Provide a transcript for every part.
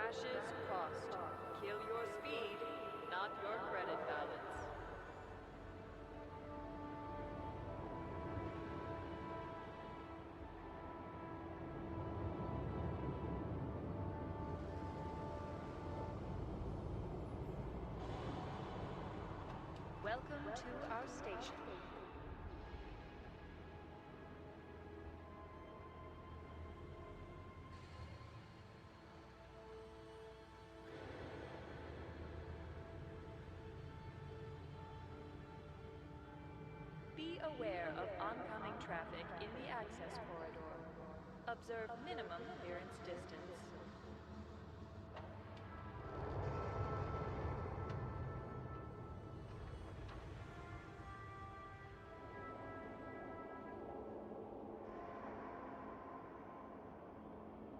Crashes cost. Kill your speed, not your credit balance. Welcome to our station. Be aware of oncoming traffic in the access corridor. Observe minimum clearance distance.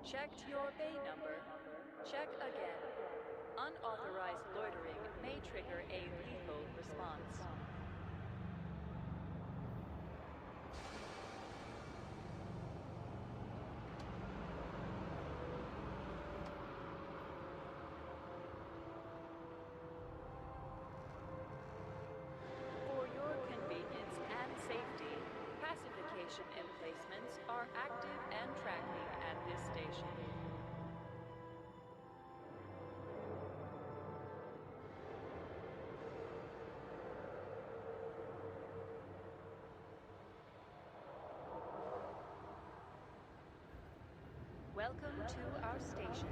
Checked your bay number. Check again. Unauthorized loitering may trigger a lethal response. For your convenience and safety, pacification emplacements are active and tracking at this station. Welcome to our station.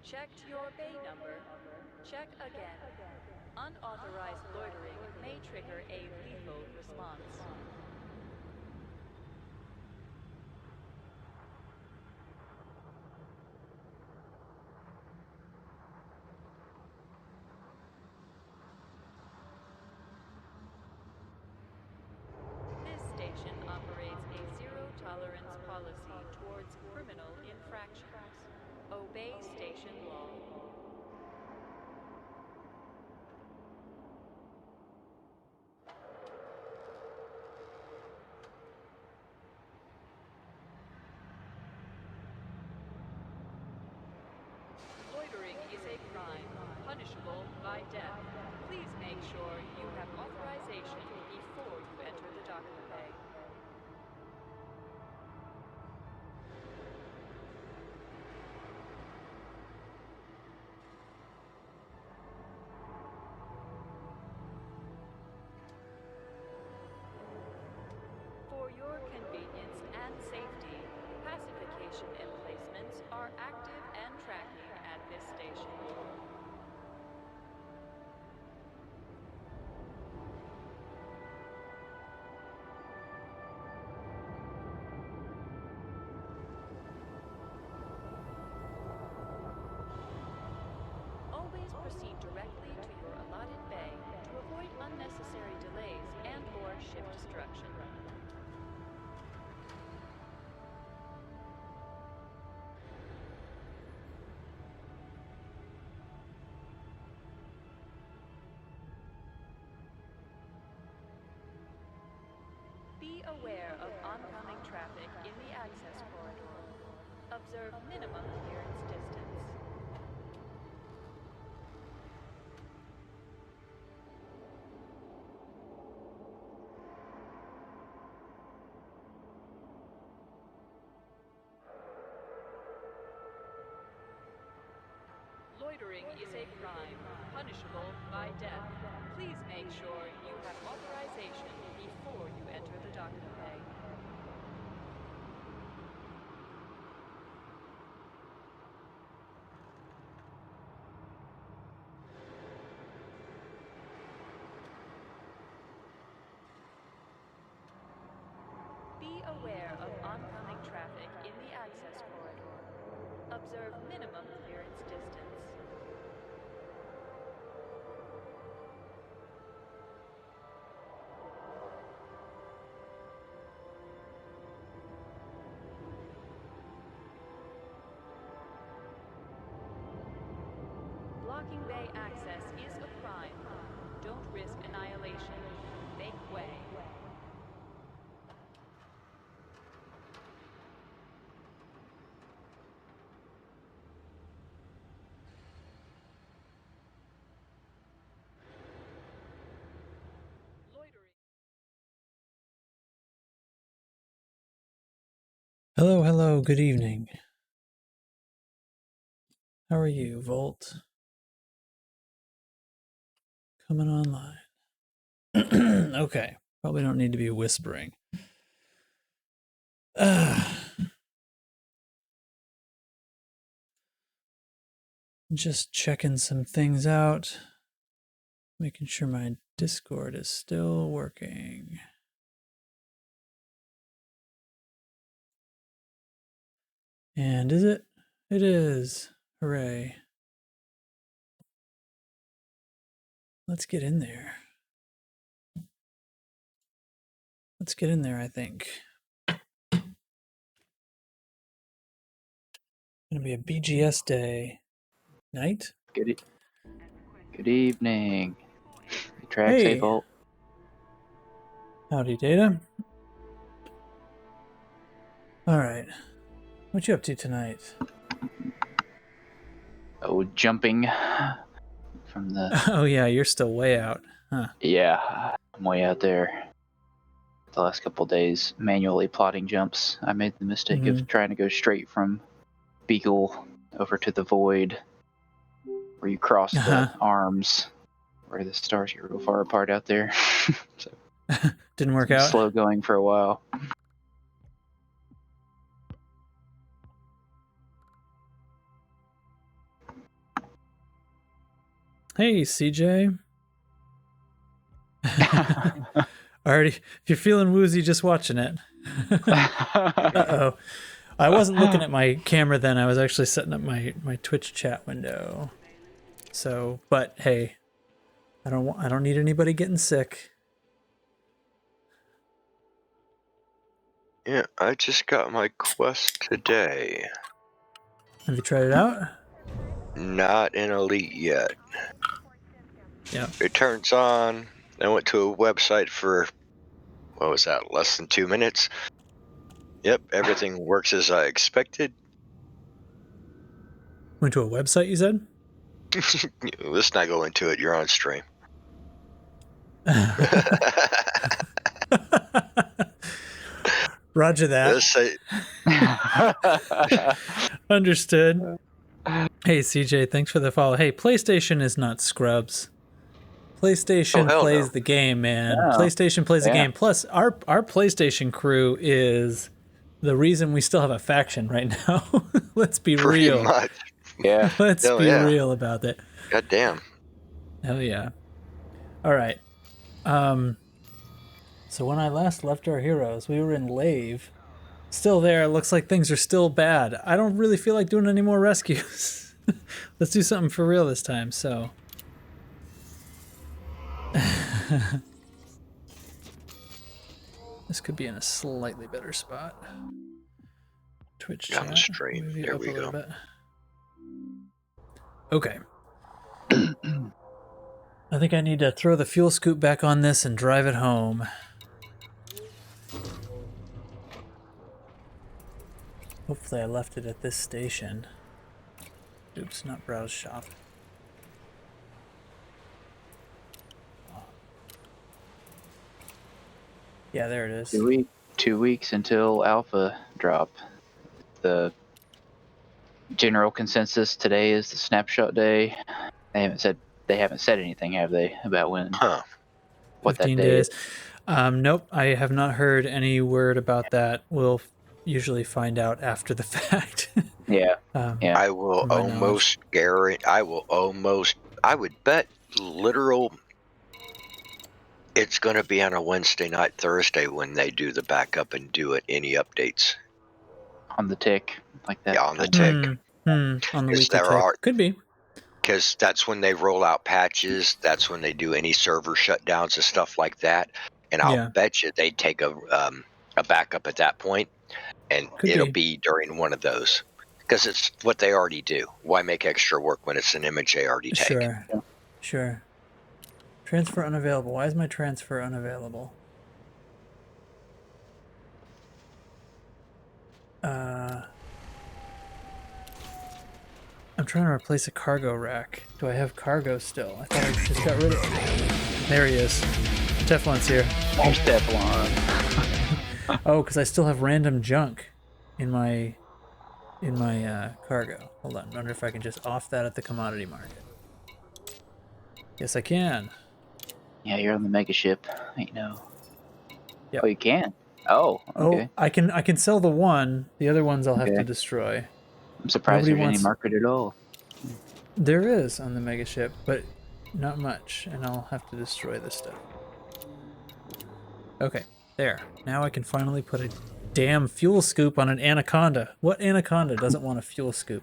Checked your bay number. Check again. Unauthorized loitering may trigger a lethal response. This station operates a zero-tolerance policy towards criminal infractions. Obey station law. Loitering is a crime, punishable by death. Please make sure you have authorization before you enter the docking bay. For your convenience and safety, pacification emplacements are active and tracking at this station. Always proceed directly to your allotted bay to avoid unnecessary delays and/or ship destruction. Be aware of oncoming traffic in the access corridor. Observe minimum clearance distance. Loitering is a crime, punishable by death. Please make sure you have authorization before you enter the docking bay. Be aware of oncoming traffic in the access corridor. Observe minimum clearance distance. Relay access is a crime. Don't risk annihilation. Make way. Loitering. Hello, good evening. How are you, Volt? Coming online. Okay, probably don't need to be whispering. Just checking some things out, making sure my Discord is still working. And is it? It is. Hooray. Let's get in there. Let's get in there, I think. Gonna be a BGS day. Night? Good evening. Track Hey. safe, Volt. Howdy, Data. Alright. What you up to tonight? Oh, jumping from the... Oh yeah, you're still way out. Huh. Yeah, I'm way out there. The last couple days, manually plotting jumps. I made the mistake of trying to go straight from Beagle over to the Void, where you cross the arms, where the stars get real far apart out there. So, didn't work out? Slow going for a while. Hey, CJ. Already, if you're feeling woozy just watching it. Uh-oh. I wasn't looking at my camera then. I was actually setting up my Twitch chat window. So, but hey, I don't need anybody getting sick. Yeah, I just got my quest today. Have you tried it out? Not in Elite yet. Yeah. It turns on. I went to a website for, what was that, less than 2 minutes? Yep, everything works as I expected. Went to a website, you said? Let's not go into it. You're on stream. Roger that. Let's say, Understood. Hey, CJ, thanks for the follow. Hey, PlayStation is not scrubs. PlayStation plays the game, man. Yeah. PlayStation plays the game. Plus, our PlayStation crew is the reason we still have a faction right now. Let's be pretty real. much. Yeah. Let's be real about that. God damn. Hell yeah. All right. So when I last left our heroes, we were in Lave. Still there. It looks like things are still bad. I don't really feel like doing any more rescues. Let's do something for real this time, so. This could be in a slightly better spot. Twitch chat. On the stream. Maybe There up we a little go. bit. Okay. I think I need to throw the fuel scoop back on this and drive it home. Hopefully I left it at this station. Oops, not browse shop. Yeah, there it is. 2 weeks until Alpha drop. The general consensus today is the snapshot day. They haven't said anything, have they, about when? What 15 that day days. is? Nope, I have not heard any word about that. We'll usually find out after the fact. Yeah. Yeah. I will almost guarantee. I would bet literal. It's going to be on a Wednesday night, Thursday when they do the backup and do it. Any updates On the tick, like that. Yeah, on the tick. On the weekly there tick. are- Could be. Because that's when they roll out patches. That's when they do any server shutdowns and stuff like that. And I'll bet you they take a backup at that point, and Could it'll be. be during one of those. Because it's what they already do. Why make extra work when it's an image they already take? Sure. Sure. Transfer unavailable. Why is my transfer unavailable? I'm trying to replace a cargo rack. Do I have cargo still? I thought I just got rid of it. There he is. Teflon's here. There's Teflon. Oh, because I still have random junk in my cargo. Hold on. I wonder if I can just off that at the commodity market. Yes, I can. Yeah, you're on the mega ship. You know. Yep. Oh, you can. Oh, okay. Oh, I can sell the one. The other ones I'll have to destroy. I'm surprised nobody there's wants- any market at all. There is on the mega ship, but not much, and I'll have to destroy this stuff. Okay, there. Now I can finally put a damn fuel scoop on an anaconda. What anaconda doesn't want a fuel scoop?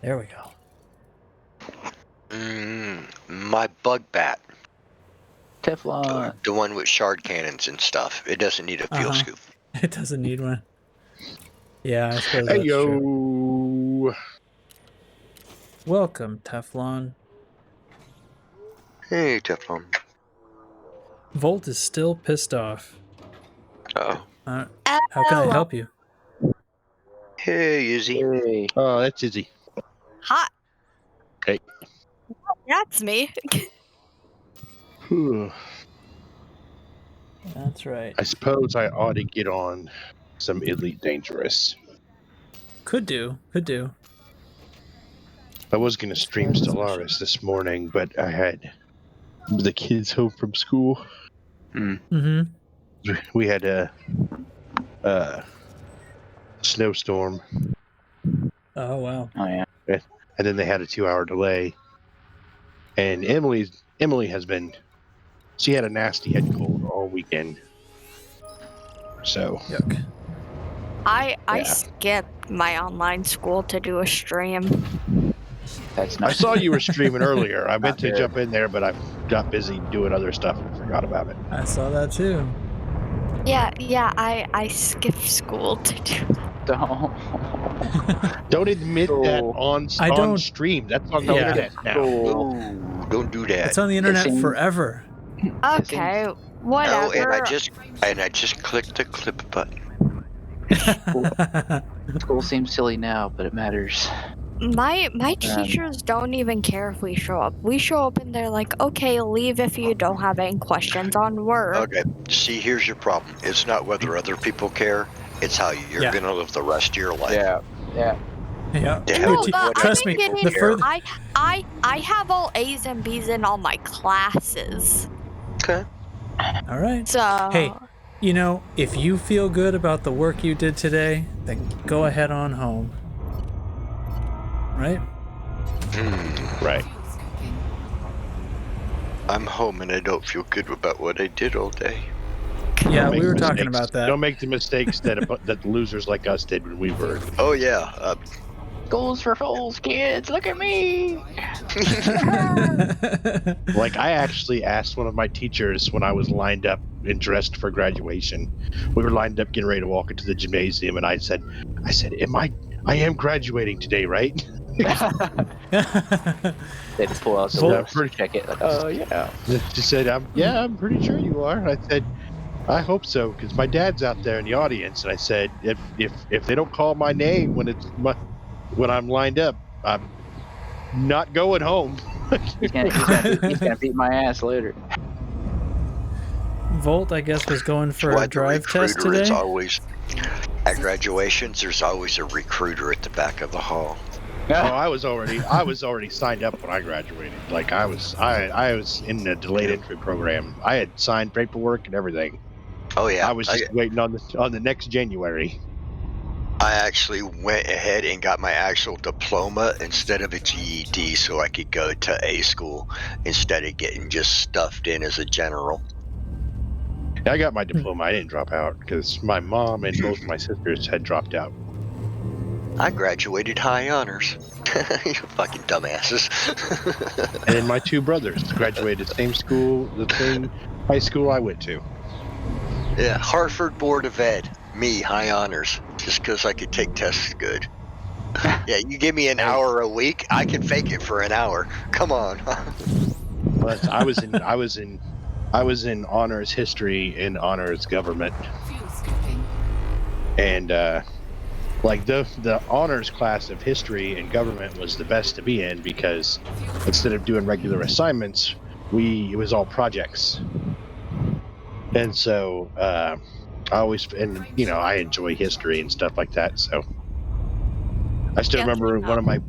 There we go. My bug bat. Teflon. The one with shard cannons and stuff. It doesn't need a fuel scoop. It doesn't need one. Yeah, I suppose that's true. Heyo. Welcome, Teflon. Hey, Teflon. Volt is still pissed off. Oh. How can I help you? Hey, Izzy. Hey. Oh, that's Izzy. Hi. Hey. That's me. Whew. That's right. I suppose I ought to get on some Elite Dangerous. Could do. I was going to stream Stellaris this morning, but I had the kids home from school. Mm-hmm. We had a snowstorm, Oh, wow. Oh yeah. and then they had a 2-hour delay. And Emily has been, she had a nasty head cold all weekend. So, Yuck. I Yeah. skipped my online school to do a stream. That's I not. saw you were streaming earlier. I meant to Not jump in there, but I got busy doing other stuff and forgot about it. I saw that too. Yeah, I skipped school to do that. Don't. Don't admit that Oh. on I on don't- stream. That's on the Yeah. internet now. Oh. Don't do that. It's on the internet seems- forever. Okay, No, whatever. and I just clicked the clip button. School seems silly now, but it matters. My teachers don't even care if we show up. We show up and they're like, okay, leave if you don't have any questions on work. Okay, see, here's your problem. It's not whether other people care. It's how you're Yeah. gonna live the rest of your life. Yeah. Yeah. Yeah, No, Which- but trust I've me, been the getting- further I have all A's and B's in all my classes. Okay. all right. So Hey, you know, if you feel good about the work you did today, then go ahead on home. Right? Right. I'm home and I don't feel good about what I did all day. Yeah, Don't we make were talking mistakes. about that. Don't make the mistakes that losers like us did when we were. Oh yeah. School's for fools, kids. Look at me. Like, I actually asked one of my teachers when I was lined up and dressed for graduation. We were lined up getting ready to walk into the gymnasium, and I said, I am graduating today, right? They just pull out the Well, list, check it. Like, oh yeah. She said, I'm pretty sure you are. And I said, I hope so, because my dad's out there in the audience. And I said, if they don't call my name when I'm lined up, I'm not going home. He's gonna beat my ass later. Volt, I guess, was going for Why a the drive test recruiter is today. always at graduations. There's always a recruiter at the back of the hall. Oh, I was already signed up when I graduated. Like, I was in the delayed entry program. I had signed paperwork and everything. Oh yeah. I was just waiting on the next January. I actually went ahead and got my actual diploma instead of a GED, so I could go to A school instead of getting just stuffed in as a general. I got my diploma. I didn't drop out because my mom and both my sisters had dropped out. I graduated high honors. You fucking dumbasses. And then my two brothers graduated the same school, the same high school I went to. Yeah, Hartford Board of Ed. Me, high honors, just because I could take tests good. Yeah, you give me an hour a week, I can fake it for an hour. Come on. Well, I was in honors history and honors government, and like the honors class of history and government was the best to be in because instead of doing regular assignments, it was all projects, and so I always I enjoy history and stuff like that. So I still remember one of my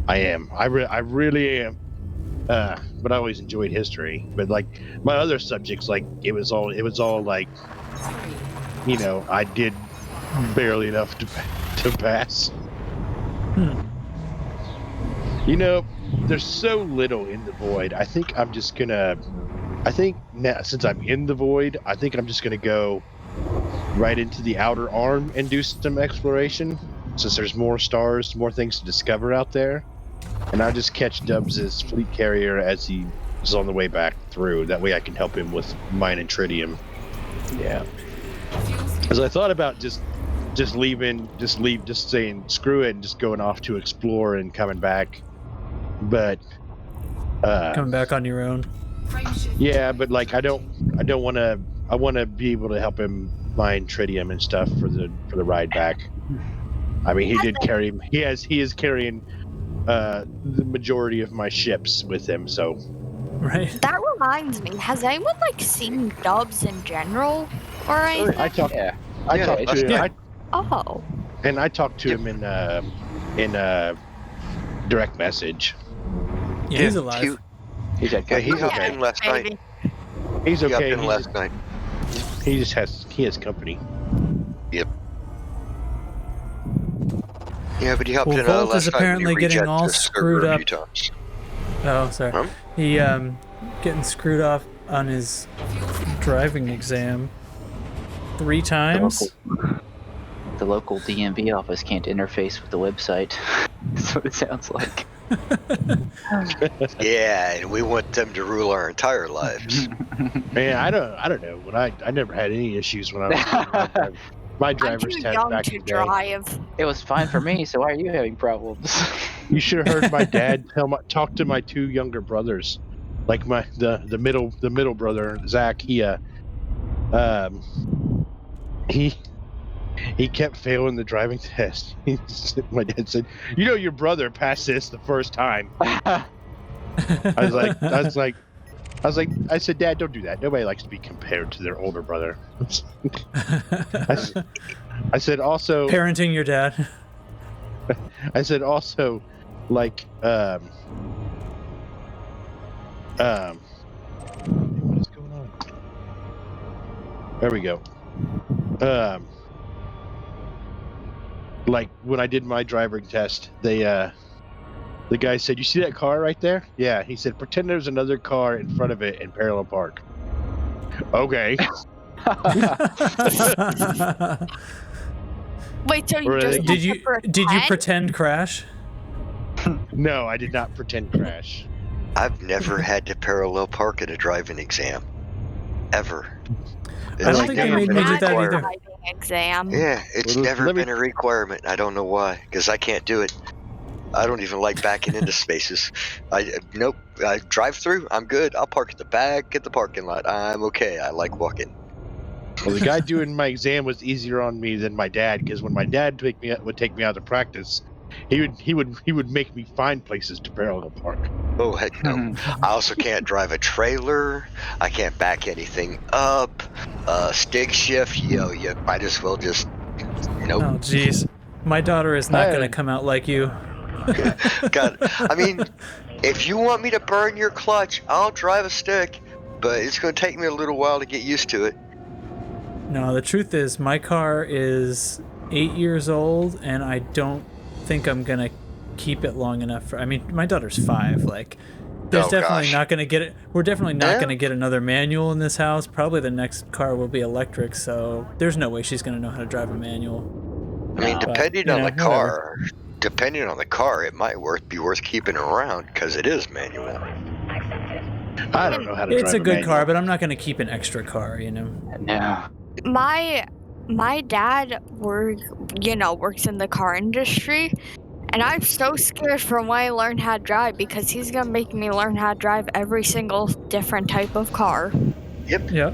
I really am. But I always enjoyed history. But like my other subjects, like it was all like, I did barely enough to pass. There's so little in the void. I think now, since I'm in the void, I think I'm just gonna go right into the outer arm and do some exploration, since there's more stars, more things to discover out there. And I'll just catch Dubs' fleet carrier as he is on the way back through. That way I can help him with mine and tritium. Yeah. Because I thought about just saying screw it and just going off to explore and coming back. But Coming back on your own. yeah, but like I want to be able to help him mine tritium and stuff for the ride back. I mean, he is carrying the majority of my ships with him, so Right. That reminds me, has anyone seen Dubs in general or anything? I talked to him. Oh. And I talked to him in direct message. Yeah, he's alive. He's Yeah, he hopped okay. in last night. He's He hopped okay. in last night. He has company. Yep. Yeah, but he hopped Well, in Volt last is night. apparently He getting rejected all the server screwed a up. few times. Oh, sorry. Huh? He getting screwed off on his driving exam 3 times. The local DMV office can't interface with the website. That's what it sounds like. Yeah, and we want them to rule our entire lives. Man, I don't know. When I never had any issues when I was doing my I'm driver's too test young back to in the day. drive. It was fine for me, so why are you having problems? You should have heard my dad talk to my 2 younger brothers, like the middle brother Zach. He kept failing the driving test. My dad said, your brother passed this the first time. I said, Dad, don't do that. Nobody likes to be compared to their older brother. I said also, Parenting your dad. I said also, what is going on? There we go. Like when I did my driving test, the guy said, "You see that car right there?" Yeah, he said, "Pretend there's another car in front of it and parallel park." Okay. Wait, so you Or just did you have to pretend crash? No, I did not pretend crash. I've never had to parallel park at a driving exam. Ever. I don't think they made me do that either. driving exam. Yeah, it's Well, never let me- been a requirement. I don't know why, because I can't do it. I don't even like backing into spaces. Nope. I drive through. I'm good. I'll park at the back at the parking lot. I'm okay. I like walking. Well, the guy doing my exam was easier on me than my dad, because when my dad would take me out to practice, he would make me find places to parallel park. Oh heck no. I also can't drive a trailer. I can't back anything up. Stick shift. You might as well just. Nope. Oh, jeez. My daughter is not Hey. going to come out like you. God, I mean, if you want me to burn your clutch, I'll drive a stick, but it's going to take me a little while to get used to it. No, the truth is, my car is 8 years old, and I don't think I'm going to keep it long enough for. I mean, my daughter's 5. Like, there's Oh, definitely gosh. not going to get it. We're definitely not Yeah. going to get another manual in this house. Probably the next car will be electric, so there's no way she's going to know how to drive a manual. I mean, No. depending But, on you the know, car, it might be worth keeping around because it is manual. I don't know how to drive It's a good manual. car, but I'm not going to keep an extra car, you know. No. my dad works in the car industry, and I'm so scared from when I learn how to drive because he's gonna make me learn how to drive every single different type of car. Yeah.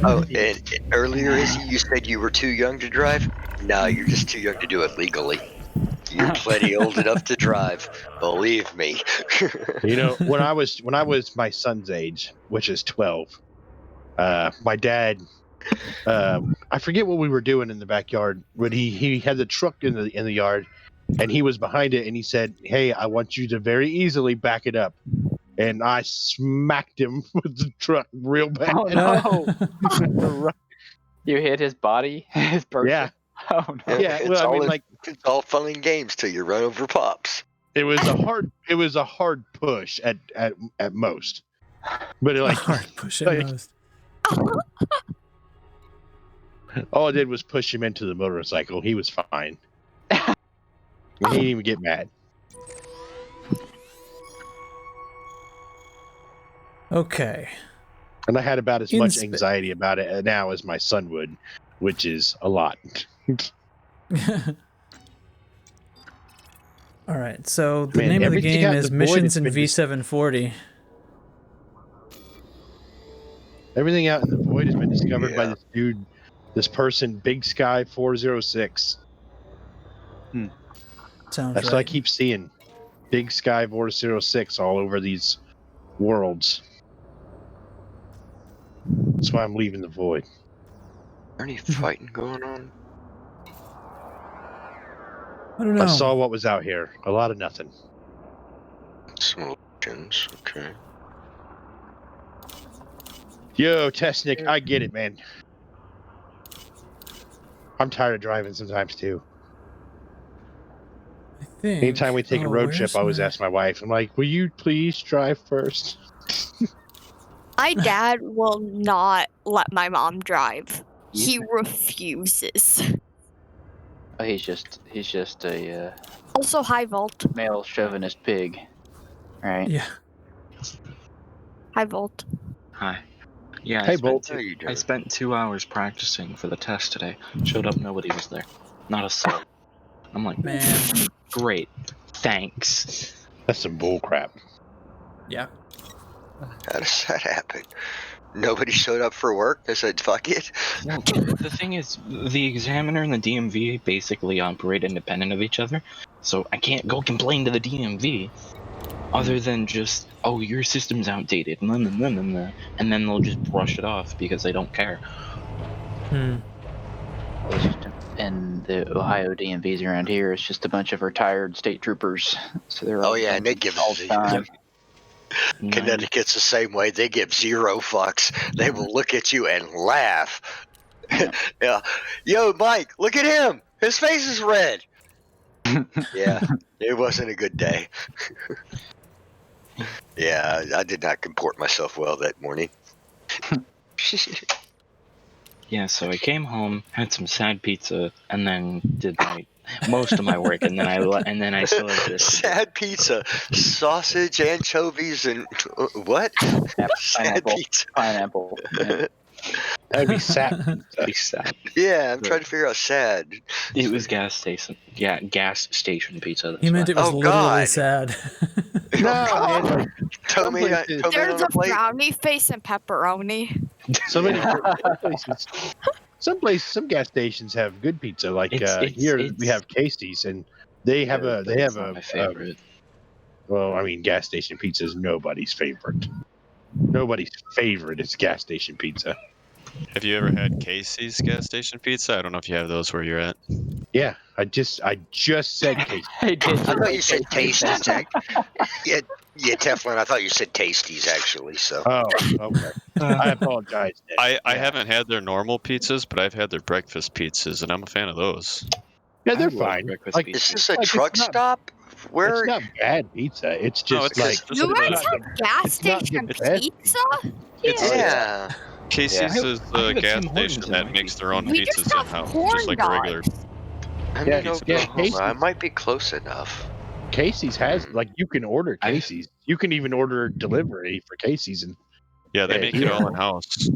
Oh, and earlier, Izzy, you said you were too young to drive? No, you're just too young to do it legally. You're plenty old enough to drive. Believe me. You know, when I was my son's age, which is 12, my dad, I forget what we were doing in the backyard, but he had the truck in the yard, and he was behind it, and he said, "Hey, I want you to very easily back it up." And I smacked him with the truck real bad. Oh no! You hit his body, his person. Yeah. Oh no! Yeah, It's well, I all mean, in- like, It's all fun and games till you run over Pops. it was a hard push at most, but A like hard push at like- most. all I did was push him into the motorcycle. He was fine. He didn't even get mad. Okay. And I had about as much Inspe- anxiety about it now as my son would, which is a lot. All right. So the Man, name of the everything game out is in the void Missions has in been V740. Everything out in the void has been discovered by Yeah. this dude, this person, Big Sky 406. Sounds That's what I right. keep seeing. Big Sky 406 all over these worlds. That's why I'm leaving the void. Are any fighting going on? I don't know. I saw what was out here. A lot of nothing. Some legends, okay. Yo, Tesnik, I get it, man. I'm tired of driving sometimes too. I think. Anytime we take a road trip, where's I always my- ask my wife, I'm like, will you please drive first? My dad will not let my mom drive. He refuses. Oh, he's just a Also, high volt. male chauvinist pig, right? Yeah. High volt. Hi. Yeah, Hey, Bolt. How you I doing? spent 2 hours practicing for the test today. Showed up, nobody was there. Not a soul. I'm like, Man. great. Thanks. That's some bull crap. Yeah. How does that happen? Nobody showed up for work? I said, fuck it. Well, the thing is, the examiner and the DMV basically operate independent of each other, so I can't go complain to the DMV other than just, oh, your system's outdated, and then they'll just brush it off because they don't care. Hmm. It's just and the Ohio DMVs around here, it's just a bunch of retired state troopers. So they're all Oh, yeah, and they give all the time. Connecticut's the same way. They give zero fucks. They will look at you and laugh. Yeah. Yo, Mike, look at him. His face is red. Yeah, it wasn't a good day. Yeah, I did not comport myself well that morning. Yeah, so I came home, had some sad pizza, and then did most of my work, and then I still existed. Sad pizza, sausage, anchovies, and what? Yeah, Sad pineapple. pizza. Pineapple. Yeah. That'd be sad. Pretty sad. Yeah, I'm trying to figure out sad. It was gas station pizza. That's He meant why. it was Oh, literally God. sad. No, man. Tomato places- on There's a a plate. brownie face and pepperoni. So many places. Some gas stations have good pizza. Like It's- here, we it's- have Casey's, and they have It's not my favorite. well, I mean, gas station pizza is nobody's favorite. Nobody's favorite is gas station pizza. Have you ever had Casey's gas station pizza? I don't know if you have those where you're at. Yeah, I just said Casey. Hey, did I thought you said Tasties, Tech. Yeah, Teflon. I thought you said Tasties, actually. So Oh, okay. I apologize. Nick. I haven't had their normal pizzas, but I've had their breakfast pizzas, and I'm a fan of those. Yeah, they're I love fine. breakfast Like, pizza. is this a Like, it's truck not- stop? Where? It's not bad pizza. It's No, just it's like just You a- guys have gas it's not the station best. pizza? It's- Yeah. Casey's Yeah. is I the think it's gas Tim Hortons station in that my makes their own We just pizzas have in-house, corn just like a regular. dogs. I'm Yeah, in yeah, Oklahoma. Casey's- I might be close enough. Casey's has like you can order I've- Casey's. You can even order delivery for Casey's, and Yeah, they Yeah, make yeah. it all in-house.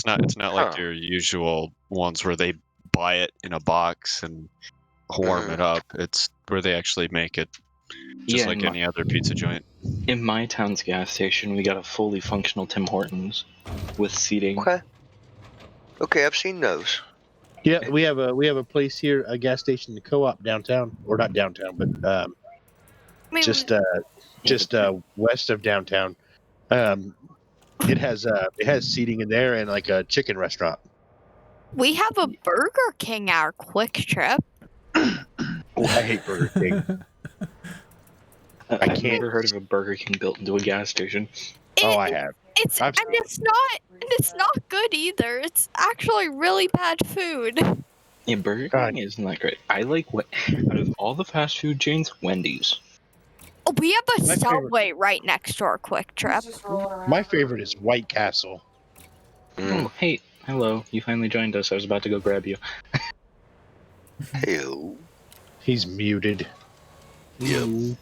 It's not like Huh. your usual ones where they buy it in a box and warm it up. It's where they actually make it, just Yeah, like any other pizza joint. in my town's gas station, we got a fully functional Tim Hortons with seating. Okay, I've seen those. Yeah, we have a place here, a gas station, the Co-op downtown, or not downtown, but I mean, just west of downtown. It has seating in there and like a chicken restaurant. we have a Burger King our Quick Trip. Oh, I hate Burger King. I've can't- never heard of a Burger King built into a gas station. Oh, I have. It's I've- and it's not good either. It's actually really bad food. Yeah, Burger God. King isn't that great. I like what out of all the fast food chains, Wendy's. Oh, we have a My favorite- Subway right next to our Quick Trip. My favorite is White Castle. Oh, hey, hello. You finally joined us. I was about to go grab you. Ew. He's muted. Yep.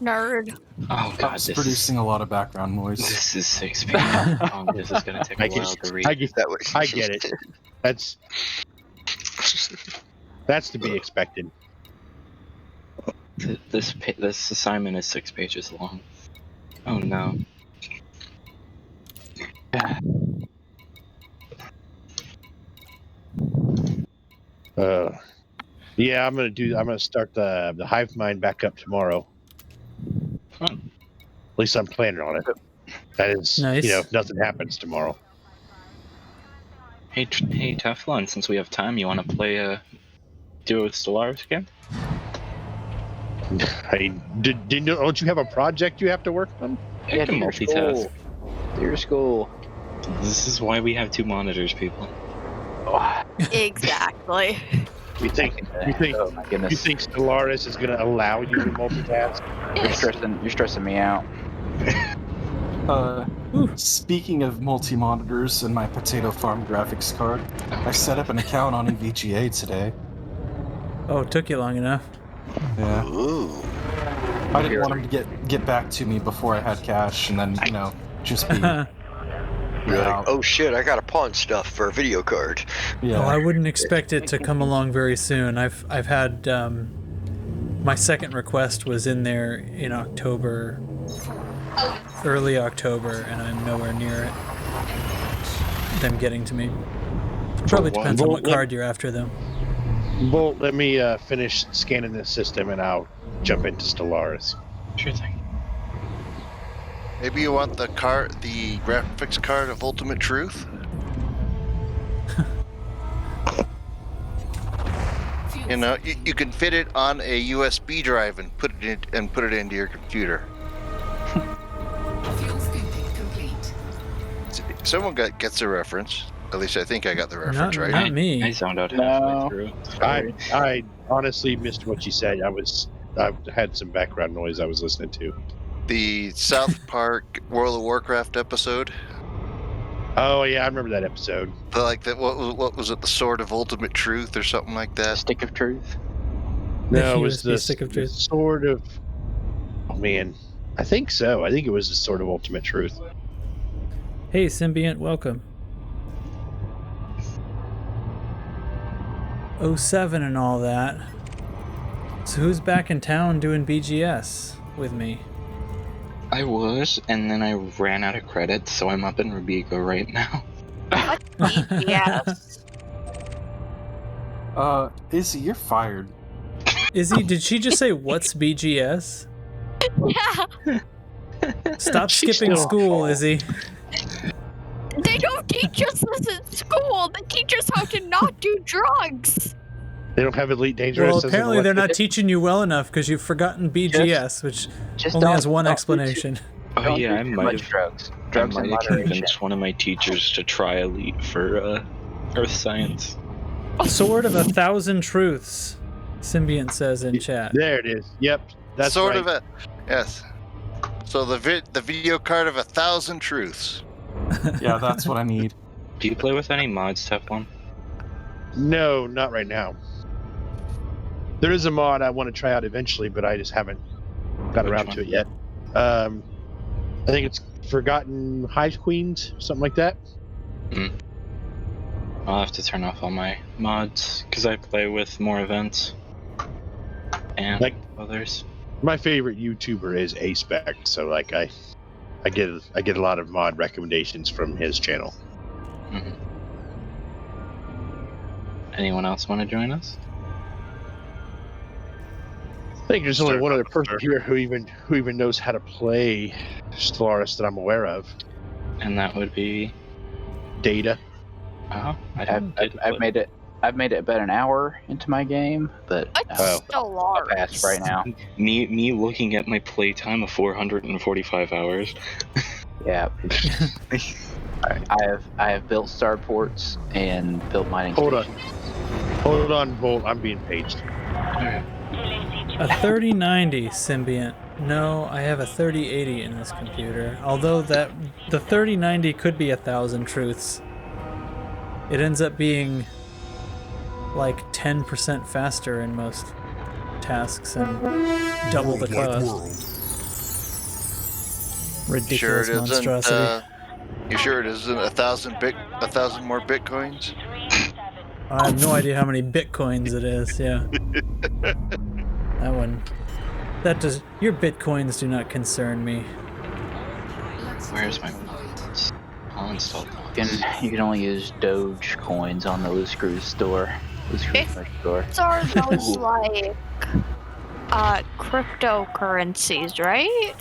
Nerd. Oh god, It's this producing a lot of background noise. this is 6 pages long. This is gonna take a I while get, to read. I get, That was. I get it. That's to be expected. This assignment is 6 pages long. Oh no. Yeah, I'm gonna start the hive mind back up tomorrow. Fun. At least I'm planning on it. That is, Nice. if nothing happens tomorrow. Hey, hey, Teflon. Since we have time, you want to play Duo with Stellaris again? Hey, don't you have a project you have to work on? I Yeah, can do your multitask. school. Do your school. This is why we have 2 monitors, people. Exactly. You think Oh my you goodness. think Stellaris is gonna allow you to multitask? You're stressing me out. Speaking of multi-monitors and my Potato Farm graphics card, I set up an account on EVGA today. Oh, it took you long enough. Yeah. Ooh. I didn't want him to get back to me before I had cash, and then just be You're like, out. oh shit, I gotta pawn stuff for a video card. Yeah. Oh, I wouldn't expect it to come along very soon. I've had my second request was in there in October, early October, and I'm nowhere near it. Them getting to me. Probably depends on what card you're after, though. Bolt, let me finish scanning this system and I'll jump into Stellaris. Sure thing. Maybe you want the graphics card of Ultimate Truth? You know, you can fit it on a USB drive and put it into your computer. Someone gets the reference. At least I think I got the reference right. Not me. I zoned out No. halfway through. I honestly missed what you said. I had some background noise I was listening to. The South Park World of Warcraft episode. Oh yeah, I remember that episode. What was it? The Sword of Ultimate Truth or something like that. Stick of truth. No, it The was USB the stick of truth. Sword of. Oh man, I think so. I think it was the Sword of Ultimate Truth. Hey, Symbiont, welcome. 07 and all that. So who's back in town doing BGS with me? I was, and then I ran out of credits, so I'm up in Rubico right now. Yes. Izzy, you're fired. Izzy, did she just say what's BGS? Yeah. Stop She's skipping still- school, Izzy. They don't teach us this in school. They teach us how to not do drugs. They don't have Elite Dangerous. Well, as an apparently they're not elective? teaching you well enough because you've forgotten BGS, which Just only don't- has one don't do explanation. Oh Don't yeah, do I too might much have. drugs. I Drugs in might have moderation. convinced one of my teachers to try Elite for Earth Science. Sword of 1,000 Truths, Symbiont says in chat. There it is. Yep, that's sort right. of a yes. So the video card of 1,000 truths. Yeah, that's what I need. Do you play with any mods, Teflon? No, not right now. There is a mod I want to try out eventually, but I just haven't got Which around one? to it yet. I think it's Forgotten Hive Queens, something like that. I'll have to turn off all my mods because I play with more events and Like- others. My favorite YouTuber is A-Spec, so like I get a lot of mod recommendations from his channel. Mhm. Anyone else want to join us? I think there's only one other person here who even knows how to play Stellaris that I'm aware of. And that would be. Data. Oh, I've made it. I've made it about an hour into my game, but What's I'll Stellaris? pass right now. Me looking at my playtime of 445 hours. Yeah. I have built starports and built mining Hold on. stations. Hold on, Volt. I'm being paged. A 3090 Symbiont. No, I have a 3080 in this computer. Although the 3090 could be 1,000 truths. It ends up being like 10% faster in most tasks and double the cost. Ridiculous monstrosity. You sure it isn't 1,000 more bitcoins? I have no idea how many bitcoins it is. Yeah, that one. Your bitcoins do not concern me. Where's my mods? I'll install mods. You can only use Doge coins on the Loose Screws store. Loose Screws store. Those are those like cryptocurrencies, right?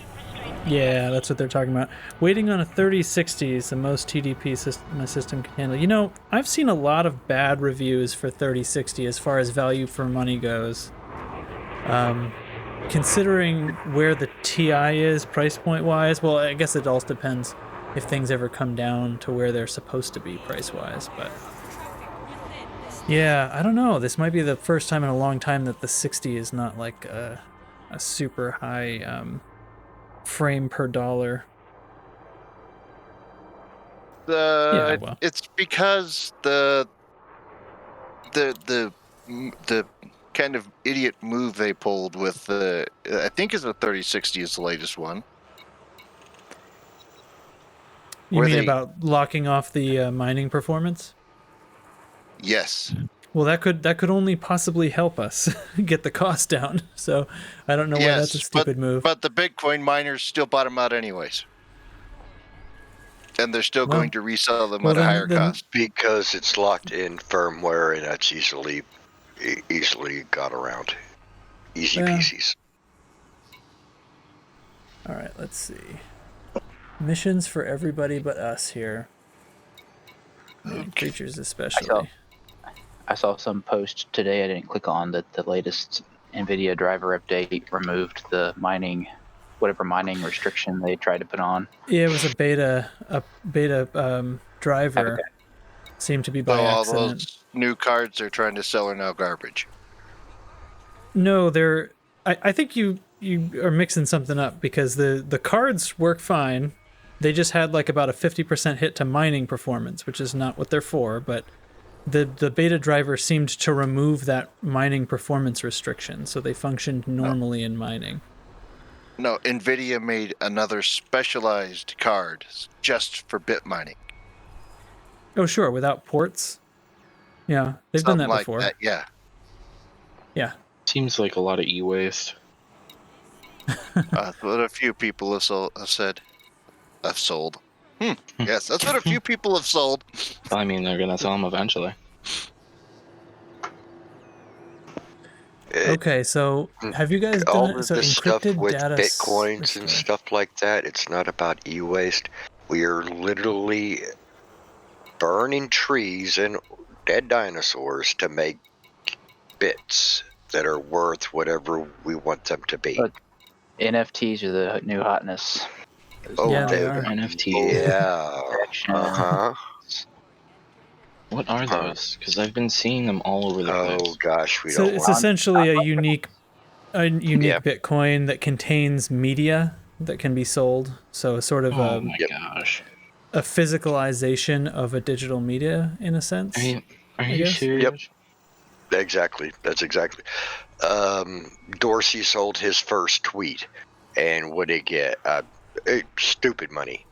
Yeah, that's what they're talking about. Waiting on a 3060 is the most TDP my system can handle. You know, I've seen a lot of bad reviews for 3060 as far as value for money goes. Considering where the TI is price point wise, well, I guess it all depends if things ever come down to where they're supposed to be price wise, but yeah, I don't know. This might be the first time in a long time that the 60 is not like a super high frame per dollar. It's because the kind of idiot move they pulled with the I think is the 3060 is the latest one. You mean about locking off the mining performance? Yes. Well, that could only possibly help us get the cost down. So I don't know why that's a stupid move. But the Bitcoin miners still bottom out anyways. And they're still going to resell them at a higher cost. Because it's locked in firmware and that's easily got around. Easy peasies. All right, let's see. Missions for everybody but us here. Creatures especially. I saw some post today I didn't click on that the latest NVIDIA driver update removed the whatever mining restriction they tried to put on. Yeah, it was a beta driver. Okay. Seemed to be by accident. All those new cards they're trying to sell are now garbage. No, I think you are mixing something up because the cards work fine. They just had like about a 50% hit to mining performance, which is not what they're for, but the beta driver seemed to remove that mining performance restriction, so they functioned normally in mining. No, NVIDIA made another specialized card just for bit mining. Oh, sure, without ports? Yeah, they've done that Something before. like that, yeah. Yeah. Seems like a lot of e-waste. That's what a few people have said. I've sold. Yes, that's what a few people have sold. I mean, they're gonna sell them eventually. Okay, so have you guys all done of it? So the stuff encrypted with data bitcoins and stuff like that, it's not about e-waste. We are literally burning trees and dead dinosaurs to make bits that are worth whatever we want them to be. But NFTs are the new hotness. Oh, Yeah, they dude. are. NFT. Yeah. Uh-huh. What are those? Because I've been seeing them all over the place. Oh gosh, we So don't it's want essentially a unique Bitcoin that contains media that can be sold. So sort of Oh my gosh. a physicalization of a digital media in a sense. Are you guess? serious? Yep. Exactly. That's exactly. Dorsey sold his first tweet, and what did he get? Stupid money.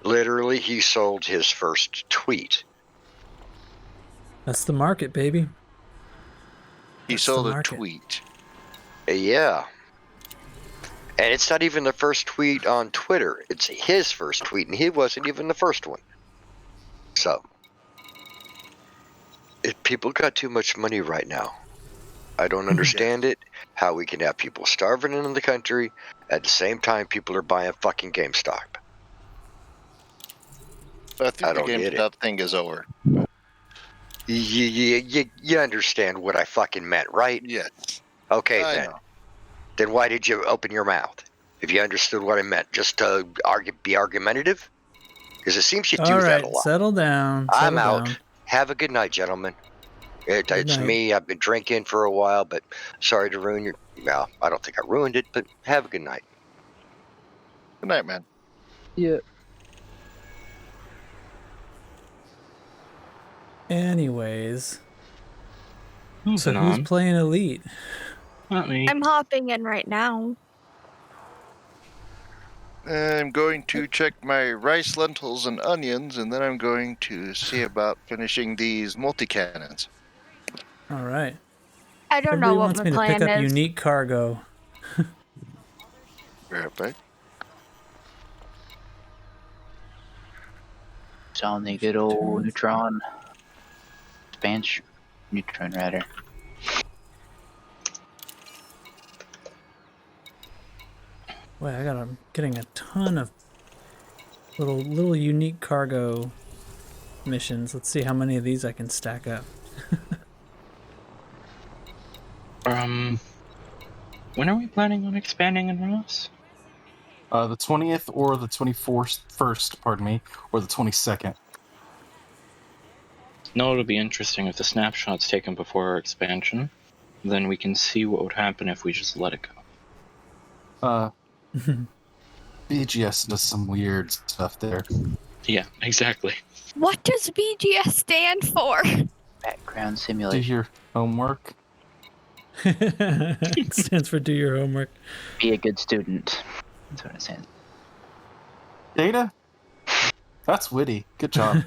Literally, he sold his first tweet That's the market, baby. He That's sold the a market. tweet. Yeah. And it's not even the first tweet on Twitter. It's his first tweet, and he wasn't even the first one. So, people got too much money right now. I don't understand it. How we can have people starving in the country at the same time people are buying fucking GameStop. I think I the don't get it. GameStop thing is over. You understand what I fucking meant, right? Yes. Okay, I then. know. Then why did you open your mouth? If you understood what I meant, just to be argumentative? Because it seems you do All that right, a lot. settle down. I'm settle out. down. Have a good night, gentlemen. It's night. me. I've been drinking for a while, but sorry to ruin your... Well, I don't think I ruined it, but have a good night. Good night, man. Yeah. Anyways, so Moving who's on. playing Elite? Not me. I'm hopping in right now. I'm going to check my rice, lentils, and onions, and then I'm going to see about finishing these multi-cannons. All right. I don't Everybody know what wants my me to pick plan up is. unique cargo. Right back. It's on the good old neutron. Expansion. Neutron, rather. Wait, I'm getting a ton of little unique cargo missions. Let's see how many of these I can stack up. When are we planning on expanding in Ross? The 20th or the 21st, pardon me, or the 22nd. No, it'll be interesting if the snapshot's taken before our expansion. Then we can see what would happen if we just let it go. BGS does some weird stuff there. Yeah, exactly. What does BGS stand for? Background Do simulation. your homework. It stands for do your homework. Be a good student. That's what it says. Data? That's witty. Good job.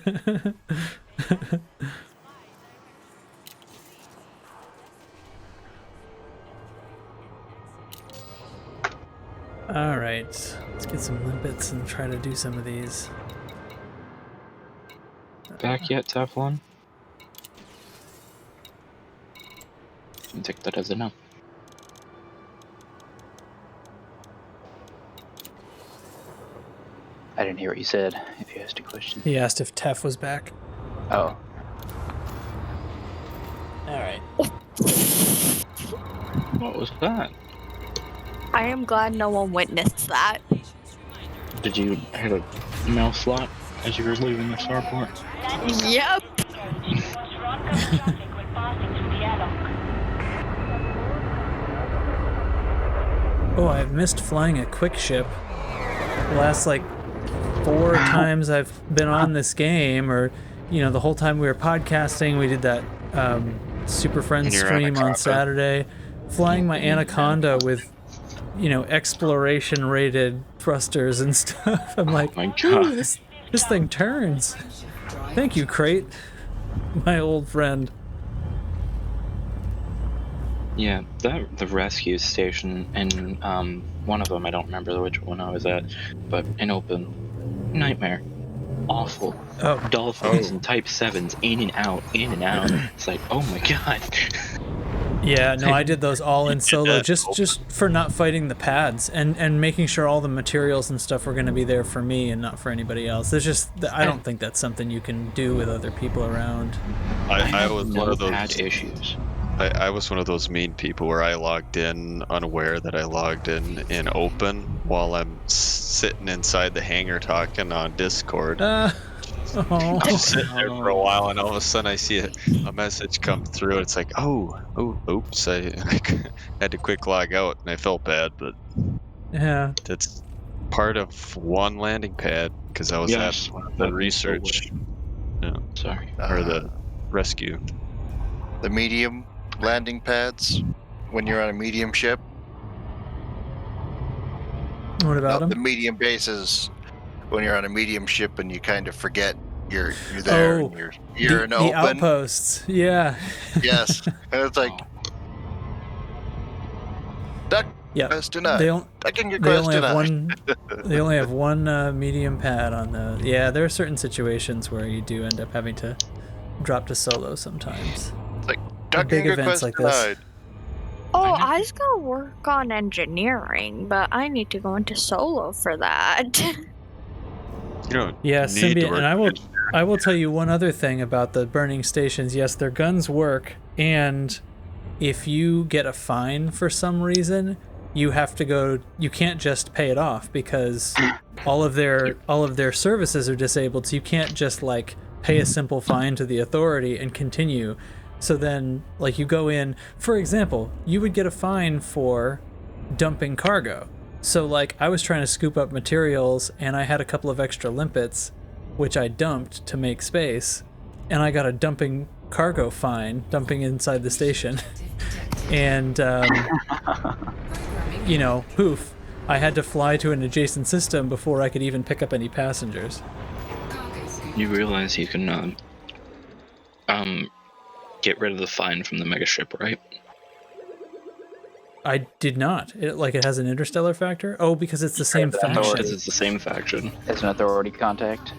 All right, let's get some limpets and try to do some of these. Back yet, Teflon? I take that as a no. I didn't hear what you said. If you asked a question. He asked if Tef was back. Oh. All right. What was that? I am glad no one witnessed that. Did you hit a mouse slot as you were leaving the starport? Yep. Oh, I've missed flying a quick ship. The last like 4 times I've been on this game, or the whole time we were podcasting, we did that Super Friends And your stream on Anaconda. Saturday, flying my Anaconda with exploration rated thrusters and stuff. I'm like, my "Ooh, God. this thing turns. Thank you, Crate, my old friend. Yeah, the rescue station in one of them, I don't remember which one I was at, but in open, nightmare, awful. Oh, Dolphins and Type 7s in and out. It's like, oh my god. yeah, no, I did those all in solo, that just for not fighting the pads and making sure all the materials and stuff were going to be there for me and not for anybody else. There's just, I don't think that's something you can do with other people around. I was no one of those. pad issues. I was one of those mean people where I logged in unaware that I logged in open while I'm sitting inside the hangar talking on Discord. Oh. I'm just sitting there for a while, and all of a sudden I see a message come through. It's like, oops! I had to quick log out, and I felt bad, but Yeah. that's part of one landing pad because I was Yes, at the research Sorry. or the rescue. The medium landing pads when you're on a medium ship. What about The him? medium bases when you're on a medium ship and you kind of forget You're there. Oh, And you're in the open. outposts. Yeah. Yes, and it's like duck Yeah. request denied. They, on- Ducking they request only have denied. one. They only have one medium pad on those. Yeah, there are certain situations where you do end up having to drop to solo sometimes. Ducking big events request like this. denied. Oh, I was gonna work on engineering, but I need to go into solo for that. You don't Yeah, need to Symbiont, work and I will tell you one other thing about the burning stations. Yes, their guns work, and if you get a fine for some reason, you have to go. You can't just pay it off because all of their services are disabled. So you can't just like pay a simple fine to the authority and continue. So then, like, you go in. For example, you would get a fine for dumping cargo. So, like, I was trying to scoop up materials, and I had a couple of extra limpets, which I dumped to make space, and I got a dumping cargo fine, dumping inside the station. And, you know, poof, I had to fly to an adjacent system before I could even pick up any passengers. You realize you can get rid of the fine from the megaship, right? I did not. It has an interstellar factor? Oh, because it's the same the faction. authority. Because it's the same faction. As an authority contact.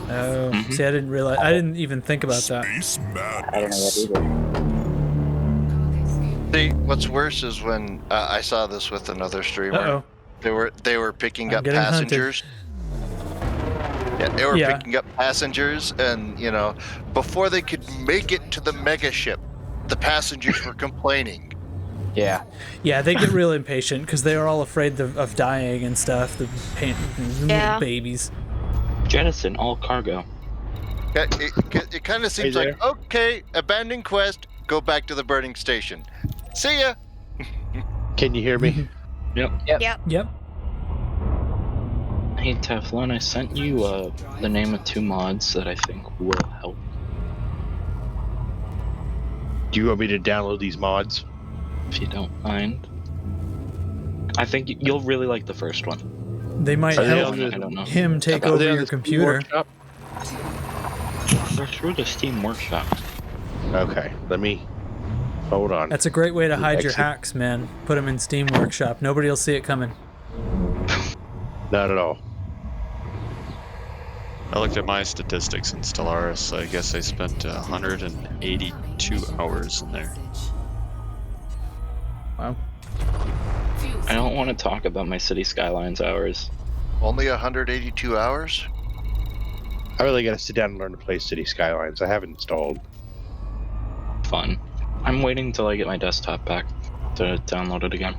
Oh, Mhm. see, I didn't realize. I didn't even think about that. I don't know that either. See, what's worse is when I saw this with another streamer. Uh-oh. They were picking I'm up getting hunted. passengers. Yeah, they were Yeah. picking up passengers, and you know, before they could make it to the megaship, the passengers were complaining. Yeah. Yeah, they get real impatient because they are all afraid of dying and stuff. The Yeah. little babies. Jettison all cargo. It kind of seems Hey like, okay, abandon quest, go back to the burning station. See ya. Can you hear me? Yep. Hey Teflon, I sent you the name of 2 mods that I think will help. Do you want me to download these mods? If you don't mind. I think you'll really like the first one. They might Are they help on the- I don't know. him take Are over they on your the Steam computer. Workshop? They're through the Steam Workshop. Okay, let me. Hold on. That's a great way to hide your Exit. hacks, man. Put them in Steam Workshop. Nobody will see it coming. Not at all. I looked at my statistics in Stellaris. I guess I spent 182 hours in there. Wow. I don't want to talk about my City Skylines hours. Only 182 hours. I really got to sit down and learn to play City Skylines. I haven't installed. Fun. I'm waiting until I get my desktop back to download it again.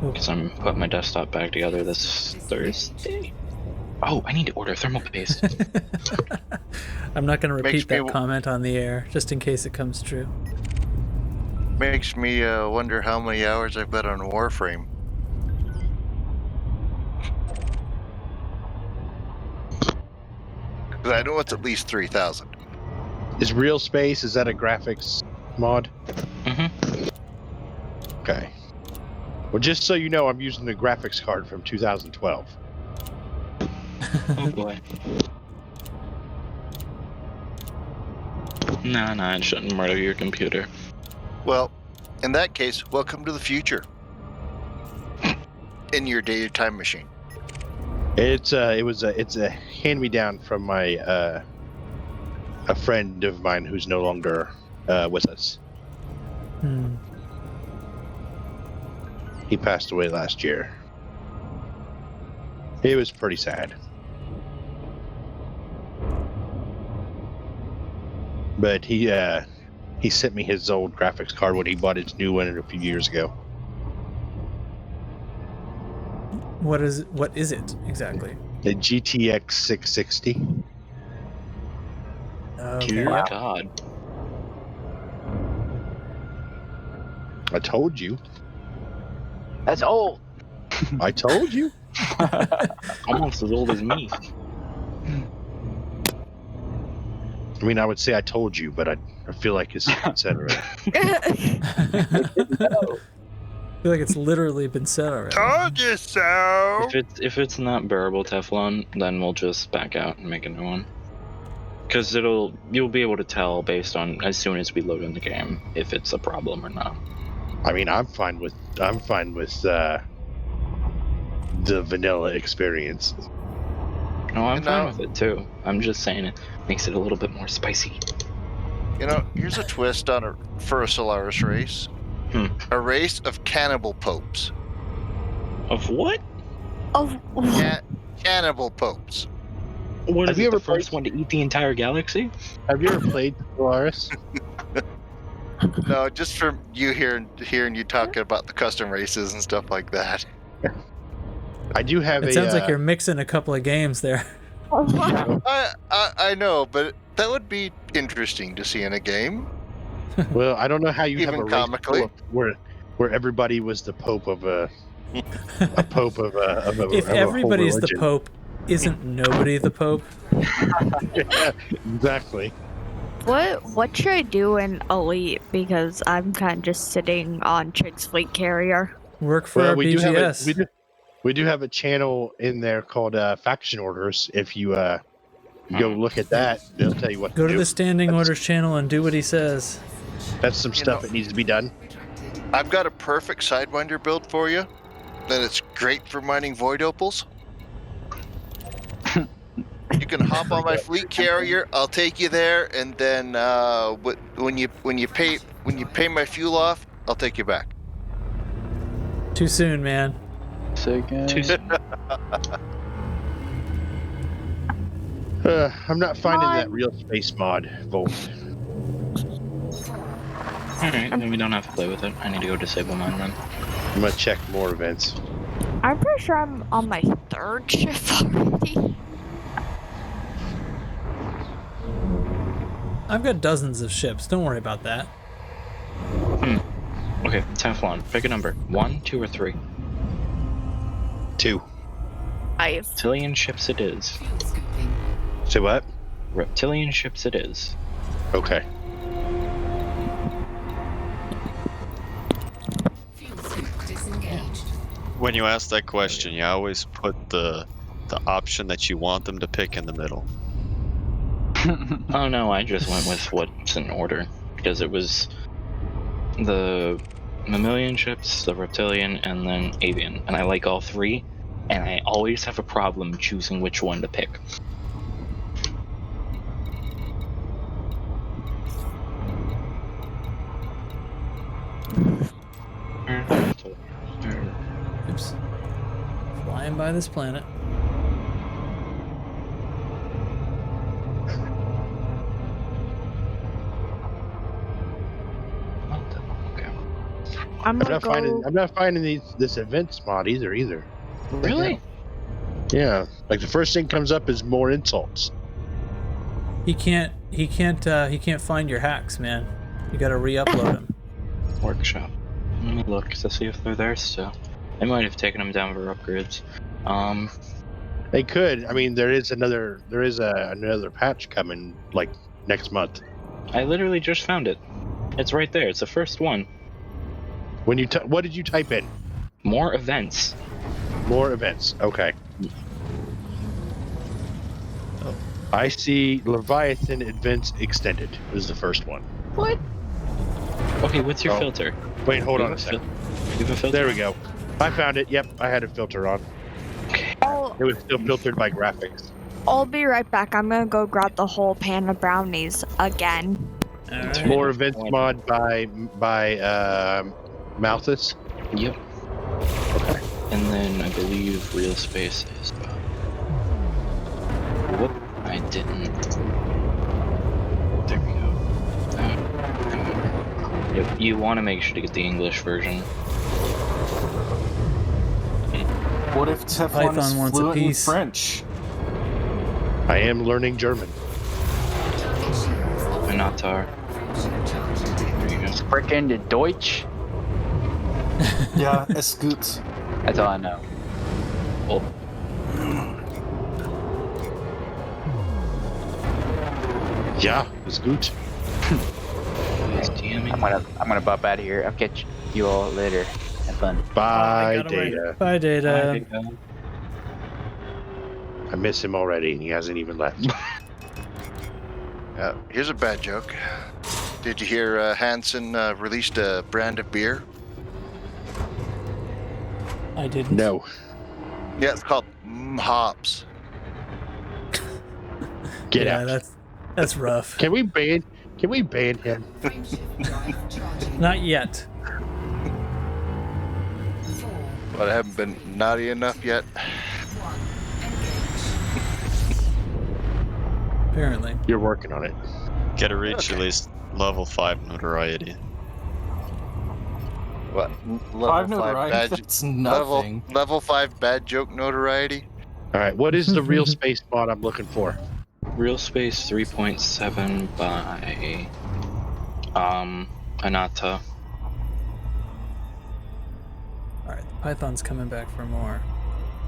Because I'm putting my desktop back together this Thursday. Oh, I need to order thermal paste. I'm not going to Makes repeat that me- comment on the air, just in case it comes true. Makes me wonder how many hours I've got on Warframe. Because I know it's at least 3,000. Is Real Space, is that a graphics mod? Mm-hmm. Okay. Well, just so you know, I'm using the graphics card from 2012. Oh boy. Nah, it shouldn't murder your computer. Well, in that case, welcome to the future. In your data time machine. It's a hand-me-down from my a friend of mine who's no longer with us. Hmm. He passed away last year. It was pretty sad. But he sent me his old graphics card when he bought his new one a few years ago. What is it exactly? The GTX 660. Okay. Dear God. I told you. That's old. I told you. Almost as old as me. I mean, I would say I told you, but I feel like it's etc. I feel like it's literally been said already. Told you so. If it's not bearable Teflon, then we'll just back out and make a new one. Because you'll be able to tell based on as soon as we load in the game if it's a problem or not. I mean, I'm fine with the vanilla experience. No, I'm You fine know- with it too. I'm just saying it makes it a little bit more spicy. You know, here's a twist for a Solaris race. A race of cannibal popes. Of what? Oh, Cannibal popes. What Have is you it, ever the first one to eat the entire galaxy? Have you ever played Solaris? No, just from you hearing you talking about the custom races and stuff like that. I do have It a. sounds like you're mixing a couple of games there. I know, but that would be interesting to see in a game. Well, I don't know how you have Even a race comically. where everybody was the pope of a pope of a. If of a whole everybody's the religion. Pope, isn't nobody the Pope? Yeah, exactly. what should I do in Elite? Because I'm kind of just sitting on Chick's Fleet Carrier. Work for Well, our we do have BGS. we do have a channel in there called Faction Orders. If you go look at that, they'll tell you what Go to to do. the standing orders channel and do what he says. That's some stuff that needs to be done. I've got a perfect Sidewinder build for you. That it's great for mining void opals. You can hop on my fleet carrier. I'll take you there, and then when you pay my fuel off, I'll take you back. Too soon, man. Too soon. I'm not finding that real space mod, Volt. Alright, then we don't have to play with it. I need to go disable mine then. I'm gonna check more events. I'm pretty sure I'm on my 3rd shift already. I've got dozens of ships. Don't worry about that. Okay, Teflon, pick a number. 1, 2, or 3. 2. Reptilian ships it is. Say what? Reptilian ships it is. Okay. When you ask that question, you always put the option that you want them to pick in the middle. Oh no, I just went with what's in order. Because it was the mammalian ships, the reptilian, and then avian. And I like all three, and I always have a problem choosing which one to pick. Oops. Flying by this planet. I'm not finding this events mod either. Really? Yeah. Like the first thing comes up is more insults. He can't find your hacks, man. You gotta re-upload them. Workshop. Let me look to see if they're there still. They might have taken them down for upgrades. They could. I mean, there is another patch coming like next month. I literally just found it. It's right there. It's the first one. When you what did you type in? More events. More events. Okay. I see Leviathan Events Extended is the first one. What? Okay, what's your filter? Wait, hold You on a have second. You have a filter? There we go. I found it. Yep, I had a filter on. It was still filtered by graphics. I'll be right back. I'm gonna go grab the whole pan of brownies again. Alright. More events mod by Malthus. Yep. Okay. And then I believe real space is. Whoop! I didn't. There we go. Yep. You want to make sure to get the English version. What if Teflon Python is wants a fluent in piece. French? I am learning German. Minotaur. There you go. Frickin' the Deutsch. Yeah, es gut. That's all I know. Oh, Ja, ist gut. he's DMing. I'm gonna bop out of here. I'll catch you all later. Have fun. Bye, got away. Data. Bye, Data. I miss him already, and he hasn't even left. Here's a bad joke. Did you hear Hansen released a brand of beer? I didn't. No. Yeah, it's called Hops. Get yeah, out. that's rough. Can we ban him? Not yet. But I haven't been naughty enough yet. Apparently. You're working on it. Gotta reach at least level 5 notoriety. What? Level 5 notoriety? That's nothing. Level 5 bad joke notoriety? All right, what is the real space mod I'm looking for? Real space 3.7 by Anata. Alright, the Python's coming back for more.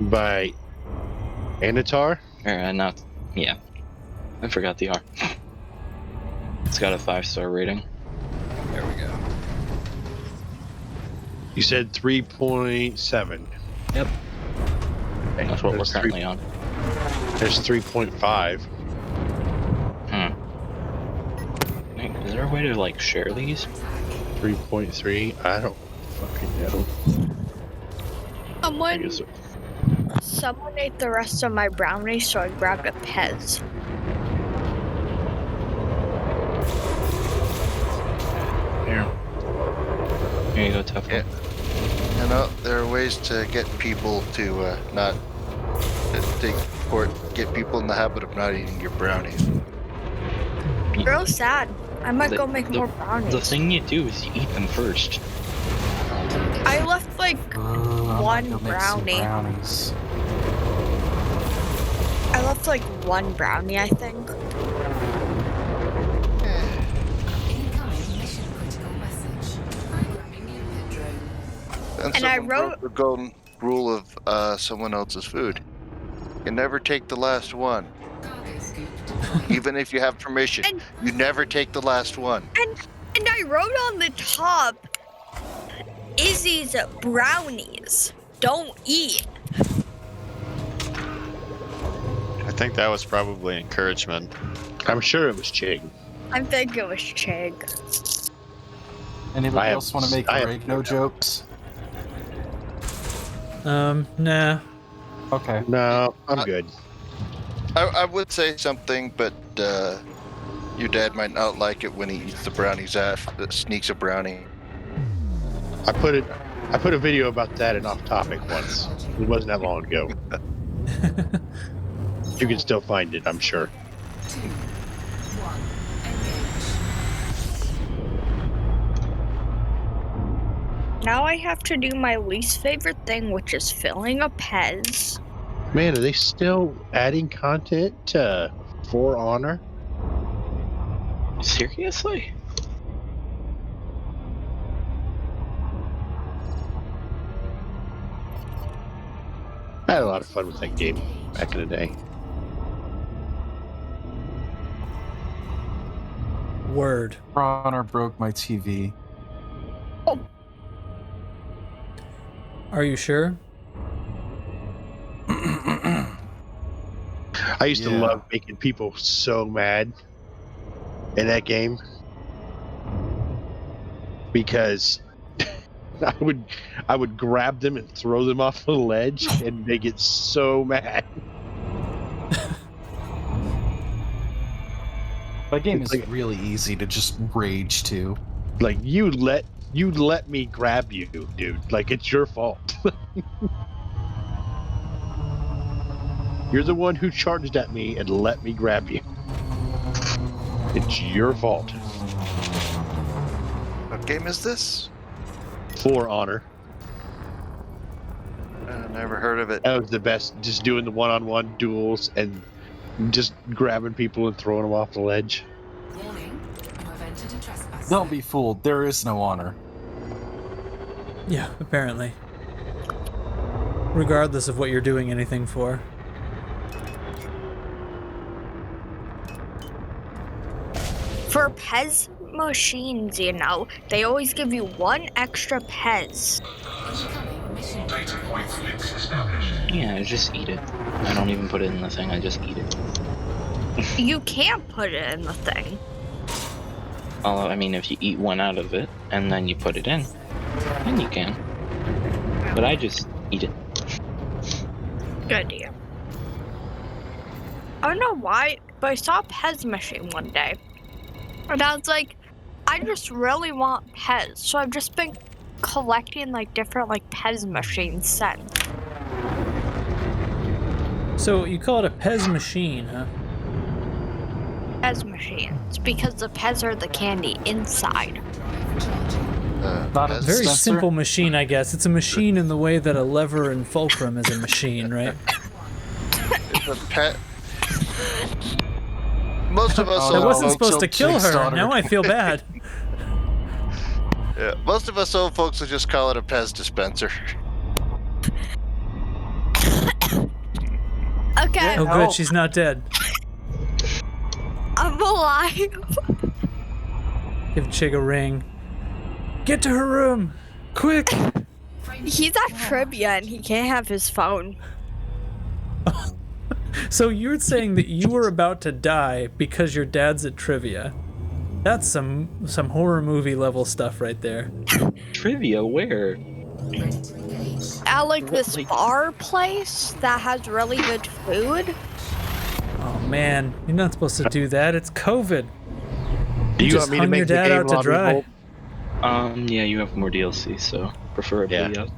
By Anatar? Or not, yeah. I forgot the R. It's got a 5-star rating. There we go. You said 3.7. Yep. Okay, That's what we're there's currently on. There's 3.5. Is there a way to like share these? 3.3. I don't fucking know. I guess Someone ate the rest of my brownies, so I grabbed a Pez. Here you go, Teflon. Yeah. You know, there are ways to get people to not get people in the habit of not eating your brownies. Real sad. I might go make more brownies. The thing you do is you eat them first. I left like one brownie. Brownies. I left like one brownie, I think. And I wrote the golden rule of someone else's food. You never take the last one. Even if you have permission, you never take the last one. And I wrote on the top, Izzy's brownies. Don't eat. I think that was probably encouragement. I'm sure it was Chig. I think it was Chig. Anybody else want to make oregano jokes? Nah. Okay. No, I'm good. I would say something, but your dad might not like it when he eats the brownies after sneaks a brownie. I put a video about that in Off Topic once. It wasn't that long ago. You can still find it, I'm sure. Now I have to do my least favorite thing, which is filling a Pez. Man, are they still adding content to For Honor? Seriously? I had a lot of fun with that game back in the day. Word. For Honor broke my TV. Are you sure? I used to love making people so mad in that game because I would grab them and throw them off the ledge and they get so mad. That game is really easy to just rage to. Like you let me grab you, dude. Like it's your fault. You're the one who charged at me and let me grab you. It's your fault. What game is this? For Honor. I never heard of it. That was the best. Just doing the one-on-one duels and just grabbing people and throwing them off the ledge. Don't be fooled. There is no honor. Yeah, apparently. Regardless of what you're doing anything for. For Pez machines, you know, they always give you one extra Pez. Yeah, I just eat it. I don't even put it in the thing, I just eat it. You can't put it in the thing. Although, I mean, if you eat one out of it, and then you put it in, then you can. But I just eat it. Good idea. I don't know why, but I saw a Pez machine one day. And I was like, I just really want Pez. So I've just been collecting like different like Pez machines since. So you call it a Pez machine, huh? Pez machines because the Pez are the candy inside. Not a Pez Very dispenser? simple machine, I guess. It's a machine in the way that a lever and fulcrum is a machine, right? The pet. Most of us. Oh, That no. wasn't Oh, supposed to kill Jake's her. daughter. Now I feel bad. Yeah, most of us old folks will just call it a Pez dispenser. Okay, Oh, good. She's not dead. I'm alive. Give Chig a ring. Get to her room, quick! He's at trivia and he can't have his phone. So you're saying that you were about to die because your dad's at trivia? That's some horror movie level stuff right there. Trivia, where? At like this bar place that has really good food. Oh man, you're not supposed to do that. It's COVID. Do you just want me to hung make your the dad game out to lobby dry. hold? Yeah, you have more DLC, so preferably, Yeah. yes.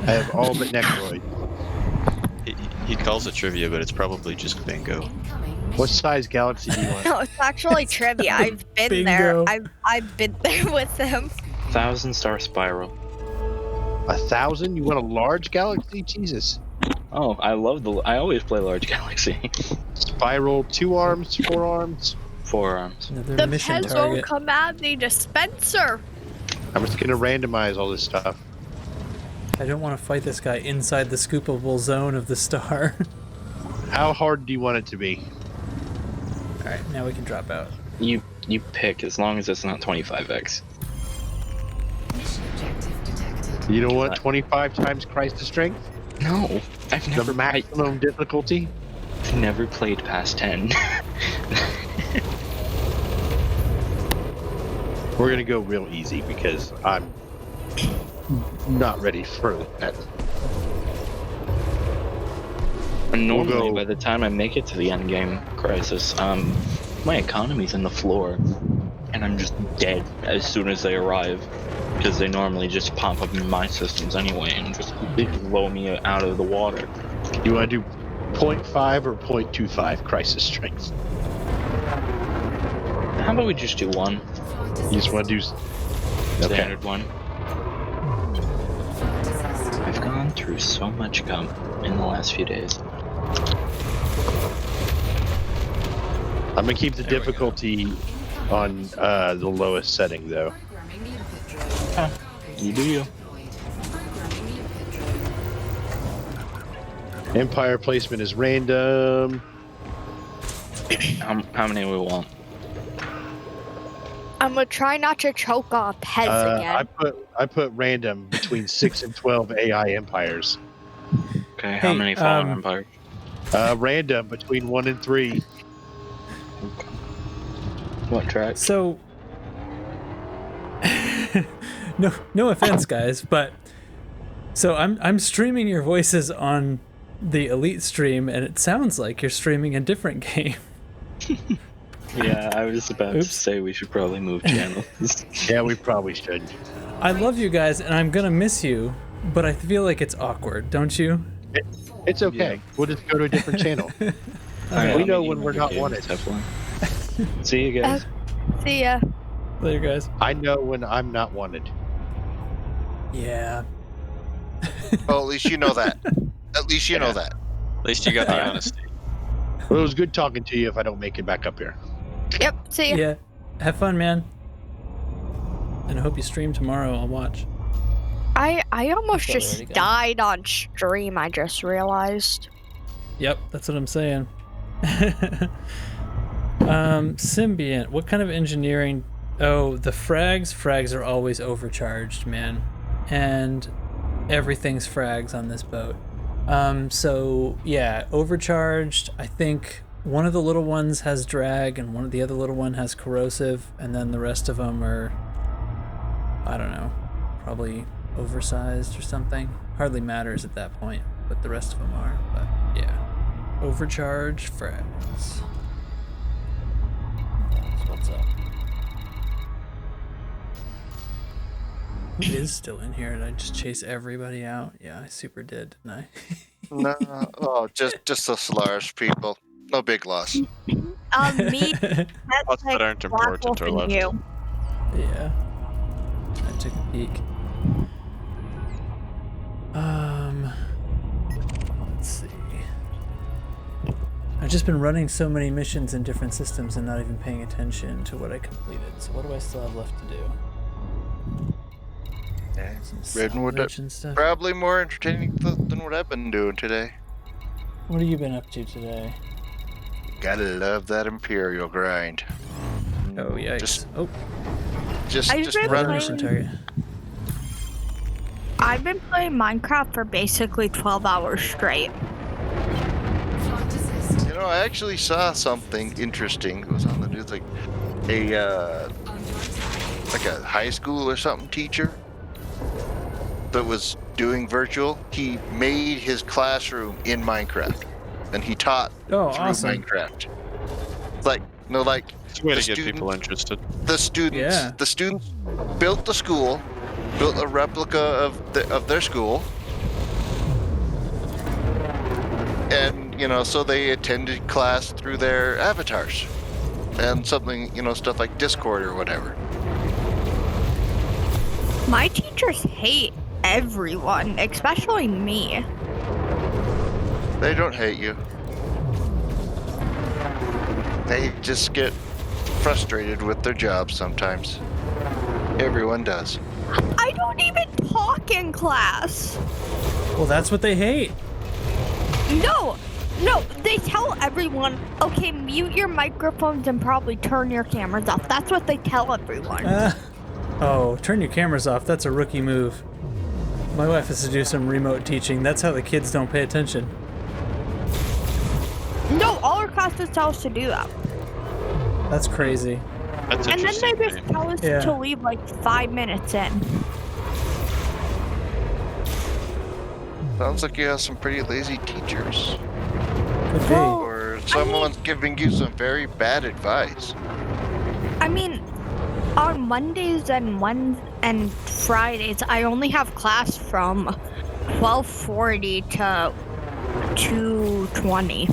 I have all but Necroid. He calls it trivia, but it's probably just bingo. What size galaxy do you want? No, it's actually trivia. I've been Bingo. there. I've been there with him. 1,000-star spiral. 1,000? You want a large galaxy? Jesus. Oh, I always play large galaxy. Spiral, 2 arms, 4 arms. 4 arms. Another The mission Pez won't target. come out the dispenser. I'm just gonna randomize all this stuff. I don't want to fight this guy inside the scoopable zone of the star. How hard do you want it to be? Alright, now we can drop out. You pick, as long as it's not 25x. You don't want 25 times Christ of Strength? No, I've The never maximum difficulty? I've never played past 10. We're gonna go real easy because I'm not ready for that. And normally, go- by the time I make it to the end game crisis, my economy's in the floor, and I'm just dead as soon as they arrive, because they normally just pop up in my systems anyway and just blow me out of the water. You want to do 0.5 or 0.25 Crisis Strength? How about we just do one? You just want to do... Okay. Standard one. I've gone through so much gum in the last few days. I'm gonna keep the difficulty on the lowest setting though. You do you. Empire placement is random. How many we want? I'm gonna try not to choke on Pez again. I put random between 6 and 12 AI empires. Okay, how Hey, many Fallen Empire? Random between 1 and 3. What track? So, no offense, guys, but so I'm streaming your voices on the Elite stream, and it sounds like you're streaming a different game. Yeah, I was about Oops. to say we should probably move channels. Yeah, we probably should. I love you guys, and I'm gonna miss you, but I feel like it's awkward, don't you? It's okay. We'll just go to a different channel. Alright, We I'll know meet you when in we're the not games, wanted. have fun. See you guys. See ya. Later, guys. I know when I'm not wanted. Yeah. Well, at least you know that. At least you know that. At least you got the honesty. Well, it was good talking to you if I don't make it back up here. Yep. See ya. Yeah. Have fun, man. And I hope you stream tomorrow. I'll watch. I almost Probably just already gone. died on stream. I just realized. Yep, that's what I'm saying. Symbiont, what kind of engineering? Oh, the frags are always overcharged, man. And everything's frags on this boat. So yeah, overcharged. I think one of the little ones has drag and one of the other little one has corrosive, and then the rest of them are, I don't know, probably oversized or something. Hardly matters at that point, but the rest of them are. But yeah, overcharged frags. That's what's up. Who is still in here? Did I just chase everybody out? Yeah, I super did, didn't I? No, just the Solaris people. No big loss. Me. That's Lots that aren't Black important Wolf are and left. you. Yeah. I took a peek. Let's see. I've just been running so many missions in different systems and not even paying attention to what I completed. So what do I still have left to do? Some Redwood, salvage and stuff. probably more entertaining than what I've been doing today. What have you been up to today? Gotta love that Imperial grind. Oh, yikes. Just- Oh, Just I've just been another run. mission target. I've been playing Minecraft for basically 12 hours straight. You know, I actually saw something interesting. It was on the news, like a high school or something teacher that was doing virtual. He made his classroom in Minecraft, and he taught Oh, through awesome. Minecraft. Like, no, like It's a way the to get student- people interested. the students. Yeah. The students built the school, built a replica of their school, and so they attended class through their avatars, and something stuff like Discord or whatever. My teachers hate everyone, especially me. They don't hate you. They just get frustrated with their jobs sometimes. Everyone does. I don't even talk in class. Well, that's what they hate. No, they tell everyone, okay, mute your microphones and probably turn your cameras off. That's what they tell everyone. Oh, turn your cameras off. That's a rookie move. My wife has to do some remote teaching. That's how the kids don't pay attention. No, all our classes tell us to do that. That's crazy. That's And then interesting. they just tell us Yeah. to leave like 5 minutes in. Sounds like you have some pretty lazy teachers. Could be. Well, Or someone's giving you some very bad advice. I mean, on Mondays and Fridays, I only have class from 12:40 to 2:20.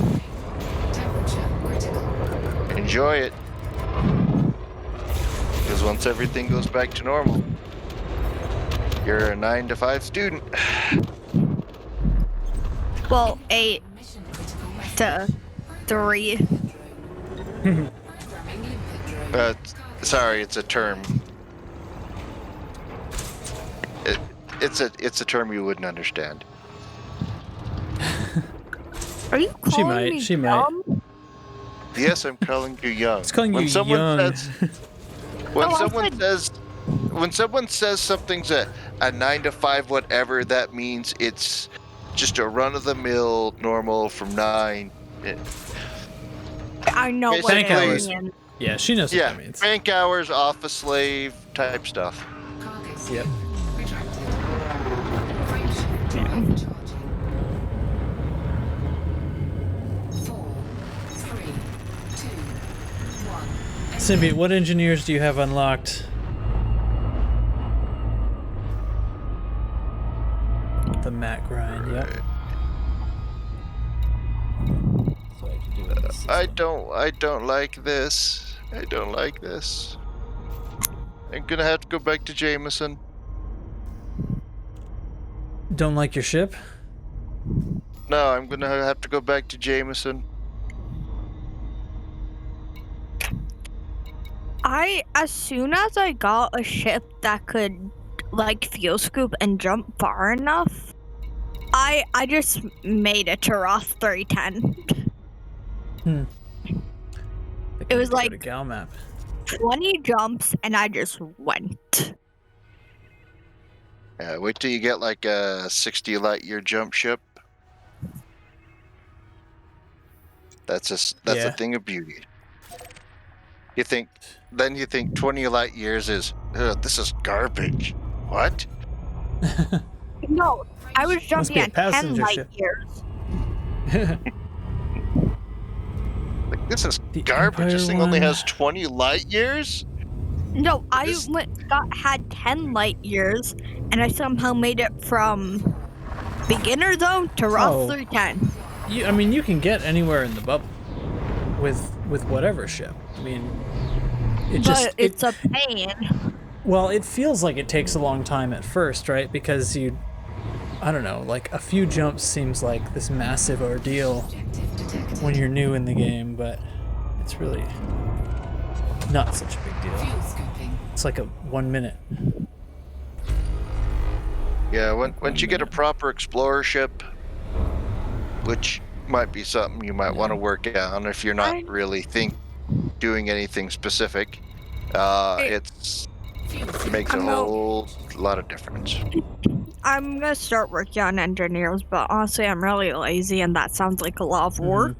Enjoy it. Because once everything goes back to normal, you're a 9 to 5 student. Well, 8 to 3. Sorry, it's a term. It's a term you wouldn't understand. Are you calling me She might. dumb? Yes, I'm calling you young. It's calling you young. When someone says something's a 9 to 5 whatever, that means it's just a run-of-the-mill normal from 9. I know what Bank it hours. means. Yeah, she knows what Yeah, that means. bank hours, off a slave type stuff. Yep. Symbiont, what engineers do you have unlocked? The mat grind, yep. So I can do it in this I system. don't like this. I don't like this. I'm gonna have to go back to Jameson. Don't like your ship? No, I'm gonna have to go back to Jameson. As soon as I got a ship that could like fuel scoop and jump far enough, I just made it to Roth 310. It was like- a gal map. 20 jumps and I just went. Yeah, wait till you get like a 60 light year jump ship. That's a Yeah. thing of beauty. You think 20 light years is this is garbage. What? No, I was Must be jumping a at 10 passenger light ship. years. Like, this is The garbage. This Empire thing only one. has 20 light years. No, I This- had 10 light years, and I somehow made it from beginner zone to Roth Oh. 310. I mean, you can get anywhere in the bubble with whatever ship. I mean, it just But it's a pain. well, it feels like it takes a long time at first, right? Because I don't know, like a few jumps seems like this massive ordeal when you're new in the game, but it's really not such a big deal. It's like a 1 minute. Yeah, once you get a proper explorer ship, which might be something you might want to work on if you're not really doing anything specific. It makes a whole lot of difference. I'm gonna start working on engineers, but honestly, I'm really lazy, and that sounds like a lot of work.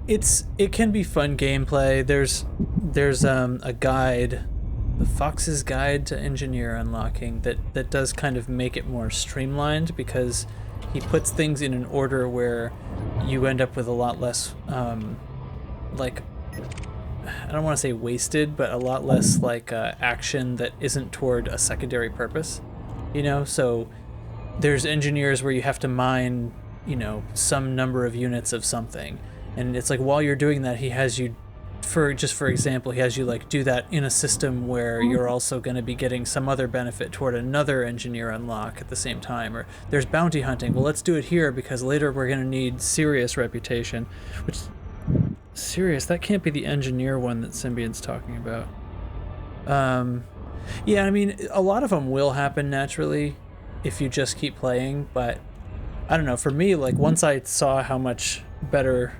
It can be fun gameplay. There's a guide, the Fox's Guide to Engineer Unlocking, that does kind of make it more streamlined, because he puts things in an order where you end up with a lot less like, I don't want to say wasted, but a lot less like action that isn't toward a secondary purpose, you know? So there's engineers where you have to mine, you know, some number of units of something, and it's like while you're doing that, he has you, for example, he has you like do that in a system where you're also going to be getting some other benefit toward another engineer unlock at the same time. Or there's bounty hunting. Well, let's do it here because later we're going to need Sirius reputation, which Sirius, that can't be the engineer one that Symbion's talking about. Yeah, I mean, a lot of them will happen naturally if you just keep playing, but I don't know, for me, like once I saw how much better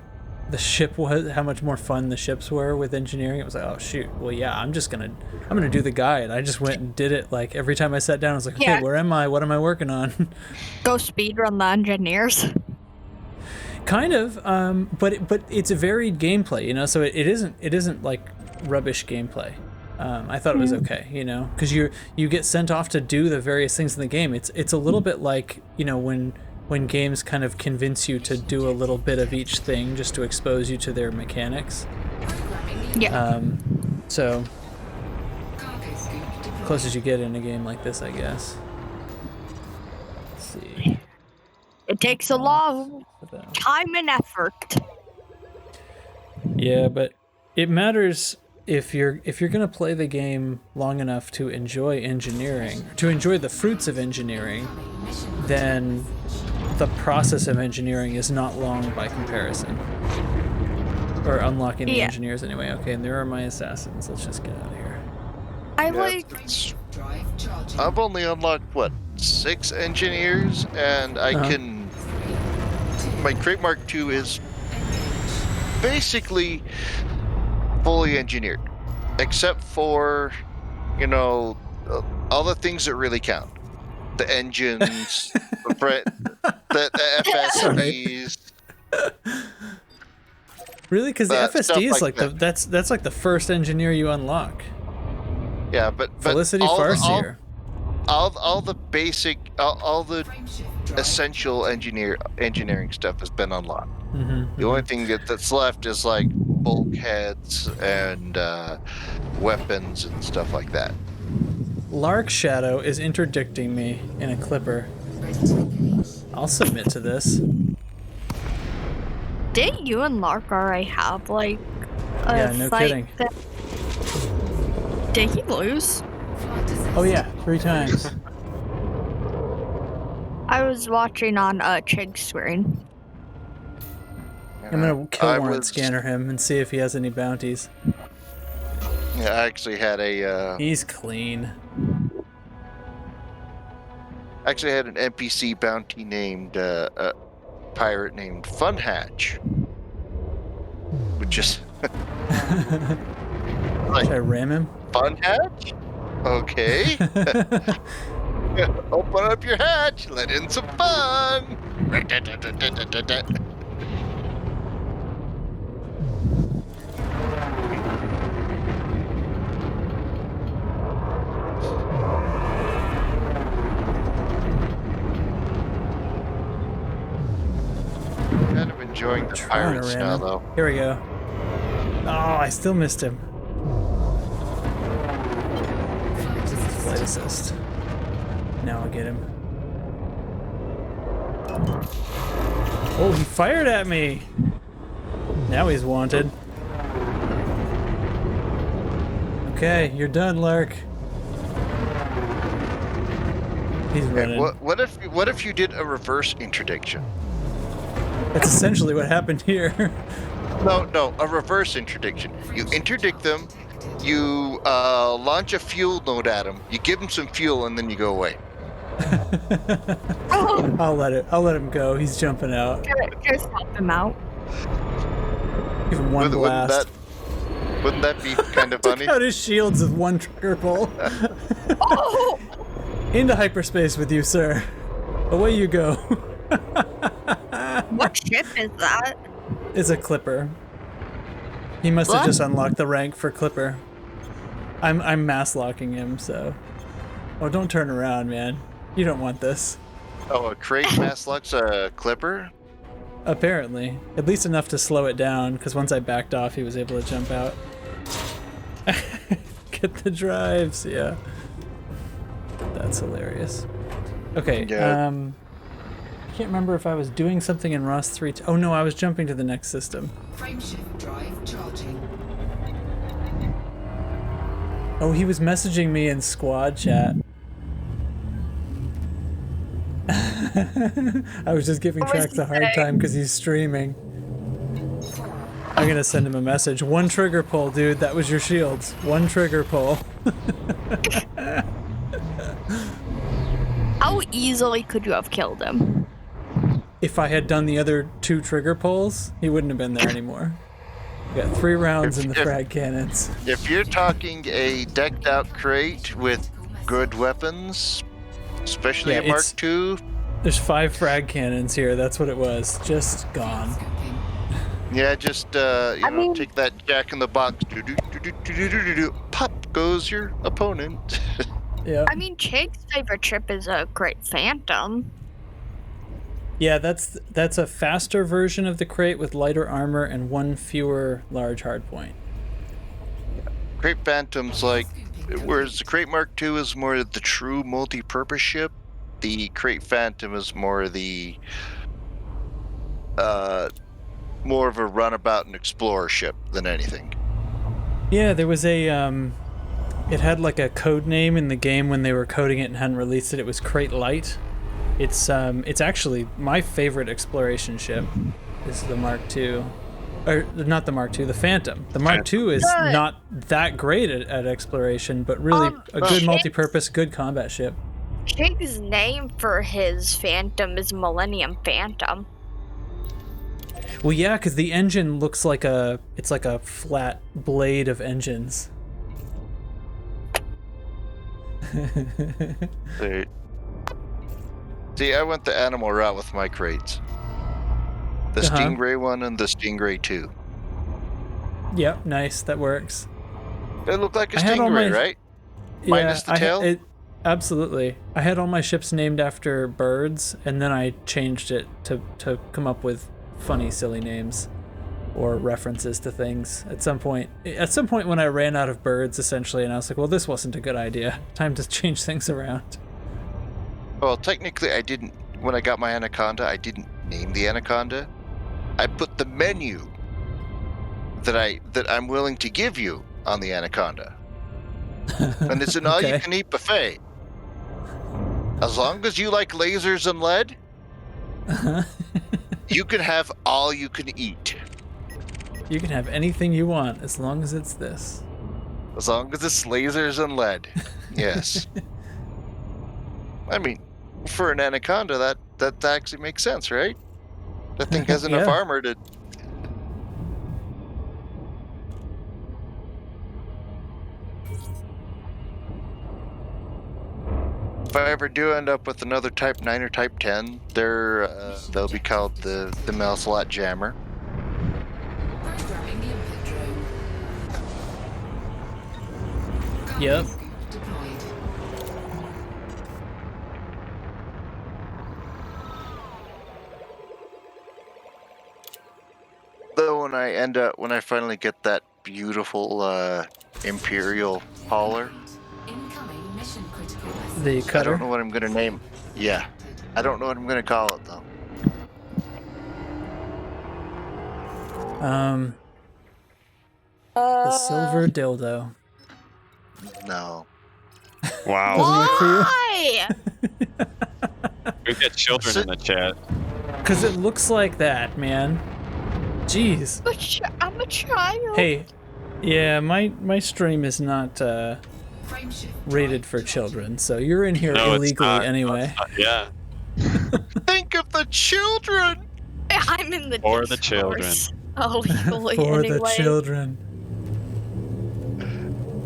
the ship was, how much more fun the ships were with engineering, it was like, oh shoot, well yeah, I'm gonna do the guide. I just went and did it. Like every time I sat down, I was like, okay, Yeah. where am I? What am I working on? Go speedrun the engineers. Kind of, but it's a varied gameplay, you know. So it isn't like rubbish gameplay. I thought it was okay, you know, because you get sent off to do the various things in the game. It's a little bit like, you know, when games kind of convince you to do a little bit of each thing just to expose you to their mechanics. Yeah. So close as you get in a game like this, I guess. Let's see. It takes a lot of time and effort. Yeah, but it matters if you're gonna play the game long enough to enjoy engineering, to enjoy the fruits of engineering, then the process of engineering is not long by comparison. Or unlocking the engineers anyway. Okay, and there are my assassins. Let's just get out of here. I've only unlocked what, 6 engineers, and I can. My Crate Mark II is basically fully engineered, except for, you know, all the things that really count: the engines, the FSDs. Really? Because the FSD stuff is like like that's like the first engineer you unlock. Yeah, but Felicity Farseer. All the basic, all the essential engineering stuff has been unlocked. The only thing that's left is like bulkheads and weapons and stuff like that. Lark Shadow is interdicting me in a clipper. I'll submit to this. Didn't you and Lark already have like a Yeah, no fight kidding. Did he lose? Oh yeah, 3 times. I was watching on Chig's screen. I'm gonna kill I warrant was- scanner him and see if he has any bounties. Yeah, I actually had He's clean. an NPC bounty named a pirate named Funhatch, which is Should I ram him? Funhatch? Okay. Open up your hatch. Let in some fun. Kind of enjoying the Trying to pirates ram now, him. though. Here we go. Oh, I still missed him. Flight assist. Now I'll get him. Oh, he fired at me! Now he's wanted. Okay, you're done, Lark. He's running. What if you did a reverse interdiction? That's essentially what happened here. No, a reverse interdiction. You interdict them, you launch a fuel node at them, you give them some fuel, and then you go away. I'll let him go. He's jumping out. Just help him out. Give him one blast. Wouldn't that be kind of funny? Took out his shields with one trigger pull. Oh! Into hyperspace with you, sir. Away you go. What ship is that? It's a Clipper. He must have What? just unlocked the rank for Clipper. I'm mass locking him, so. Oh, don't turn around, man. You don't want this. Oh, a crate mass lux a clipper? Apparently. At least enough to slow it down, because once I backed off, he was able to jump out. Get the drives, yeah. That's hilarious. Okay, Yeah. I can't remember if I was doing something in ROS 3. Oh no, I was jumping to the next system. Frameshift drive charging. Oh, he was messaging me in squad chat. I was just giving What was Trax he a hard saying? time because he's streaming. I'm gonna send him a message. One trigger pull, dude. That was your shields. One trigger pull. How easily could you have killed him? If I had done the other 2 trigger pulls, he wouldn't have been there anymore. We got 3 rounds in the frag cannons. If you're talking a decked out crate with good weapons, especially Yeah, a Mark it's- II, There's 5 frag cannons here. That's what it was. Just gone. yeah, just mean- take that jack in the box. Do-do-do-do-do-do-do-do. Pop goes your opponent. Yeah. I mean, Chig's favorite ship is a Great Phantom. Yeah, that's a faster version of the crate with lighter armor and 1 fewer large hardpoint. Crate Phantom's like, whereas the Crate Mark II is more the true multi-purpose ship, the Crate Phantom is more the more of a runabout and explorer ship than anything. Yeah, there was a it had like a code name in the game when they were coding it and hadn't released it. It was Crate Light. It's actually my favorite exploration ship. Is the Mark II. Or not the Mark II, the Phantom. The Mark II is Good. not that great at exploration, but really a good Chig's- multi-purpose, good combat ship. Chig's name for his Phantom is Millennium Phantom. Well, yeah, because the engine looks like it's like a flat blade of engines. See, I went the animal route with my crates. The Uh-huh. Stingray 1 and the Stingray 2. Yep, nice, that works. They look like a I had all Stingray, my- right? Minus the tail? Absolutely. I had all my ships named after birds, and then I changed it to come up with funny, silly names or references to things. At some point when I ran out of birds, essentially, and I was like, well, this wasn't a good idea. Time to change things around. Well, technically, I didn't. When I got my Anaconda, I didn't name the Anaconda. I put the menu that I'm willing to give you on the Anaconda, and it's an Okay. all-you-can-eat buffet. As long as you like lasers and lead, you can have all you can eat. You can have anything you want as long as it's this. As long as it's lasers and lead. Yes. I mean, for an Anaconda, that actually makes sense, right? That thing has enough Yeah. armor to. I ever do end up with another Type 9 or Type 10, they'll be called the Melslot Jammer. Programming the impact drone. Yep. Deployed. Though when I finally get that beautiful Imperial hauler, Incoming mission critical message. The I cutter. don't know what I'm gonna name. Yeah, I don't know what I'm gonna call it though. The silver dildo. No. Wow. Doesn't work for you? Why? We've got children in the chat. Because it looks like that, man. Jeez. I'm a child. Hey, yeah, my stream is not Frame shift. rated for children, so you're in here No, it's illegally not. anyway. Yeah. Think of the children. I'm in the For the Discord. children. Illegally For anyway. the children.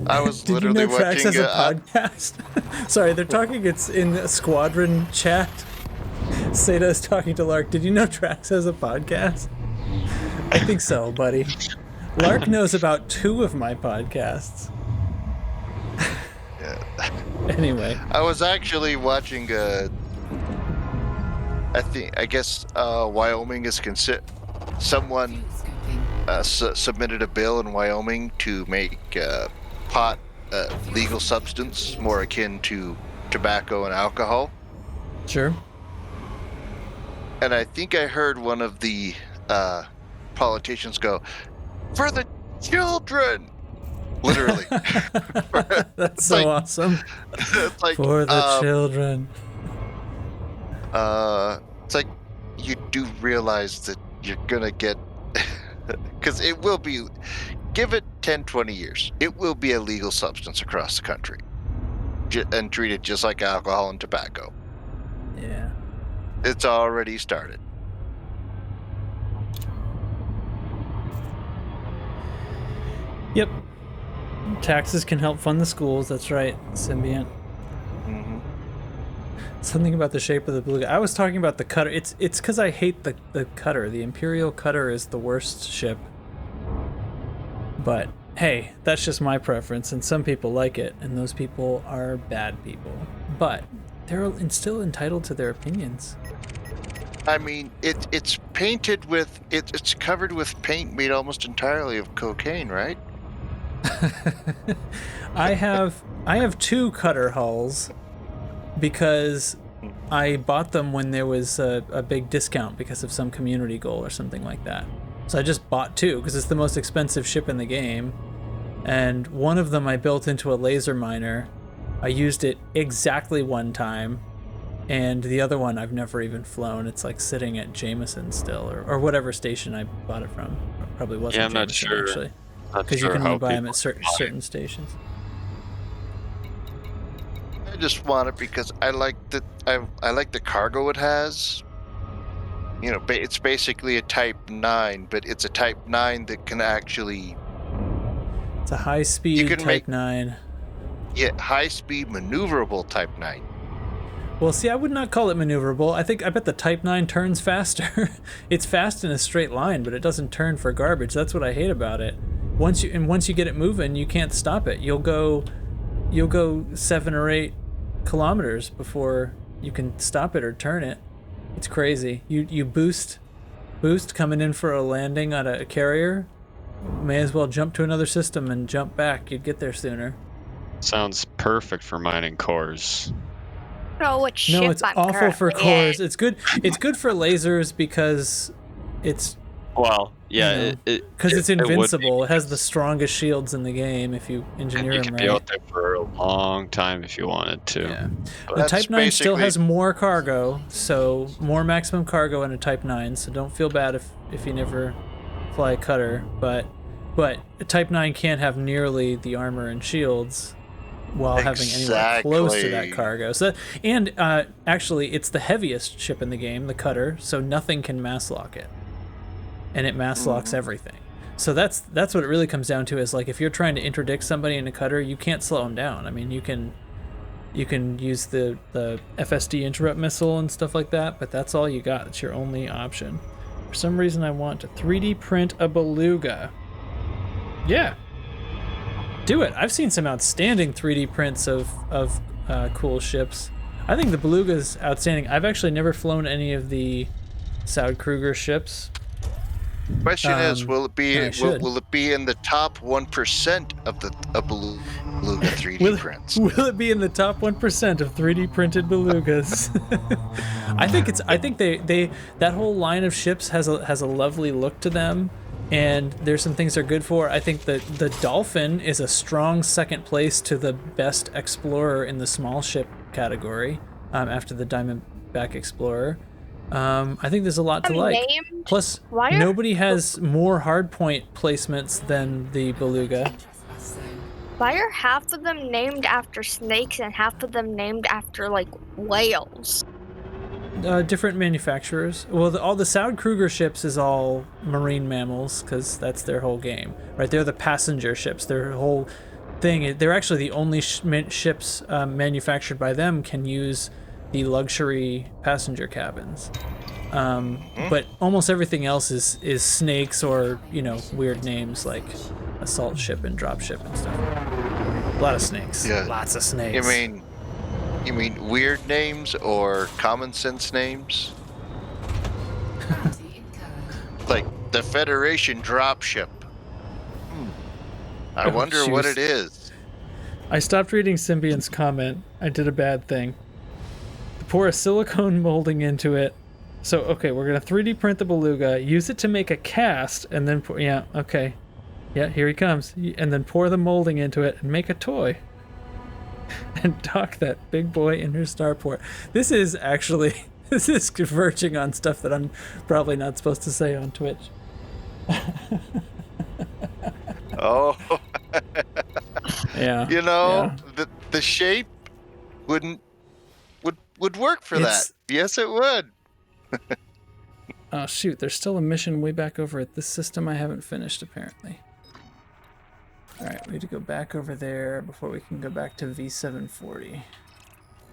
I was Did you literally know Trax watching has a podcast? Sorry, they're talking. It's in the squadron chat. Seda is talking to Lark. Did you know Trax has a podcast? I think so, buddy. Lark knows about 2 of my podcasts. Anyway, I was actually watching. I guess Wyoming is someone submitted a bill in Wyoming to make pot legal substance more akin to tobacco and alcohol. sure. And I think I heard one of the politicians go, "For the children!" Literally. That's so like- awesome. It's like, For the children. it's like you do realize that you're gonna get, because it will be, give it 10, 20 years, it will be a legal substance across the country, and treated just like alcohol and tobacco. Yeah. It's already started. Yep. Taxes can help fund the schools. That's right, Symbiont. Hmm. Something about the shape of the blue. I was talking about the cutter. It's because I hate the cutter. The Imperial cutter is the worst ship. But hey, that's just my preference, and some people like it, and those people are bad people. But they're still entitled to their opinions. I mean, it's painted with it's covered with paint made almost entirely of cocaine, right? I have 2 cutter hulls because I bought them when there was a big discount because of some community goal or something like that. So I just bought 2 because it's the most expensive ship in the game. And one of them I built into a laser miner. I used it exactly one time. And the other one I've never even flown. It's like sitting at Jameson still, or whatever station I bought it from. Probably wasn't Yeah, I'm not Jameson, sure. actually. Not Because you sure can how only buy them people at certain stations. I just want it because I like the cargo it has. You know, it's basically a Type 9, but it's a Type 9 that can actually It's a high-speed can Type make- 9. get high-speed maneuverable Type 9. Well, see, I would not call it maneuverable. I bet the Type 9 turns faster. It's fast in a straight line, but it doesn't turn for garbage. That's what I hate about it. Once you get it moving, you can't stop it. You'll go 7 or 8 kilometers before you can stop it or turn it. It's crazy. You boost coming in for a landing on a carrier. May as well jump to another system and jump back. You'd get there sooner. Sounds perfect for mining cores. know what ship No, it's I'm awful for currently in. cores. It's good. It's good for lasers because it's Well, yeah, You know, it it's would be invincible. It has the strongest shields in the game if you and engineer you them could be right. out there for a long time if you wanted to. Yeah. But The That's Type 9 still basically- has more cargo, so more maximum cargo in a Type 9, so don't feel bad if you never fly a cutter, but a Type 9 can't have nearly the armor and shields while having anywhere close to that Exactly. cargo. So and actually it's the heaviest ship in the game, the cutter, so nothing can mass lock it. And it mass locks everything. So that's what it really comes down to is like if you're trying to interdict somebody in a cutter, you can't slow them down. I mean, you can You can use the FSD interrupt missile and stuff like that, but that's all you got. It's your only option. For some reason, I want to 3D print a Beluga. Yeah. Do it. I've seen some outstanding 3D prints of cool ships. I think the Beluga's outstanding. I've actually never flown any of the Saud Kruger ships. Question is, will it be I should. will it be in the top 1% of the Beluga 3D prints? Will it be in the top 1% of 3D printed Belugas? I think they that whole line of ships has a lovely look to them, and there's some things they're good for. I think that the Dolphin is a strong second place to the best Explorer in the small ship category, after the Diamondback Explorer. I think there's a lot to like. Plus, nobody has more hardpoint placements than the Beluga. Why are half of them named after snakes and half of them named after, like, whales? Different manufacturers. Well, all the Saud Kruger ships is all marine mammals, because that's their whole game, right? They're the passenger ships. Their whole thing. They're actually the only ships manufactured by them can use the luxury passenger cabins. But almost everything else is snakes or, weird names like assault ship and drop ship and stuff. A lot of snakes. Yeah. Lots of snakes. You mean weird names or common sense names? Like the Federation dropship. I wonder what it is. I stopped reading Symbion's comment. I did a bad thing. Pour a silicone molding into it. So, okay, we're going to 3D print the Beluga, use it to make a cast, and then, yeah, okay. Yeah, here he comes. And then pour the molding into it and make a toy. And dock that big boy in your starport. This is converging on stuff that I'm probably not supposed to say on Twitch. Oh. Yeah. The shape would work for that. Yes, it would. Oh, shoot. There's still a mission way back over at this system I haven't finished, apparently. All right, we need to go back over there before we can go back to V740.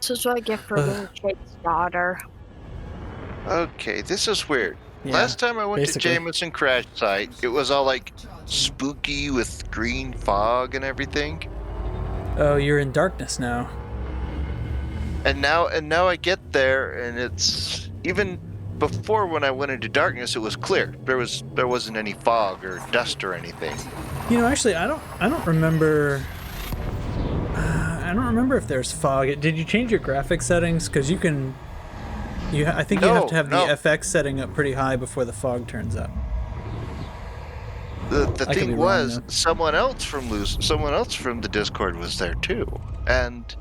This is what I get for being Jake's daughter. Okay, this is weird. Yeah, Last time I went basically. to Jameson Crash Site, it was all like spooky with green fog and everything. Oh, you're in darkness now. And now I get there, and it's even before when I went into darkness, it was clear. There wasn't any fog or dust or anything. Actually, I don't remember. I don't remember if there's fog. Did you change your graphics settings? Because you can. I think you have to have the FX setting up pretty high before the fog turns up. The thing was, someone else from the Discord was there too, and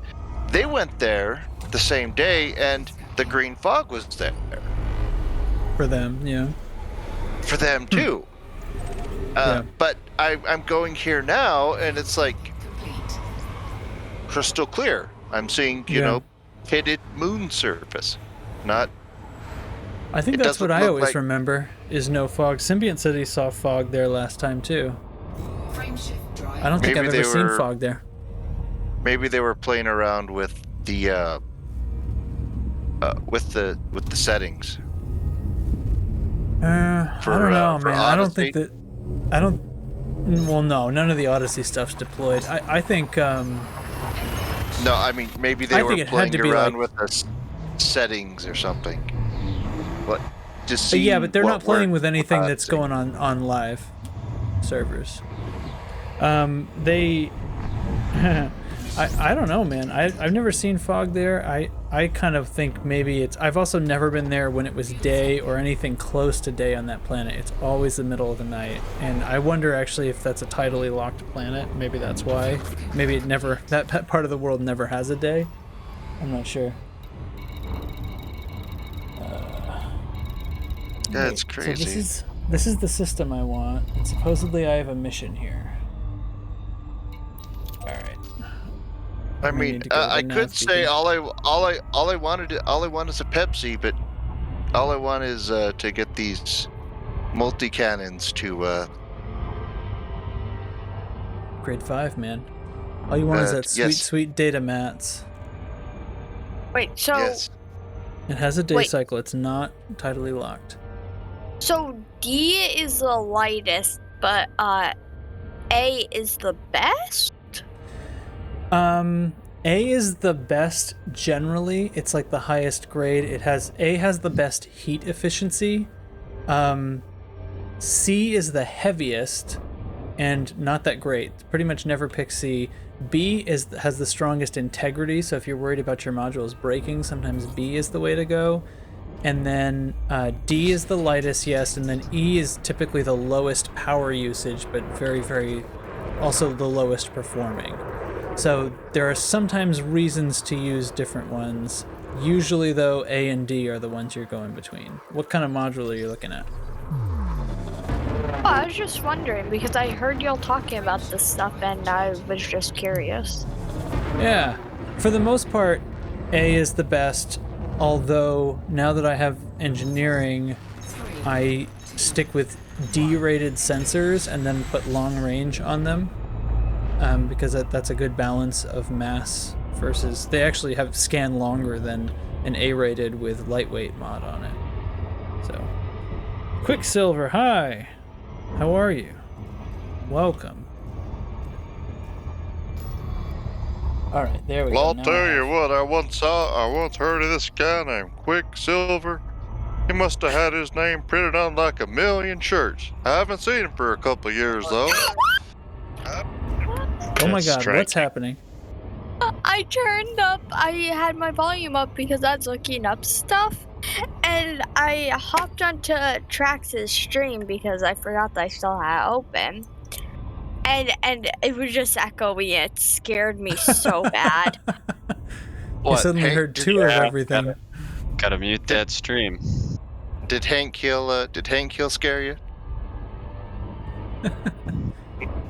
they went there the same day, and the green fog was there. For them, yeah. For them too. Yeah. But I'm going here now, and it's like crystal clear. I'm seeing, pitted moon surface. Not. I think that's what I always remember is no fog. Symbiont said he saw fog there last time too. I don't think I've ever seen fog there. Maybe they were playing around with the settings. I don't know, man. I don't think that. Well, no, none of the Odyssey stuff's deployed. I think. No, I mean maybe they were playing around with the settings or something. What? Just see. Yeah, but they're not playing with anything that's going on live servers. They. I don't know, man. I've never seen fog there. I kind of think maybe it's... I've also never been there when it was day or anything close to day on that planet. It's always the middle of the night. And I wonder actually if that's a tidally locked planet. Maybe that's why. Maybe it never... That part of the world never has a day. I'm not sure. That's crazy. So this is the system I want. And supposedly I have a mission here. All right. I mean, I could say all I want is a Pepsi, but all I want is to get these multi cannons to. Grade 5, man. All you want is that sweet data mats. Wait, so Yes. It has a day Wait. cycle. It's not tidally locked. so D is the lightest, but A is the best? A is the best generally. It's like the highest grade. A has the best heat efficiency. C is the heaviest and not that great. Pretty much never pick C. B has the strongest integrity, so if you're worried about your modules breaking, sometimes B is the way to go. And then D is the lightest, yes, and then E is typically the lowest power usage, but very, very also the lowest performing. So there are sometimes reasons to use different ones. Usually, though, A and D are the ones you're going between. What kind of module are you looking at? Oh, I was just wondering because I heard y'all talking about this stuff and I was just curious. Yeah, for the most part, A is the best, although now that I have engineering, I stick with D-rated sensors and then put long range on them, because that's a good balance of mass versus... They actually have scan longer than an A-rated with lightweight mod on it. So, Quicksilver, hi! How are you? Welcome. All right, there we go. Well, I'll Now tell I have- you what, I once heard of this guy named Quicksilver. He must have had his name printed on like 1,000,000 shirts. I haven't seen him for a couple years though. Oh my That's god, strange. what's happening? I had my volume up because I was looking up stuff, and I hopped onto Trax's stream because I forgot that I still had it open. And it was just echoey, and it scared me so bad. You suddenly Hank, heard did- two of Yeah, everything. Gotta mute that stream. Did Hank Hill scare you?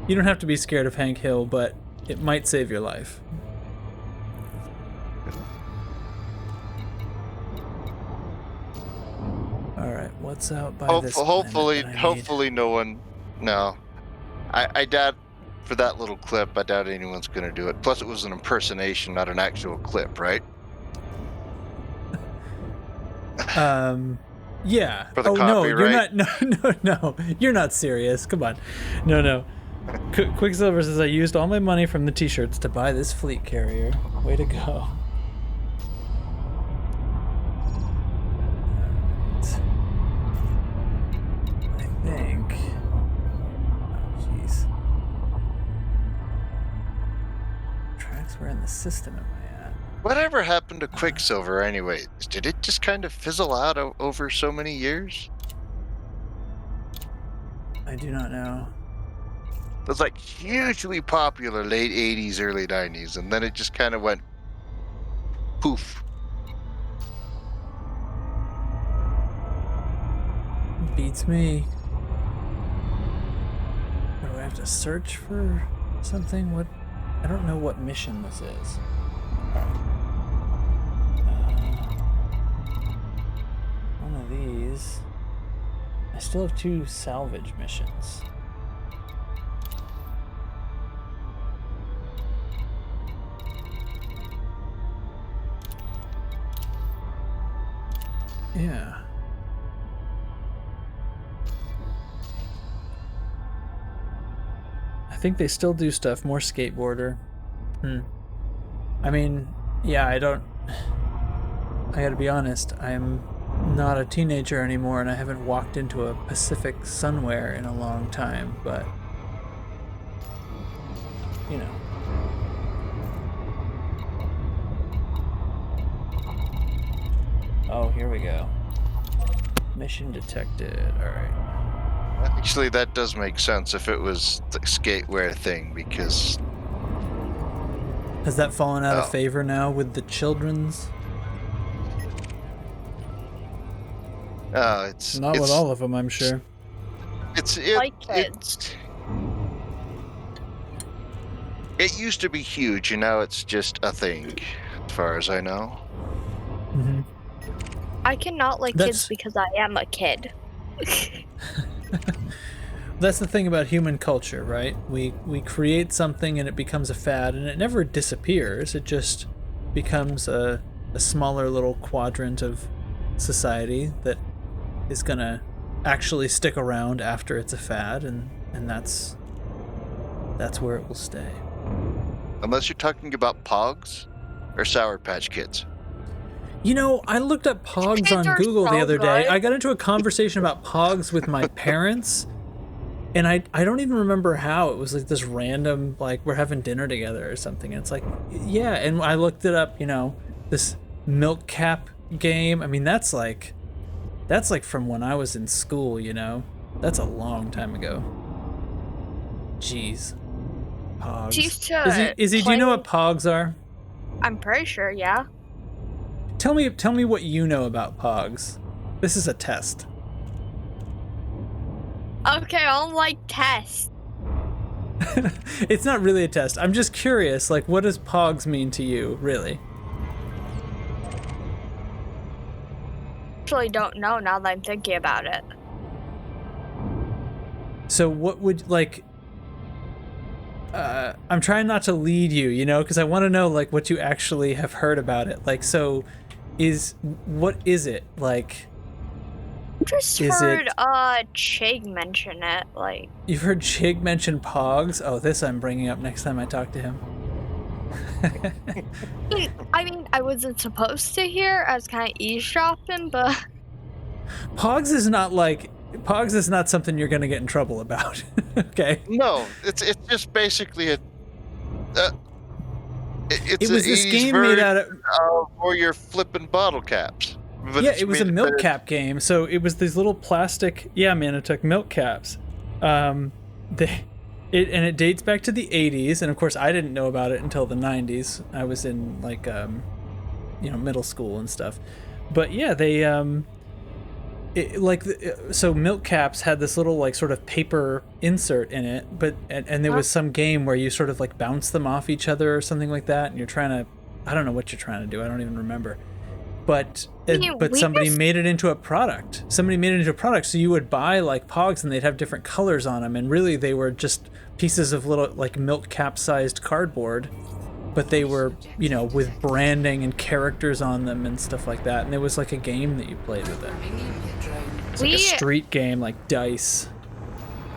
You don't have to be scared of Hank Hill, but it might save your life. All right, what's out by this Hopefully, planet that I need? hopefully no one. No, I doubt. For that little clip, I doubt anyone's gonna do it. Plus, it was an impersonation, not an actual clip, right? Yeah. For the Oh no, you're copyright? not. No. You're not serious. Come on. No. Quicksilver says I used all my money from the T-shirts to buy this fleet carrier. Way to go. Alright. I think. Oh jeez. Tracks were in the system am I at? Whatever happened to Quicksilver, anyways? Did it just kind of fizzle out over so many years? I do not know. It was like hugely popular late 80s, early 90s, and then it just kind of went poof. Beats me. What, do I have to search for something? What? I don't know what mission this is. Alright. One of these. I still have 2 salvage missions. Yeah. I think they still do stuff. More skateboarder. I mean, yeah, I gotta be honest, I'm not a teenager anymore and I haven't walked into a Pacific Sunwear in a long time, but you know. Oh, here we go. Mission detected. Alright. Actually, that does make sense if it was the skatewear thing, because Has that fallen out Oh. of favor now with the children's? it's Not with all of them, I'm sure. Like kids. It used to be huge, and now it's just a thing, as far as I know. Mm-hmm. I cannot like That's- kids because I am a kid. That's the thing about human culture, right? We create something and it becomes a fad, and it never disappears. It just becomes a a smaller little quadrant of society that is gonna actually stick around after it's a fad, and that's where it will stay. Unless you're talking about Pogs or Sour Patch Kids. You know, I looked up Pogs Kids on are Google the so other day. good. I got into a conversation about Pogs with my parents, and I don't even remember how. It was like this random, like, we're having dinner together or something. And it's like, yeah, and I looked it up, you know, this Milk Cap game. I mean, that's like from when I was in school, you know? That's a long time ago. Jeez. Pogs. Used to Izzy, do you know what Pogs are? I'm pretty sure, yeah. Tell me what you know about Pogs. This is a test. Okay, I don't like tests. It's not really a test. I'm just curious, like, what does Pogs mean to you, really? Actually don't know now that I'm thinking about it. So what would, like, I'm trying not to lead you, you know, because I want to know, like, what you actually have heard about it. Like, so what is it? Like, Just is heard it, Chig mention it, like. you've heard Chig mention Pogs? Oh, this I'm bringing up next time I talk to him. I mean, I wasn't supposed to hear. I was kind of eavesdropping, but Pogs is not something you're gonna get in trouble about. Okay. No, it's just basically a. It's It was an this 80s game made version out of. where you're flipping bottle caps. But Yeah, it's it was a made- milk cap game. So it was these little plastic. Yeah, man, it took milk caps. It dates back to the 80s, and of course I didn't know about it until the 90s. I was in like middle school and stuff. But yeah, they so milk caps had this little like sort of paper insert in it, but and there was some game where you sort of like bounce them off each other or something like that, and you're trying to, I don't know what you're trying to do. I don't even remember. But somebody made it into a product. Somebody made it into a product, so you would buy like Pogs and they'd have different colors on them, and really they were just pieces of little like milk cap sized cardboard, but they were, you know, with branding and characters on them and stuff like that. And there was like a game that you played with it. It's like a street game, like dice.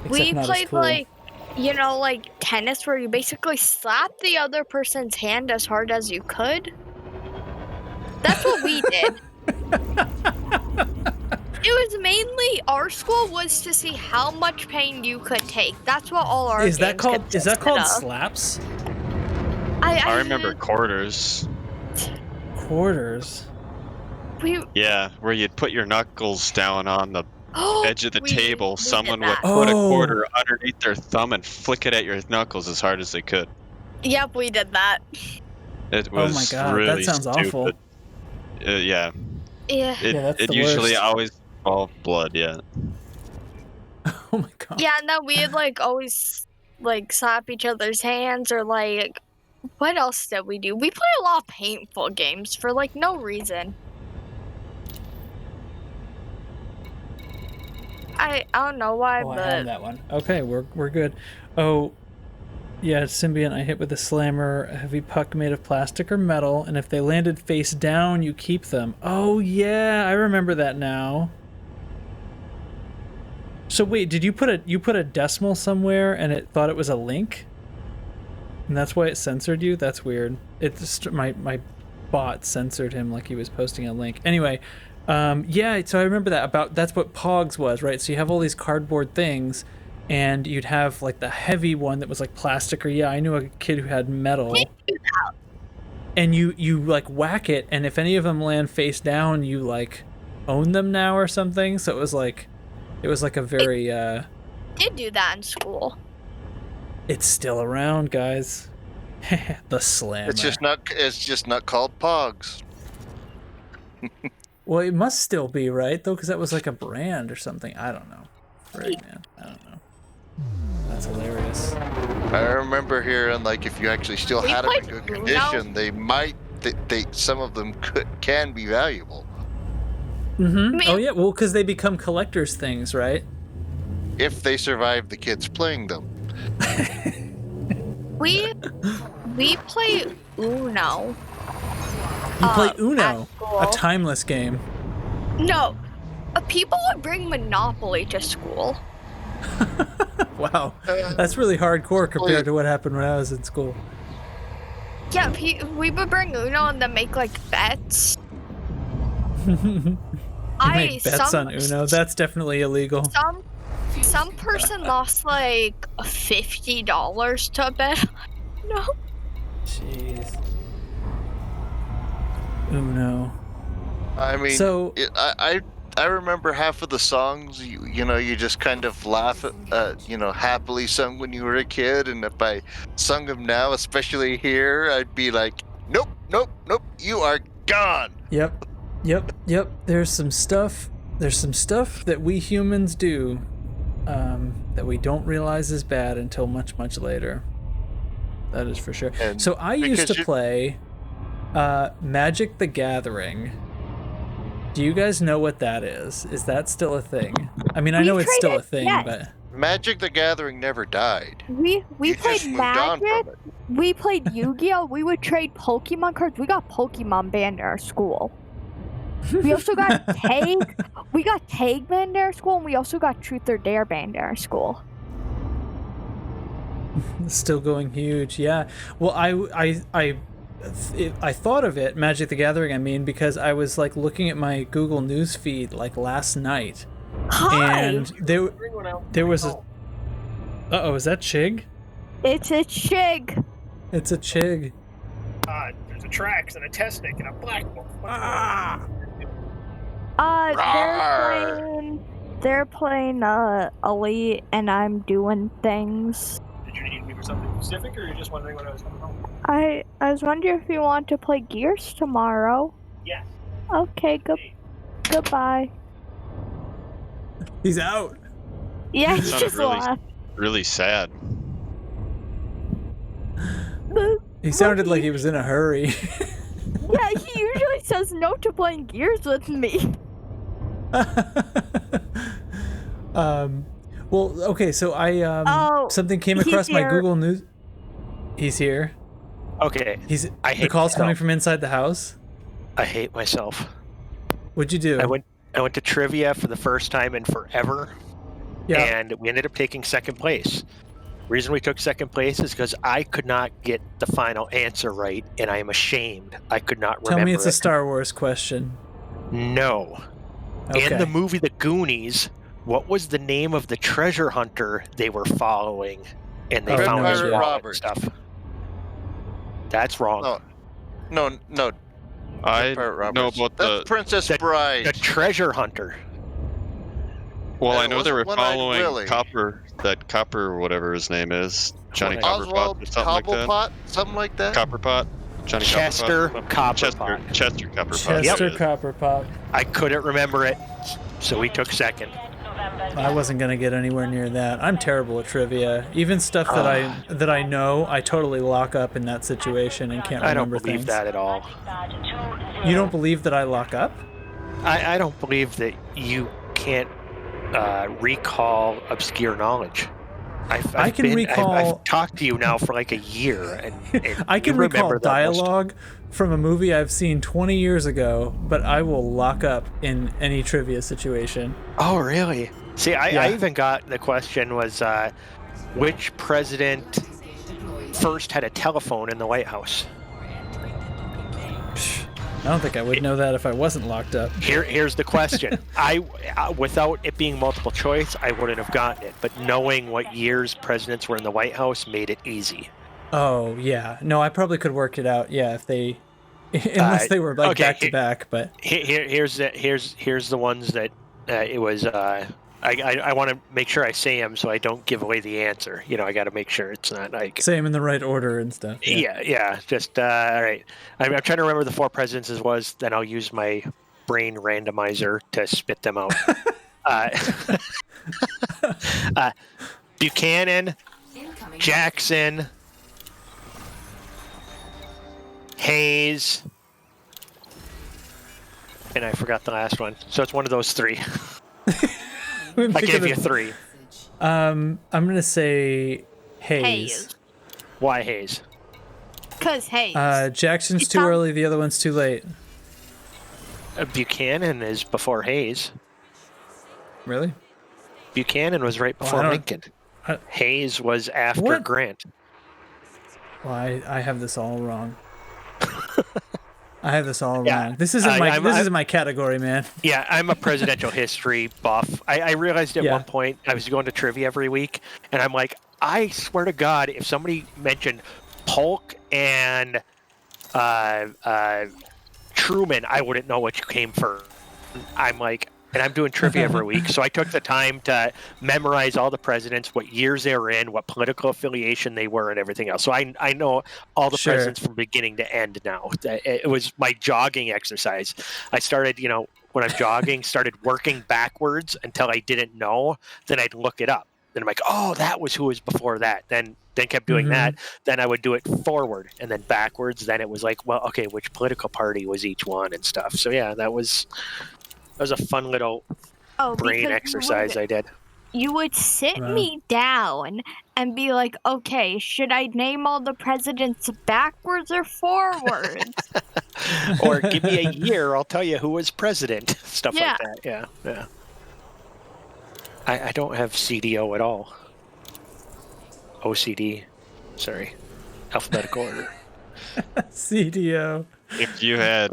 We played like, you know, like tennis, where you basically slap the other person's hand as hard as you could. That's what we did. It was mainly, our school was to see how much pain you could take. That's what all our Is that games called consisted of. slaps? I remember quarters. Quarters. Yeah, where you'd put your knuckles down on the edge of the table. Someone would that. put a quarter underneath their thumb and flick it at your knuckles as hard as they could. Yep, we did that. It was Oh my God, that really sounds stupid. awful. Yeah. Yeah. that's It the usually worst. always involved blood, yeah. Oh my God. Yeah, and then we'd like always like slap each other's hands, or like, what else did we do? We played a lot of painful games for like no reason. I don't know why, Oh, I but have that one. Okay, we're good. Oh, yeah, Symbiont, I hit with a slammer, a heavy puck made of plastic or metal, and if they landed face down, you keep them. Oh yeah, I remember that now. So wait, did you put a decimal somewhere and it thought it was a link? And that's why it censored you? That's weird. My bot censored him like he was posting a link. Anyway, yeah, so I remember that's what Pogs was, right? So you have all these cardboard things, and you'd have like the heavy one that was like plastic, or yeah, I knew a kid who had metal. And you like whack it, and if any of them land face down, you like own them now or something. So it was like a very did do that in school. It's still around, guys. The slammer. It's just not called Pogs. Well, it must still be, right? Though, because that was like a brand or something. I don't know. Right, man. I don't know. That's hilarious. I remember hearing, like, if you actually still had them in good condition, some of them can be valuable. Mm-hmm. Oh yeah, well, because they become collector's things, right? If they survive the kids playing them. We play Uno. You play at Uno, school. a timeless game. No, people would bring Monopoly to school. Wow, that's really hardcore compared to what happened when I was in school. Yeah, we would bring Uno and then make like bets. You make bets on Uno. That's definitely illegal. Some person lost like $50 to a bet. No. Jeez. Uno. I mean, So- I remember half of the songs. You just kind of laugh at, happily sung when you were a kid, and if I sung them now, especially here, I'd be like, nope, nope, nope, you are gone. Yep. There's some stuff that we humans do that we don't realize is bad until much, much later. That is for sure. And So I used because to play Magic the Gathering. Do you guys know what that is? Is that still a thing? I mean, I know it's still a thing, but Magic the Gathering never died. We You played just moved on from Magic. it. We played Yu-Gi-Oh. We would trade Pokemon cards. We got Pokemon banned in our school. We also got Tag. We got Tag banned in our school, and we also got Truth or Dare banned in our school. it's still going huge. Yeah. Well, I thought of it, Magic the Gathering, I mean, because I was like looking at my Google News feed like last night. Hi. And there was a... Uh-oh, is that Chig? It's a Chig. It's a Chig. There's a Trax and a Testnik and a Black Wolf. They're playing Elite, and I'm doing things. Did you need me for something specific, or you're just wondering when I was coming home? I was wondering if you want to play Gears tomorrow. Yes. Okay, goodbye. He's out. Yeah, It he sounded just laughed. really sad. He sounded like he was in a hurry. Yeah, he usually says no to playing Gears with me. Well, okay, so I something came he's across my here. Google News. He's here. Okay. I hate the call's coming myself. from inside the house. I hate myself. What'd you do? I went to trivia for the first time in forever. Yeah. And we ended up taking second place. Reason we took second place is because I could not get the final answer right, and I am ashamed. I could not remember. Tell me it's a it. Star Wars question. No. Okay. In the movie The Goonies, what was the name of the treasure hunter they were following? And they Oh, found no his idea. wallet and Robert. stuff. That's wrong. No. I Roberts. know about That's Princess Bride. The treasure hunter. Well, That I know they were wasn't One-Eyed following Willie. Copper, whatever his name is, Johnny Oswald Copperpot or something like that. Cobblepot, something like that. Copperpot, Johnny Chester Copperpot. Chester Copperpot. Chester Yep. Copperpot. I couldn't remember it, so we took second. I wasn't gonna get anywhere near that. I'm terrible at trivia. Even stuff that I know, I totally lock up in that situation and can't I don't remember believe things. that at all. You don't believe that I lock up? I don't believe that you can't recall obscure knowledge. I can recall- I've talked to you now for like a year, and I can you recall remember that most- dialogue from a movie I've seen 20 years ago, but I will lock up in any trivia situation. Oh, really? See, I Yeah. even got the question was, which president first had a telephone in the White House? I don't think I would know that if I wasn't locked up. Here's the question. Without it being multiple choice, I wouldn't have gotten it. But knowing what years presidents were in the White House made it easy. Oh, yeah. No, I probably could work it out, yeah, if they... Unless they were, like, okay, back to back, but... Here's the ones that it was... I want to make sure I say them so I don't give away the answer. You know, I got to make sure it's not like... Say them in the right order and stuff. Yeah. Just, all right. I'm trying to remember the four presidents as was, then I'll use my brain randomizer to spit them out. Buchanan, Jackson, Hayes, and I forgot the last one. So it's one of those three. I gave you three. I'm gonna say Hayes. Why Hayes? Cause Hayes. Jackson's It too sounds- early. The other one's too late. Buchanan is before Hayes. Really? Buchanan was right Well, I before don't- Lincoln. I- Hayes was after What? Grant. Well, I have this all wrong. I have this all Yeah, wrong. This isn't my I'm- isn't my category, man. Yeah, I'm a presidential history buff. I realized at Yeah. one point I was going to trivia every week, and I'm like, I swear to God, if somebody mentioned Polk and Truman, I wouldn't know what you came for. I'm like, and I'm doing trivia every week, so I took the time to memorize all the presidents, what years they were in, what political affiliation they were, and everything else. So I know all the Sure. presidents from beginning to end now. It was my jogging exercise. I started, when I'm jogging, started working backwards until I didn't know. Then I'd look it up. Then I'm like, oh, that was who was before that. Then kept doing that. Then I would do it forward and then backwards. Then it was like, well, okay, which political party was each one and stuff. So yeah, that was a fun little brain because exercise I did. You would sit Wow. me down and be like, okay, should I name all the presidents backwards or forwards? Or give me a year, I'll tell you who was president. Stuff Yeah. like that. Yeah. I don't have CDO at all. OCD. Sorry. Alphabetical order. CDO. If you had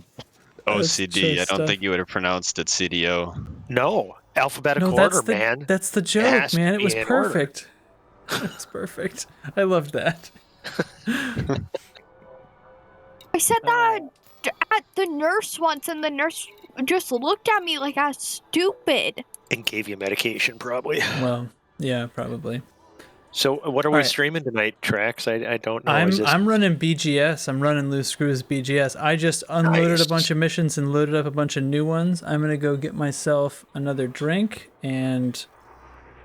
That's OCD, I just don't stuff. think you would have pronounced it CDO. No. Alphabetical No, that's order, the man. that's the It joke, has to man. It be was in order. perfect. It was perfect. I loved that. I said that at the nurse once, and the nurse just looked at me like I was stupid. And gave you medication, probably. Well, yeah, probably. So what are we All right. streaming tonight, Trax? I don't know. I'm Is this... I'm running BGS. I'm running Loose Screws BGS. I just unloaded Nice. a bunch of missions and loaded up a bunch of new ones. I'm gonna go get myself another drink and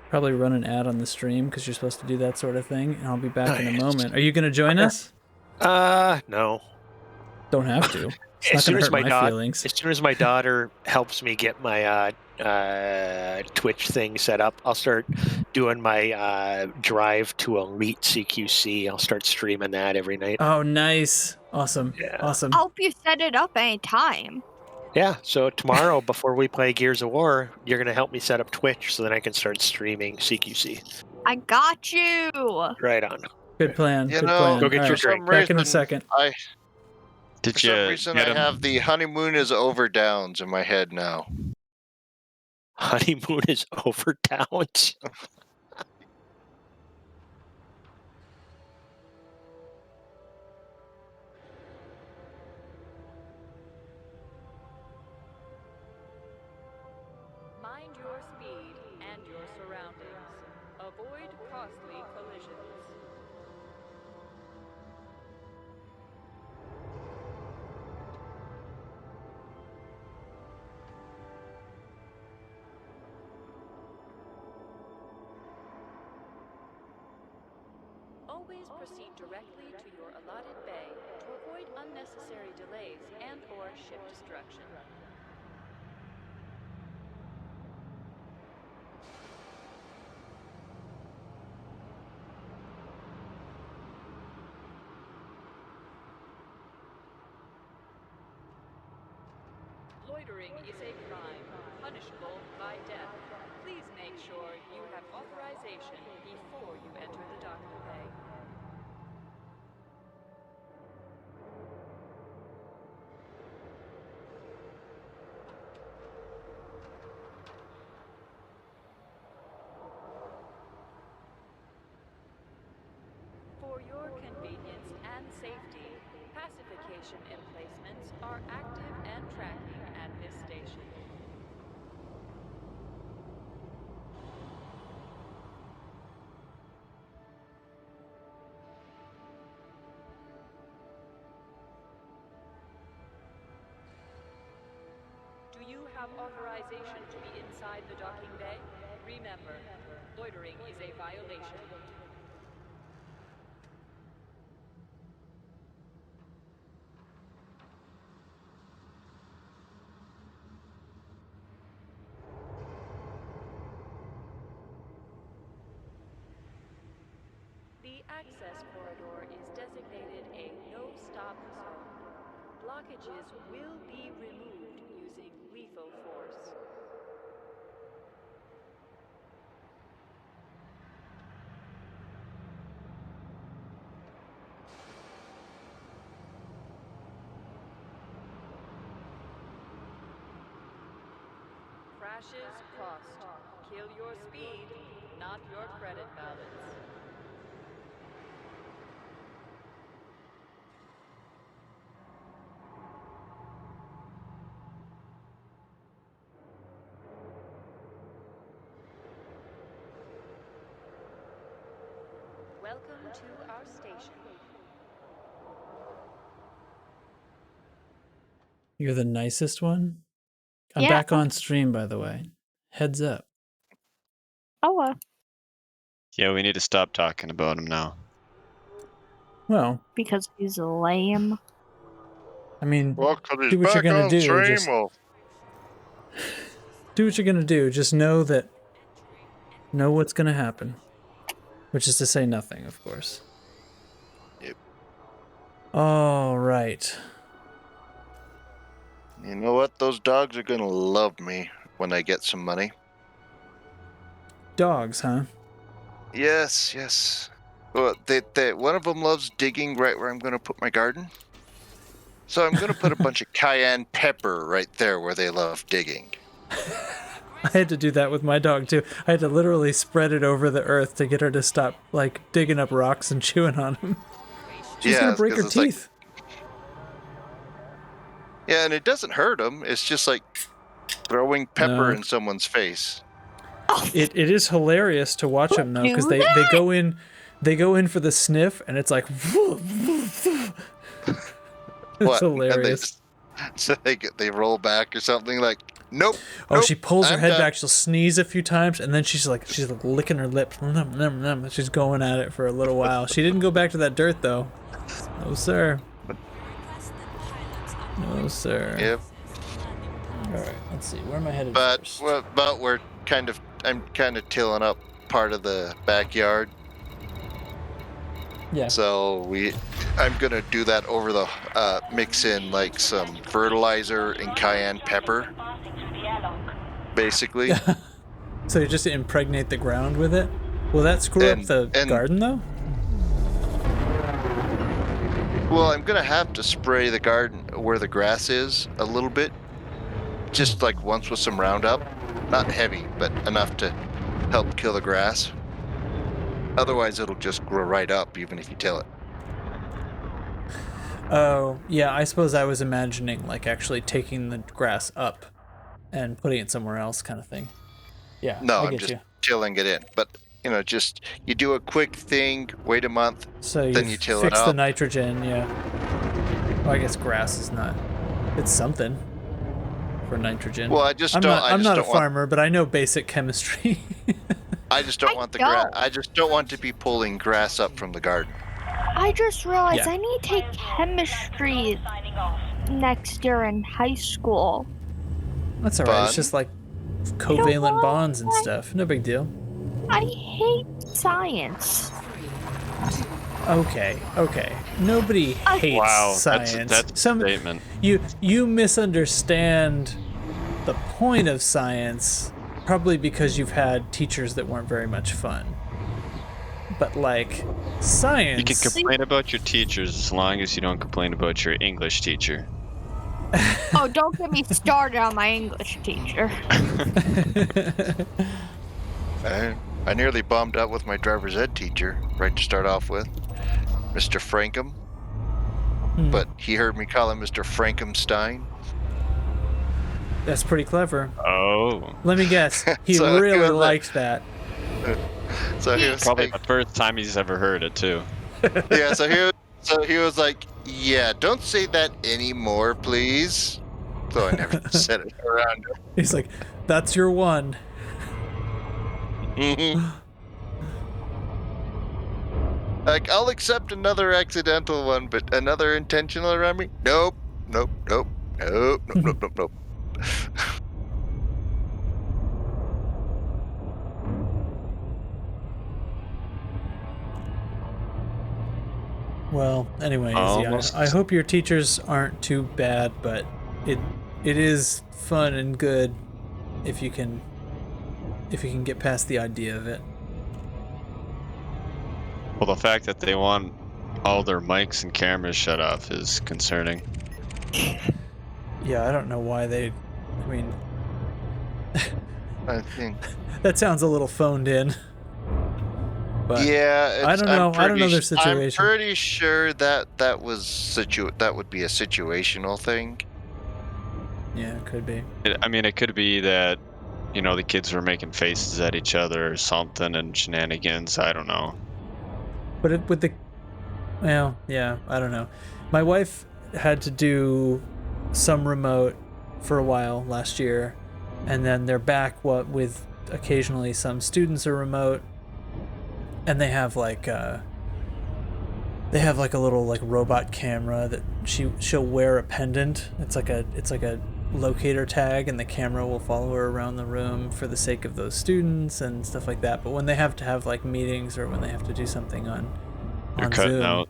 probably run an ad on the stream because you're supposed to do that sort of thing. And I'll be back in a Nice. moment. Are you gonna join us? No. Don't have to. It's not gonna hurt my feelings. As soon as my daughter helps me get my Twitch thing set up, I'll start doing my drive to Elite CQC. I'll start streaming that every night. Oh, nice. Awesome. Yeah. Awesome. I'll help you set it up anytime. Yeah, so tomorrow before we play Gears of War, you're going to help me set up Twitch so then I can start streaming CQC. I got you. Right on. Good plan. You Good know, plan. Go get All your right, drink. Back in a second. For some reason, I have the honeymoon is over downs in my head now. Honeymoon is over downs. Mind your speed and your surroundings. Avoid costly collisions. Always proceed directly to your allotted bay to avoid unnecessary delays and or ship destruction. Loitering is a crime, punishable by death. Please make sure you have authorization before you enter the docking bay. For your convenience and safety, pacification emplacements are active and tracking at this station. Do you have authorization to be inside the docking bay? Remember, loitering is a violation. The access corridor is designated a no-stop zone. Blockages will be removed using lethal force. Crashes cost. Kill your speed, not your credit balance. Welcome to our station. You're the nicest one? I'm Yeah. back on stream, by the way. Heads up. Oh, Yeah, we need to stop talking about him now. Well, because he's lame. I mean, Well, 'cause he's do what you're back gonna on do. stream. Just Well, do what you're gonna do. Just know what's gonna happen. Which is to say nothing, of course. Yep. All right. you know what? Those dogs are gonna love me when I get some money. Dogs, huh? Yes, yes. Well, one of them loves digging right where I'm gonna put my garden. So I'm gonna put a bunch of cayenne pepper right there where they love digging. I had to do that with my dog too. I had to literally spread it over the earth to get her to stop like digging up rocks and chewing on them. She's gonna break her 'cause it's like- teeth. yeah, and it doesn't hurt them. It's just like throwing pepper No. in someone's face. It is hilarious to watch them though, because do they go in for the sniff, and it's like it's What? And hilarious. So they roll back or something like, nope. Oh, nope, she pulls her I'm head done. back. She'll sneeze a few times, and then she's like licking her lips. Nom, nom, nom. She's going at it for a little while. She didn't go back to that dirt though. No sir. No sir. Yep. All right. Let's see. Where am I headed But first? I'm kind of tilling up part of the backyard. Yeah. So I'm gonna do that over the mix in like some fertilizer and cayenne pepper, basically. So you just impregnate the ground with it? Will that screw up the garden though? Well, I'm gonna have to spray the garden where the grass is a little bit, just like once with some Roundup, not heavy, but enough to help kill the grass. Otherwise, it'll just grow right up, even if you till it. Oh, yeah, I suppose I was imagining like actually taking the grass up and putting it somewhere else kind of thing. Yeah, No, I I'm get just you. tilling it in. But, just, you do a quick thing, wait a month, So then you till it fix up. the nitrogen, yeah. Well, I guess grass is not. It's something for nitrogen. Well, I just I'm don't- not, I I'm just not a don't want- farmer, but I know basic chemistry. I just don't want the grass. I just don't want to be pulling grass up from the garden. I just realized Yeah. I need to take chemistry next year in high school. That's alright. It's Fun. just like covalent bonds and stuff. No big deal. I hate science. Okay. Nobody hates Wow, science. that's a statement. You misunderstand the point of science, probably because you've had teachers that weren't very much fun. But like science, You can complain about your teachers as long as you don't complain about your English teacher. Oh, don't get me started on my English teacher. I nearly bombed out with my driver's ed teacher, right to start off with, Mr. Frankum. But he heard me call him Mr. Frankenstein. That's pretty clever. Oh. Let me guess. He So, really he was like- liked that. So he was Probably like, the first time he's ever heard it too. yeah. So he was like, yeah, don't say that anymore, please. So I never said it around him. He's like, "That's your one." Like, I'll accept another accidental one, but another intentional around me? Nope. Nope. Nope. Nope. Nope. Nope. Nope. Nope. Well, anyways, yeah, Almost. I hope your teachers aren't too bad, but it is fun and good if you can get past the idea of it. Well, the fact that they want all their mics and cameras shut off is concerning. Yeah, I don't know why they. I mean, I think. that sounds a little phoned in. But Yeah, I don't know. I don't know their I'm situation. pretty sure that that would be a situational thing. Yeah, it could be. I mean, it could be that, you know, the kids were making faces at each other or something and shenanigans. I don't know. But with the, well, yeah, I don't know. My wife had to do some remote for a while last year, and then they're back with occasionally some students are remote, and they have like a little like robot camera that she'll wear a pendant. It's like a locator tag, and the camera will follow her around the room for the sake of those students and stuff like that. But when they have to have like meetings or when they have to do something on You're cutting Zoom, out.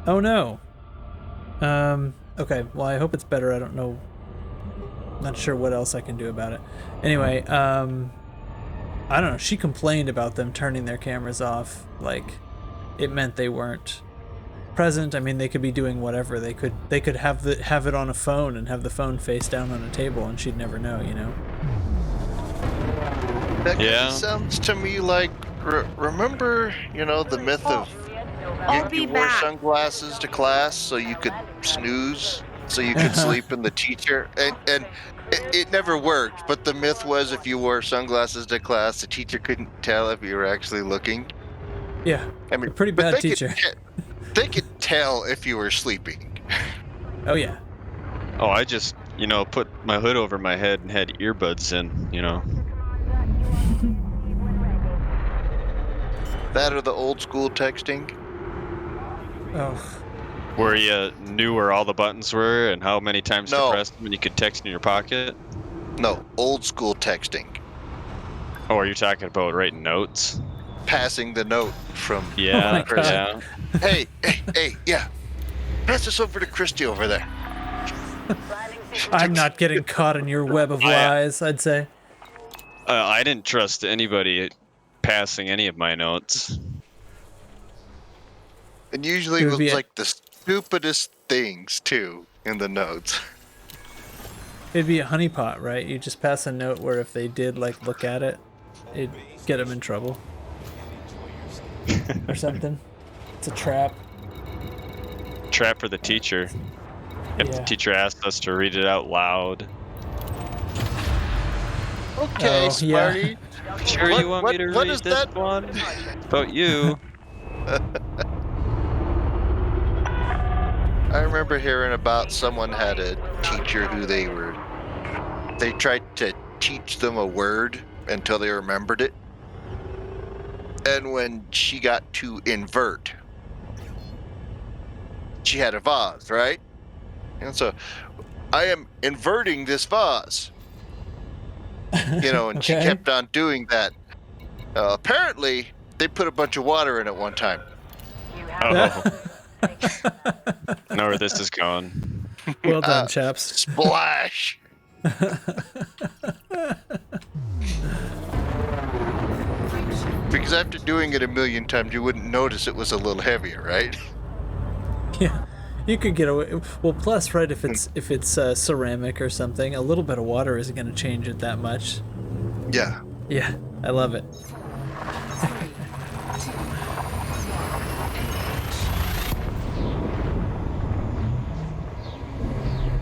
oh no. Okay, well, I hope it's better. I don't know. Not sure what else I can do about it. Anyway, I don't know. She complained about them turning their cameras off. Like, it meant they weren't present. I mean, they could be doing whatever. They could have it on a phone and have the phone face down on a table, and she'd never know. You know. That Yeah. sounds to me like remember, the myth of you wore sunglasses to class so you could snooze, so you could sleep in the teacher, and it never worked. But the myth was if you wore sunglasses to class, the teacher couldn't tell if you were actually looking. Yeah. I mean, a pretty but bad they teacher. They could tell if you were sleeping. Oh yeah. Oh, I just, put my hood over my head and had earbuds in, That or the old school texting. Oh. Where you knew where all the buttons were and how many times No. to press them and you could text in your pocket. No, old school texting. Oh, are you talking about writing notes? Passing the note from Yeah, my God. yeah. Hey, yeah. Pass this over to Christy over there. I'm not getting caught in your web of lies, I'd say. I didn't trust anybody passing any of my notes. And usually It it would was be like the stupidest things too in the notes. It'd be a honeypot, right? You just pass a note where if they did like look at it, it'd get them in trouble or something. It's a trap. Trap for the teacher. If the Yeah. teacher asked us to read it out loud. Okay, Oh, Smarty. Sure you want me to what read is this that? one? It's about you. I remember hearing about someone had a teacher who they tried to teach them a word until they remembered it. And when she got to invert, she had a vase, right? And so, I am inverting this vase. And she Okay. kept on doing that. Apparently, they put a bunch of water in it one time. Oh. I know where this is going. Well done, chaps. Splash! Because after doing it a million times, you wouldn't notice it was a little heavier, right? Yeah, you could get away. Well, plus, right, if it's ceramic or something, a little bit of water isn't going to change it that much. Yeah. Yeah, I love it.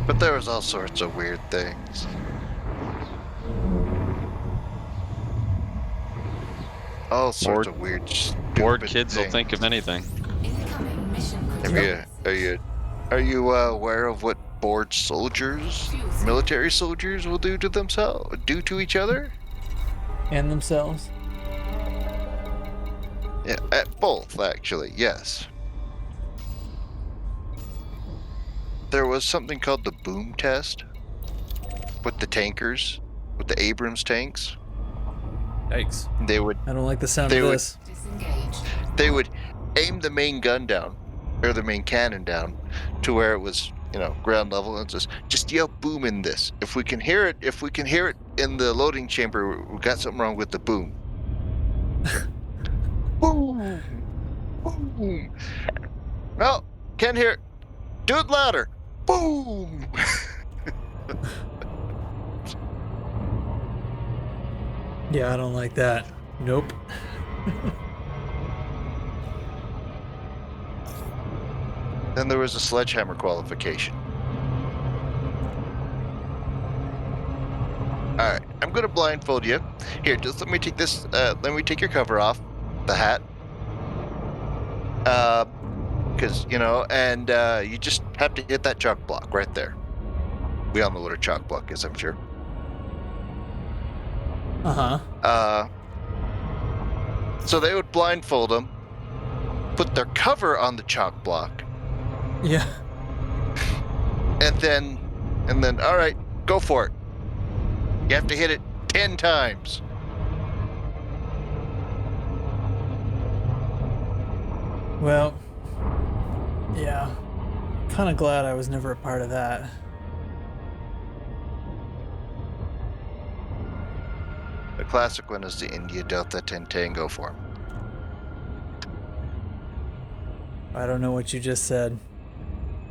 But there was all sorts of weird things. All sorts of weird, Bored stupid kids will things. think of anything. Incoming mission critical. Are you aware of what bored soldiers, military soldiers, will do to each other? And themselves. Yeah, both actually. Yes. There was something called the boom test with the tankers, with the Abrams tanks. Yikes. They would I don't like the sound They of would- this. Disengage. they would aim the main gun down tear the main cannon down to where it was, ground level, and just yell boom in this. If we can hear it in the loading chamber, we got something wrong with the boom. Boom, boom. No, can't hear it. Do it louder. Boom. Yeah, I don't like that. Nope. Then there was a sledgehammer qualification. Alright, I'm gonna blindfold you. Here, just let me take this, let me take your cover off, the hat. Because, and you just have to hit that chalk block right there. We all know what a chalk block is, I'm sure. Uh-huh. So they would blindfold them, put their cover on the chalk block. Yeah. And then, all right, go for it. You have to hit it 10 times. Well, yeah. Kind of glad I was never a part of that. The classic one is the India Delta 10 Tango form. I don't know what you just said.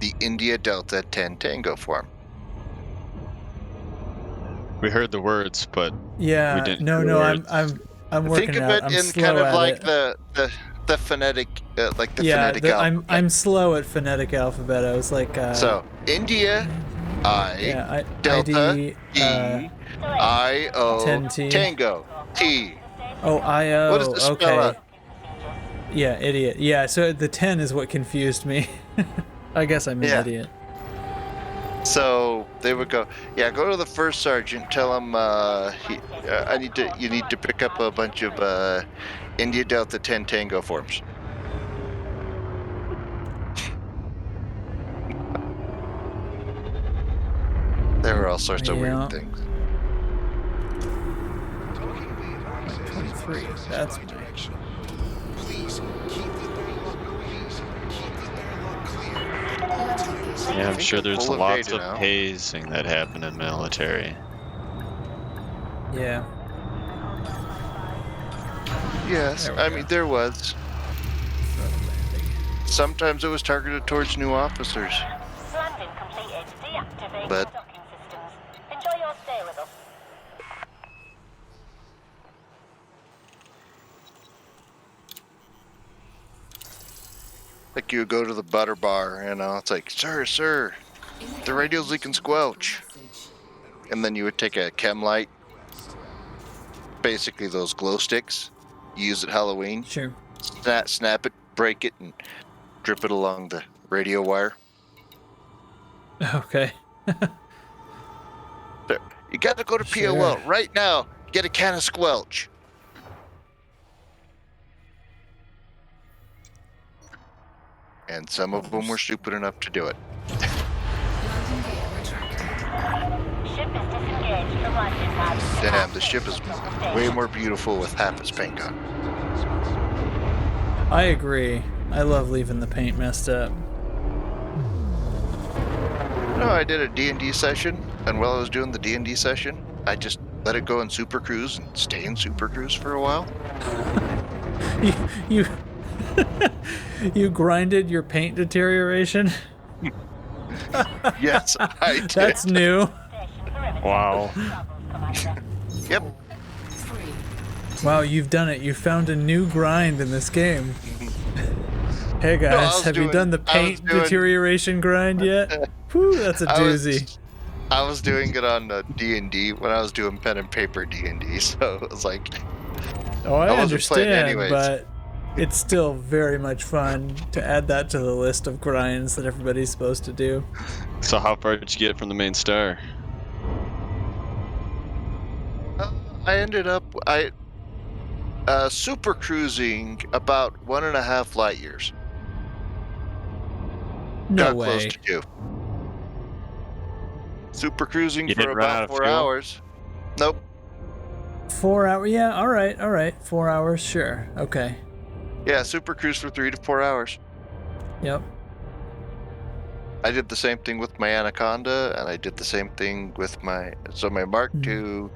The India Delta 10 Tango form. We heard the words, but yeah, we didn't. No, I'm working Think of out. it I'm in slow kind of at like it. the phonetic, like the yeah, phonetic alphabet. I'm slow at phonetic alphabet. I was like. So India, Delta, ID, I, O, 10T. Tango, T. Oh, I-O. What does this okay. spell out? Yeah, idiot. Yeah, so the 10 is what confused me. I guess I'm an idiot. So they would go, go to the first sergeant, tell him you need to pick up a bunch of India Delta 10 Tango forms. There were all sorts of weird things. 23. That's my. Yeah, I'm sure there's Full of lots data of now. hazing that happened in military. Yeah. Yes, I mean there was. Sometimes it was targeted towards new officers. Landing completed. Deactivate But- docking systems. Enjoy your stay with us. Like you would go to the butter bar, it's like, sir, the radio's leaking squelch. And then you would take a chem light, basically those glow sticks you use at Halloween. Sure. Snap it, break it, and drip it along the radio wire. Okay. There. You got to go to POL right now. Get a can of squelch. And some of them were stupid enough to do it. Ship is disengaged from landing pad. Damn, the ship is way more beautiful with half its paint gone. I agree. I love leaving the paint messed up. No, I did a D&D session, and while I was doing the D&D session, I just let it go in Super Cruise and stay in Super Cruise for a while. You you grinded your paint deterioration? Yes, I did. That's new. Wow. Yep. Wow, you've done it. You found a new grind in this game. Hey guys, have you done the paint deterioration grind yet? Whew, that's a doozy. I was doing it on D&D when I was doing pen and paper D&D, so it was like... Oh, I wasn't playing understand, anyways. but it's still very much fun to add that to the list of grinds that everybody's supposed to do. So how far did you get from the main star? I ended up super cruising about 1.5 light years. No Got way. close to 2. Super cruising You for didn't run out about of 4 fuel? hours. Nope. 4 hours? Yeah, all right. 4 hours, sure. Okay. Yeah, super cruise for 3 to 4 hours. Yep. I did the same thing with my Anaconda, and I did the same thing with my Mark II,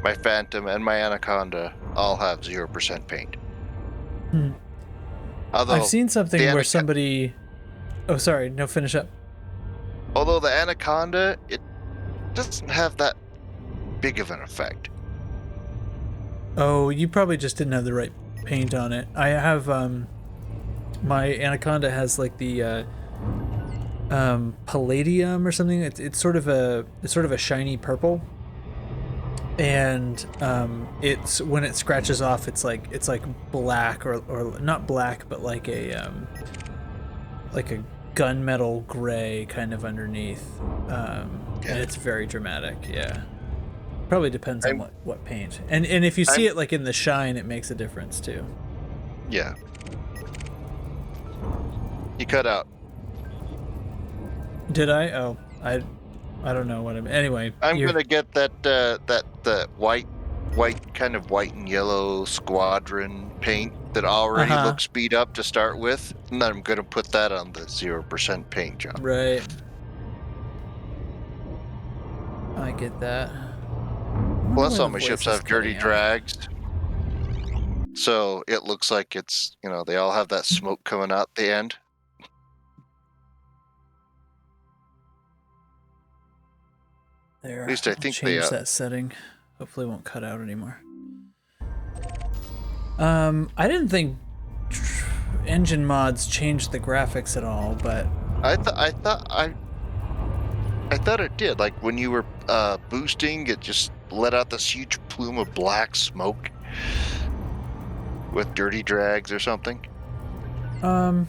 my Phantom, and my Anaconda all have 0% paint. Although I've seen something where somebody. Oh, sorry. No, finish up. Although the Anaconda, it doesn't have that big of an effect. Oh, you probably just didn't have the right paint on it. I have my Anaconda has like the palladium or something. It's sort of a shiny purple, and it's when it scratches off, it's like black or not black, but like a gunmetal gray kind of underneath, and it's very dramatic. Yeah, probably depends on what paint, and if you see it like in the shine, it makes a difference too. Yeah. You cut out. Did I? Oh, I don't know what I'm. Anyway, I'm gonna get that white kind of white and yellow squadron paint that already looks beat up to start with, and then I'm gonna put that on the 0% paint job. Right. I get that. Plus, all my ships have dirty drags, so it looks like it's they all have that smoke coming out the end. There. At least I think they change that setting. Hopefully, it won't cut out anymore. I didn't think engine mods changed the graphics at all, but I thought it did. Like when you were boosting, it just let out this huge plume of black smoke with dirty drags or something. I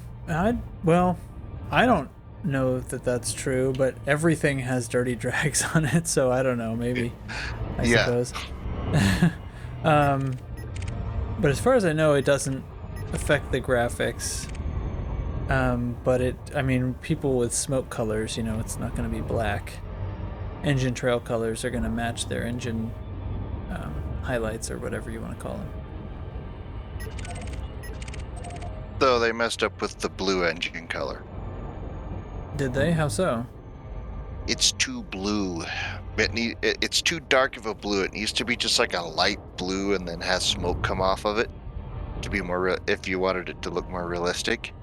don't know that that's true, but everything has dirty drags on it, so I don't know. Maybe, I suppose. But as far as I know, it doesn't affect the graphics. But people with smoke colors, it's not going to be black. Engine trail colors are going to match their engine highlights or whatever you want to call them. Though they messed up with the blue engine color. Did they? How so? It's too blue. It's too dark of a blue. It needs to be just like a light blue and then has smoke come off of it to be more if you wanted it to look more realistic.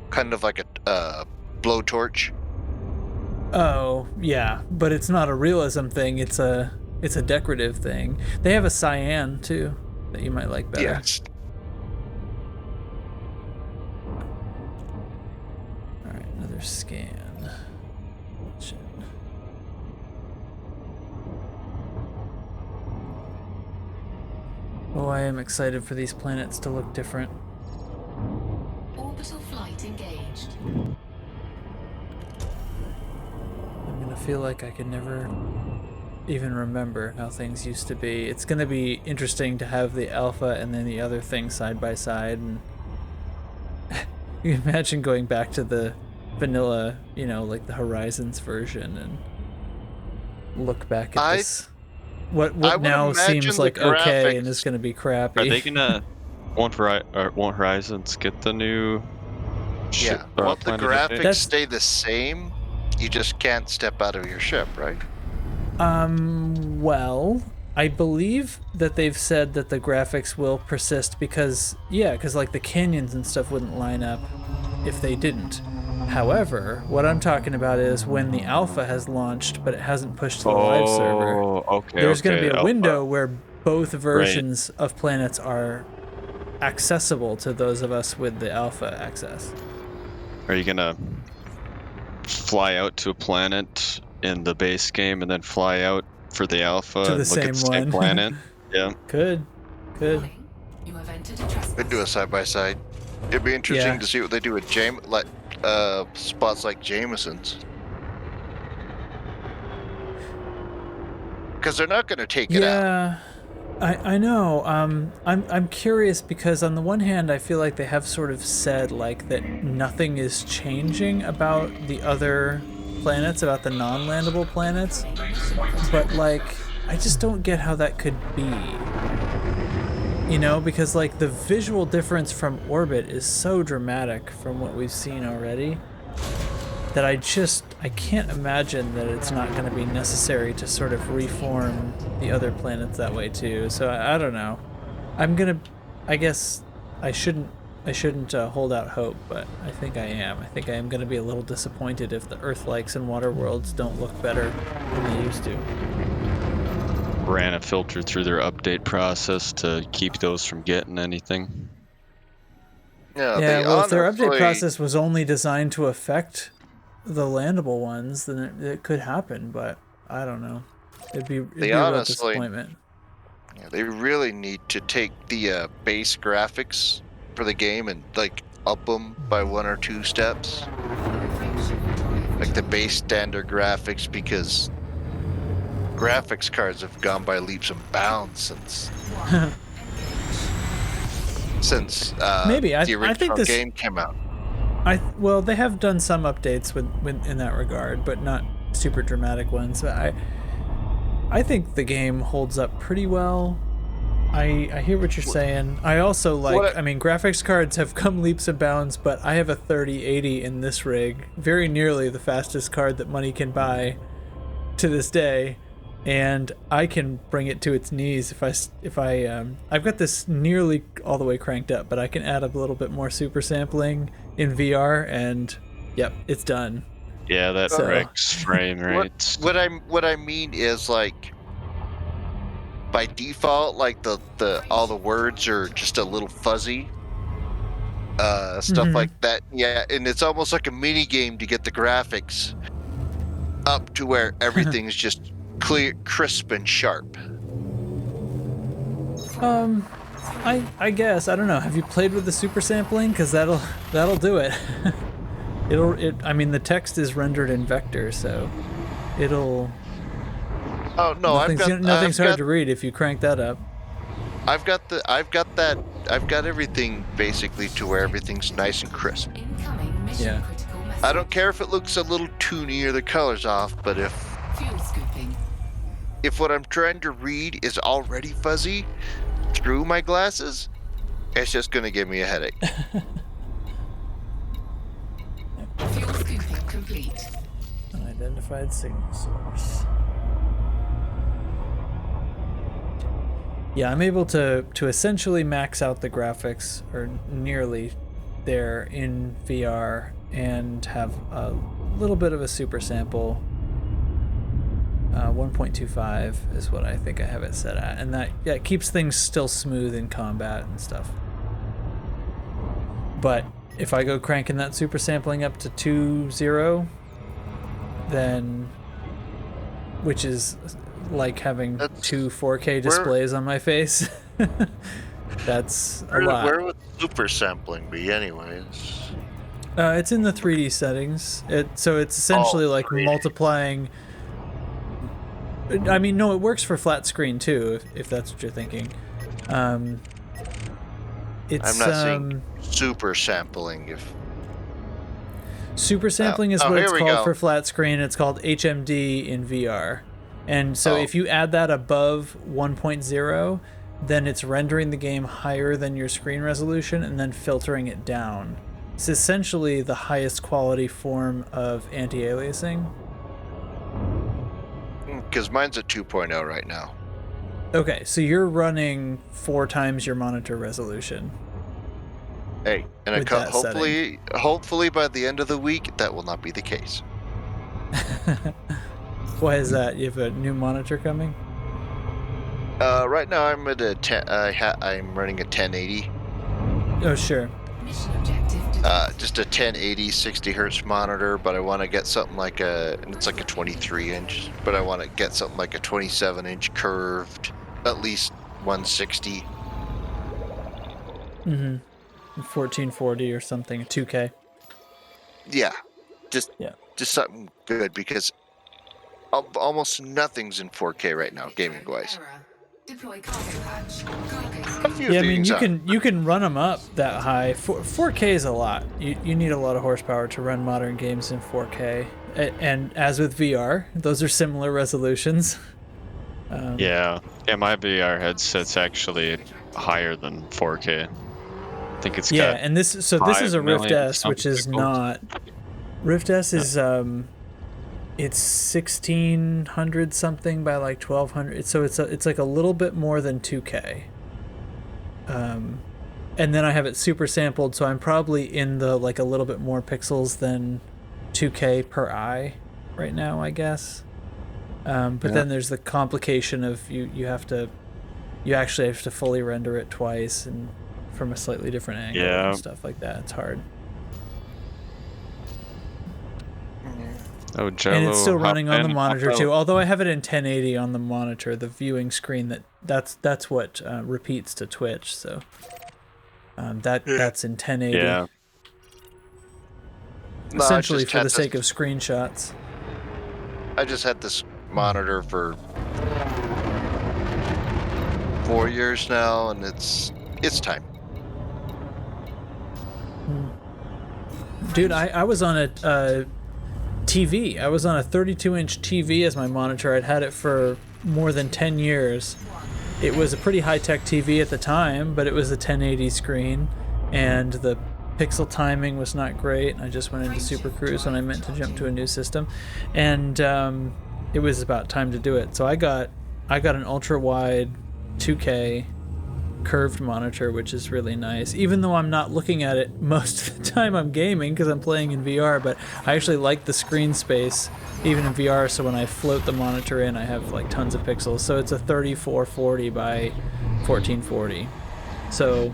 Kind of like a blowtorch. Oh, yeah, but it's not a realism thing. It's a decorative thing. They have a cyan too that you might like better. Yes. All right, another scan. Oh, I am excited for these planets to look different. Orbital flight engaged. I'm gonna feel like I can never even remember how things used to be. It's gonna be interesting to have the alpha and then the other thing side by side, and you can imagine going back to the vanilla, like the Horizons version, and look back at this. What now seems like okay and is gonna be crappy. Are they gonna won't Horizons get the new ship? Won't the graphics stay the same? You just can't step out of your ship, right? Well, I believe that they've said that the graphics will persist because like the canyons and stuff wouldn't line up if they didn't. However, what I'm talking about is when the alpha has launched, but it hasn't pushed to the live server. Okay. There's going to be a window where both versions of planets are accessible to those of us with the alpha access. Are you gonna fly out to a planet in the base game and then fly out for the alpha to the and look at the same planet? Yeah. Could. They'd do a side by side. It'd be interesting to see what they do with spots like Jameson's. Because they're not going to take it out. Yeah, I know. I'm curious because on the one hand, I feel like they have sort of said like that nothing is changing about the other planets, about the non-landable planets, but like I just don't get how that could be. Because like the visual difference from orbit is so dramatic from what we've seen already. that I can't imagine that it's not going to be necessary to sort of reform the other planets that way too. So I don't know. I guess I shouldn't hold out hope, but I think I am. I think I am going to be a little disappointed if the Earth-likes and water worlds don't look better than they used to. Ran a filter through their update process to keep those from getting anything. Yeah, well, if their update process was only designed to affect the landable ones, then it could happen, but I don't know. It'd be a real disappointment. Yeah, they really need to take the base graphics for the game and like up them by 1 or 2 steps, like the base standard graphics, because graphics cards have gone by leaps and bounds since maybe the original game came out. Well, they have done some updates in that regard, but not super dramatic ones. I think the game holds up pretty well. I hear what you're saying. I also like, I mean, graphics cards have come leaps and bounds, but I have a 3080 in this rig, very nearly the fastest card that money can buy to this day, and I can bring it to its knees if I've got this nearly all the way cranked up, but I can add a little bit more super sampling in VR, and yep, it's done. Yeah, that wrecks frame rates. What I mean is, like, by default, like the all the words are just a little fuzzy, stuff like that. Yeah, and it's almost like a mini game to get the graphics up to where everything's just clear, crisp, and sharp. I guess, I don't know. Have you played with the super sampling? Because that'll do it. I mean, the text is rendered in vector, so it'll. Oh no, nothing's hard to read if you crank that up. I've got everything basically to where everything's nice and crisp. Yeah. I don't care if it looks a little toony or the color's off, but if what I'm trying to read is already fuzzy through my glasses, it's just gonna give me a headache. Fuel scooping complete. Unidentified signal source. Yeah, I'm able to essentially max out the graphics, or nearly there, in VR, and have a little bit of a super sample. 1.25 is what I think I have it set at, and that keeps things still smooth in combat and stuff. But if I go cranking that super sampling up to 2.0, then, which is like having 2 4K displays on my face, that's a lot. Where would super sampling be, anyways? It's in the 3D settings. So it's essentially like 3D. Multiplying. I mean, no, it works for flat screen too, if that's what you're thinking. It's, I'm not saying super sampling. Super sampling is what it's called for flat screen. It's called HMD in VR. And so if you add that above 1.0, then it's rendering the game higher than your screen resolution and then filtering it down. It's essentially the highest quality form of anti-aliasing. Because mine's at 2.0 right now. Okay, so you're running 4 times your monitor resolution. Hey, and hopefully by the end of the week, that will not be the case. Why is that? You have a new monitor coming? Right now I'm at I'm running a 1080. Oh, sure. Just a 1080 60 hertz monitor, but I want to get something like it's like a 23 inch, but I want to get something like a 27 inch curved, at least 160. 1440 or something, 2K. Yeah, just something good, because almost nothing's in 4K right now, gaming wise. Yeah, I mean, you can run them up that high. 4K is a lot. You need a lot of horsepower to run modern games in 4K. And as with VR, those are similar resolutions. Yeah, my VR headset's actually higher than 4K. I think it's got and this is a Rift S, which is not. Rift S is it's 1600 something by like 1200. So it's like a little bit more than 2K. And then I have it super sampled, so I'm probably in the like a little bit more pixels than 2K per eye right now, I guess. But then there's the complication of you actually have to fully render it twice and from a slightly different angle and stuff like that. It's hard. Oh, Jello, and it's still running on the in, monitor too. Although I have it in 1080 on the monitor, the viewing screen that's what repeats to Twitch. So that's in 1080. Yeah. Essentially for the sake of screenshots. I just had this monitor for 4 years now, and it's time. Dude, I was on a TV. I was on a 32-inch TV as my monitor. I'd had it for more than 10 years. It was a pretty high-tech TV at the time, but it was a 1080 screen, and the pixel timing was not great. I just went into Super Cruise when I meant to jump to a new system, and it was about time to do it. So I got an ultra-wide 2K curved monitor, which is really nice, even though I'm not looking at it most of the time I'm gaming because I'm playing in VR. But I actually like the screen space even in VR, so when I float the monitor in, I have like tons of pixels. So it's a 3440 by 1440, so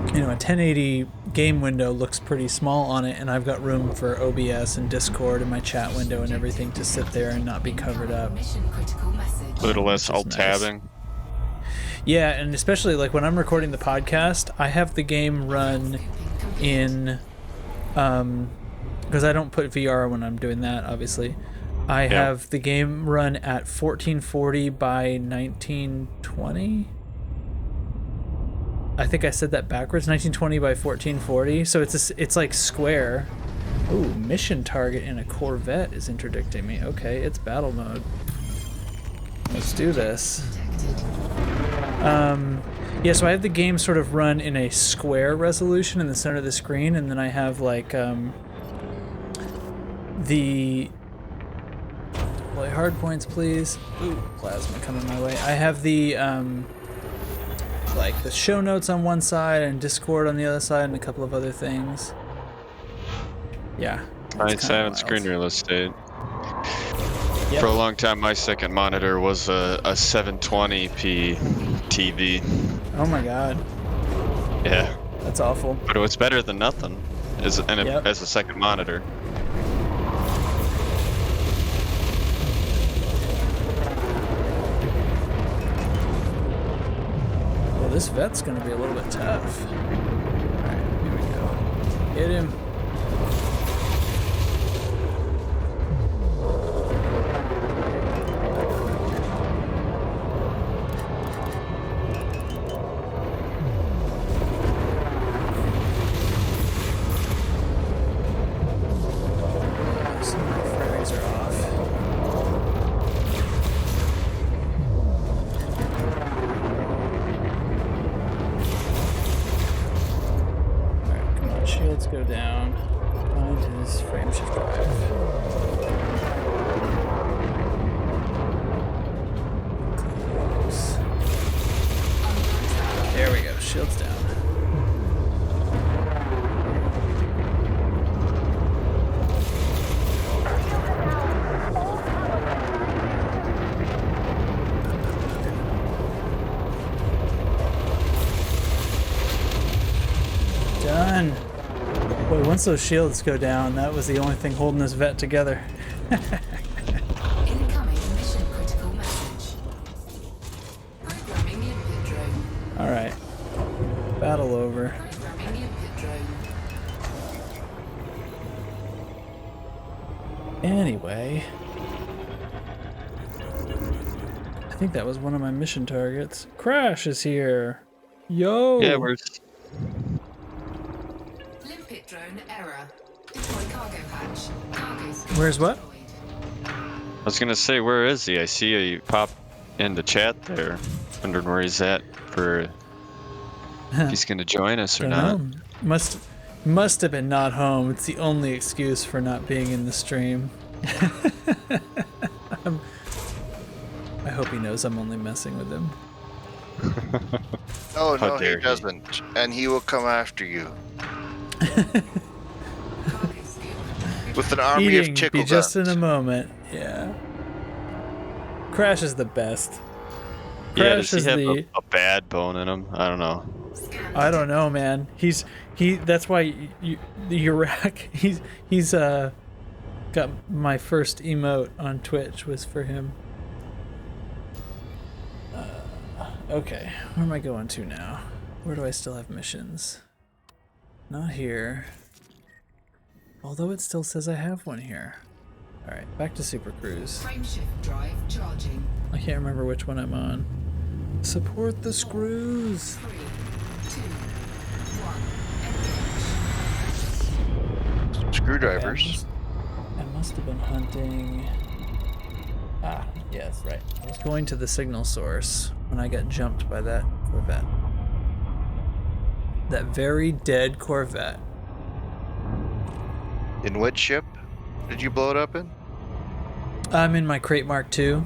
a 1080 game window looks pretty small on it, and I've got room for OBS and Discord and my chat window and everything to sit there and not be covered up. A little less alt-tabbing. Yeah, and especially like when I'm recording the podcast, I have the game run in, because I don't put VR when I'm doing that, obviously. I have the game run at 1440 by 1920. I think I said that backwards. 1920 by 1440. So it's like square. Ooh, mission target in a Corvette is interdicting me. Okay, it's battle mode. Let's do this. Yeah, so I have the game sort of run in a square resolution in the center of the screen, and then I have like the play hard points, please. Ooh, plasma coming my way. I have the like the show notes on one side and Discord on the other side and a couple of other things. Yeah. Nice having screen real estate. Yep. For a long time, my second monitor was a 720p TV. Oh my god. Yeah. That's awful. But it was better than nothing as a second monitor. Well, this vet's gonna be a little bit tough. Alright, here we go. Hit him. Go down. Find his frame shift drive. Close. There we go. Shields down. Done. Boy, once those shields go down, that was the only thing holding this vet together. Incoming mission critical message. Programming input drone. Alright. Battle over. Programming input drone. Anyway. I think that was one of my mission targets. Crash is here. Yo! Yeah, we're... Limpet drone error. Deploy cargo patch. Cargo's Where's what? I was gonna say, where is he? I see you pop in the chat there. Wondering where he's at for if he's gonna join us or not. Know. Must have been not home. It's the only excuse for not being in the stream. I hope he knows I'm only messing with him. Oh, How no, he dare he. doesn't. And he will come after you. With an army Eating of tickle be just guns. in a moment. Yeah. Crash is the best. Yeah, Crash does he is have the. a bad bone in him? I don't know. I don't know, man. That's why Iraq. He's got my first emote on Twitch was for him. Okay, where am I going to now? Where do I still have missions? Not here. Although it still says I have one here. All right, back to Super Cruise. Frameshift drive charging. I can't remember which one I'm on. Support the screws. 3, 2, 1. Engage. Screwdrivers. I must have been hunting. Ah, yes, right. I was going to the signal source when I got jumped by that Corvette. That very dead Corvette. In which ship did you blow it up in? I'm in my Crate Mark II.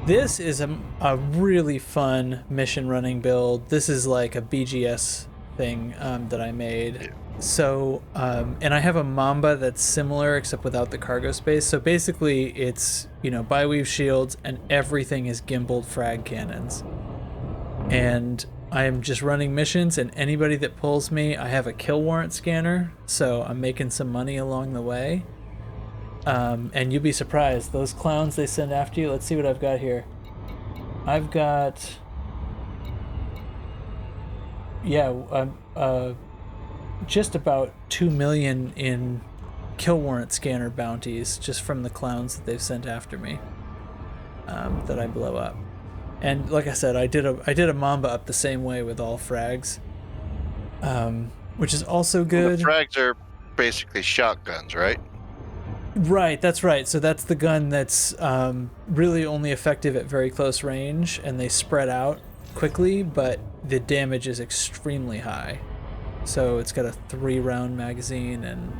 This is a really fun mission running build. This is like a BGS thing that I made. So, and I have a Mamba that's similar except without the cargo space. So basically it's, bi-weave shields and everything is gimbaled frag cannons. And I am just running missions, and anybody that pulls me, I have a kill warrant scanner, so I'm making some money along the way. And you'll be surprised, those clowns they send after you. Let's see what I've got here. I've got, just about 2 million in kill warrant scanner bounties just from the clowns that they've sent after me, that I blow up. And like I said, I did a Mamba up the same way with all frags, which is also good. The frags are basically shotguns, right? Right, that's right. So that's the gun that's really only effective at very close range, and they spread out quickly, but the damage is extremely high. So it's got a 3-round magazine, and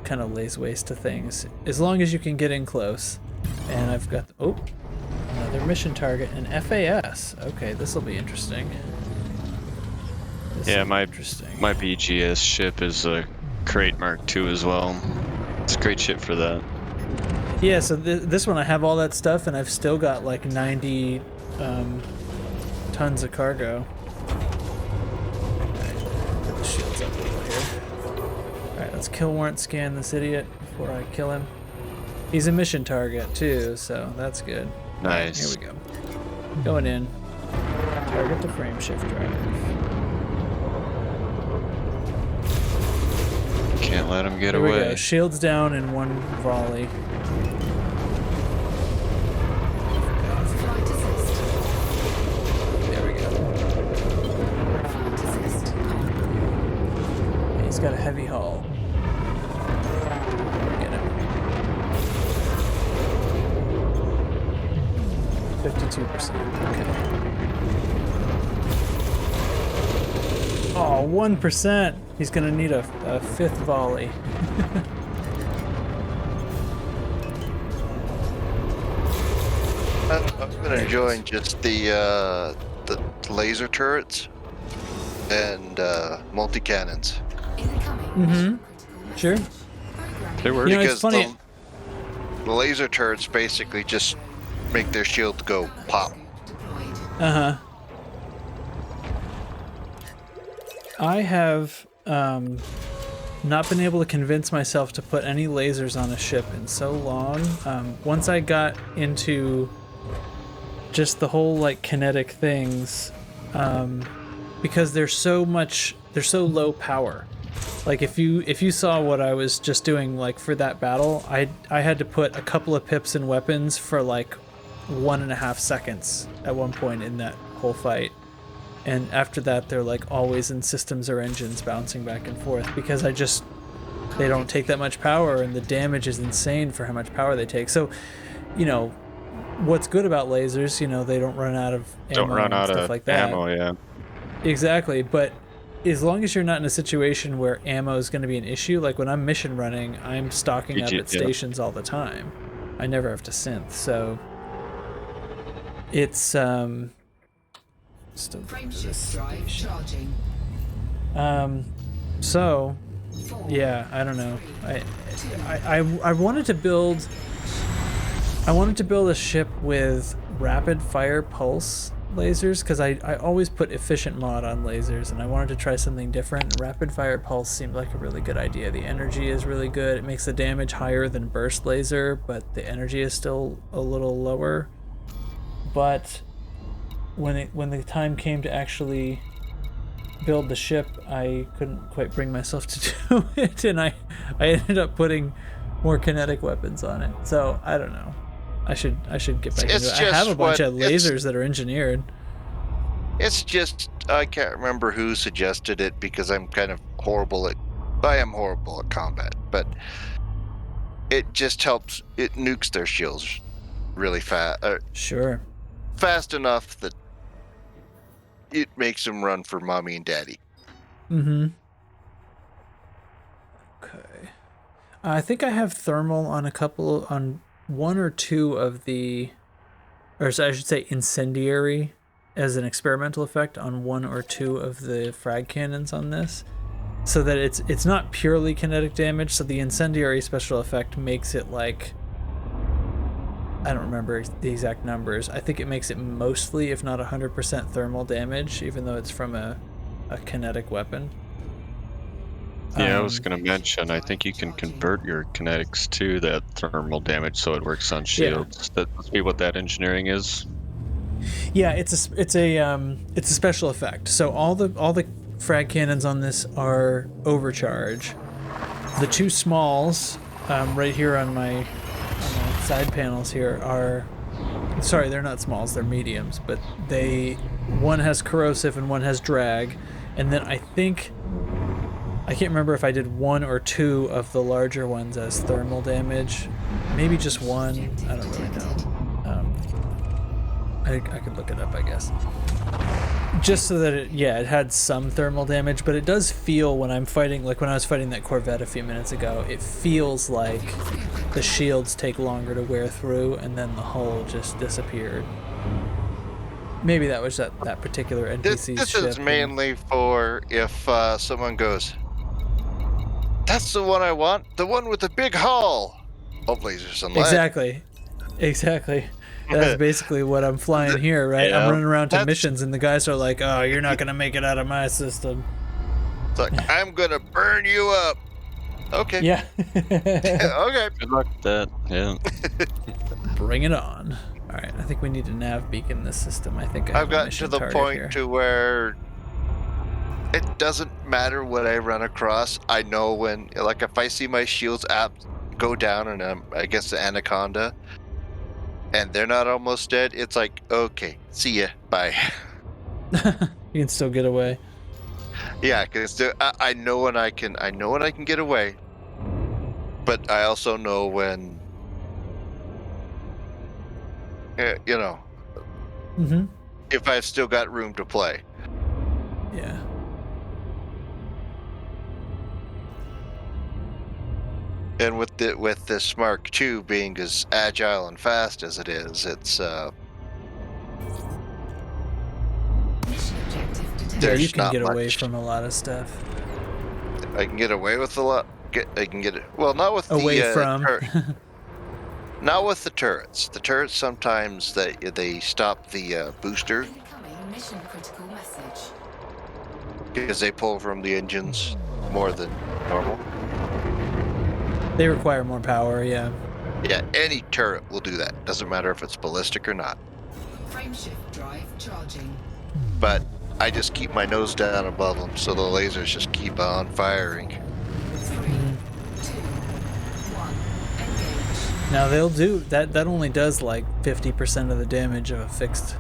kind of lays waste to things as long as you can get in close. And I've got another mission target, an FAS. Okay, this will be interesting. My BGS ship is a Crate Mark II as well. It's a great ship for that. Yeah, so this one I have all that stuff, and I've still got like 90 tons of cargo. Alright, put the shields up a little here. Alright, let's kill warrant scan this idiot before I kill him. He's a mission target too, so that's good. Nice. Here we go. Going in. Target the frame shift drive. Can't let him get Here we away. go. Shields down in one volley. There we go. He's got a heavy hull. Get him. 52%. Okay. Oh, 1%. He's gonna need a 5th volley. I've been enjoying just the laser turrets and multi-cannons. Mm-hmm. Sure. They work. Because it's funny. the laser turrets basically just make their shields go pop. Uh-huh. I have not been able to convince myself to put any lasers on a ship in so long. Once I got into just the whole like kinetic things, because they're so low power. Like if you saw what I was just doing like for that battle, I had to put a couple of pips in weapons for like 1.5 seconds at one point in that whole fight. And after that, they're like always in systems or engines bouncing back and forth because they don't take that much power, and the damage is insane for how much power they take. So, what's good about lasers, they don't run out of ammo and stuff like that. ammo, yeah. Exactly, but as long as you're not in a situation where ammo is going to be an issue, like when I'm mission running, I'm stocking up at stations all the time. I never have to synth, so it's still Frameshift drive charging. So yeah, I don't know. I wanted to build a ship with rapid fire pulse lasers, because I always put efficient mod on lasers, and I wanted to try something different. Rapid fire pulse seemed like a really good idea. The energy is really good. It makes the damage higher than burst laser, but the energy is still a little lower. But when the time came to actually build the ship, I couldn't quite bring myself to do it, and I ended up putting more kinetic weapons on it. So I don't know. I should get back into it. I have a bunch of lasers that are engineered. It's just, I can't remember who suggested it, because I'm kind of horrible at, I am horrible at combat, but it just helps, it nukes their shields really fast. Sure. Fast enough that it makes them run for mommy and daddy. Mm-hmm. Okay. I think I have thermal on on one or two of the, or I should say incendiary as an experimental effect on one or two of the frag cannons on this, so that it's not purely kinetic damage. So the incendiary special effect makes it like, I don't remember the exact numbers. I think it makes it mostly, if not 100% thermal damage, even though it's from a kinetic weapon. Yeah, I was going to mention, I think you can convert your kinetics to that thermal damage so it works on shields. Yeah. That must be what that engineering is. Yeah, it's a special effect. So all the frag cannons on this are overcharge. The two smalls, right here on my side panels here are, sorry, they're not smalls, they're mediums, but one has corrosive and one has drag, and then I can't remember if I did one or two of the larger ones as thermal damage. Maybe just one. I don't really know. I could look it up, I guess. Just so that it had some thermal damage, but it does feel when I'm fighting, like when I was fighting that Corvette a few minutes ago, it feels like the shields take longer to wear through, and then the hull just disappeared. Maybe that was that particular NPC's This ship. is mainly for if someone goes, "That's the one I want, the one with the big hull." Oh, lasers and lead. Exactly. That's basically what I'm flying here, right? Yeah. I'm running around to missions, and the guys are like, "Oh, you're not gonna make it out of my system." It's like, I'm gonna burn you up. Okay. Yeah. Okay. Good luck with that. Yeah. Bring it on. All right, I think we need a nav beacon this system. I think I've gotten to the point to where it doesn't matter what I run across. I know when, like, if I see my shields app go down and I guess the Anaconda, and they're not almost dead, it's like, okay, see ya, bye. You can still get away. Yeah, because I know when I can get away, but I also know when, you know, if I've still got room to play. Yeah. And with this Mark II being as agile and fast as it is, it's Yeah, you can get away from a lot of stuff. I can get away with a lot. I can get it. Well, not with away the from. not with the turrets. The turrets sometimes they stop the booster Mission critical message. because they pull from the engines more than normal. They require more power, yeah. Yeah, any turret will do that. Doesn't matter if it's ballistic or not. Frameshift drive charging. But I just keep my nose down above them, so the lasers just keep on firing. 3, 2, 1, engage. Now they'll do that. That only does like 50% of the damage of a fixed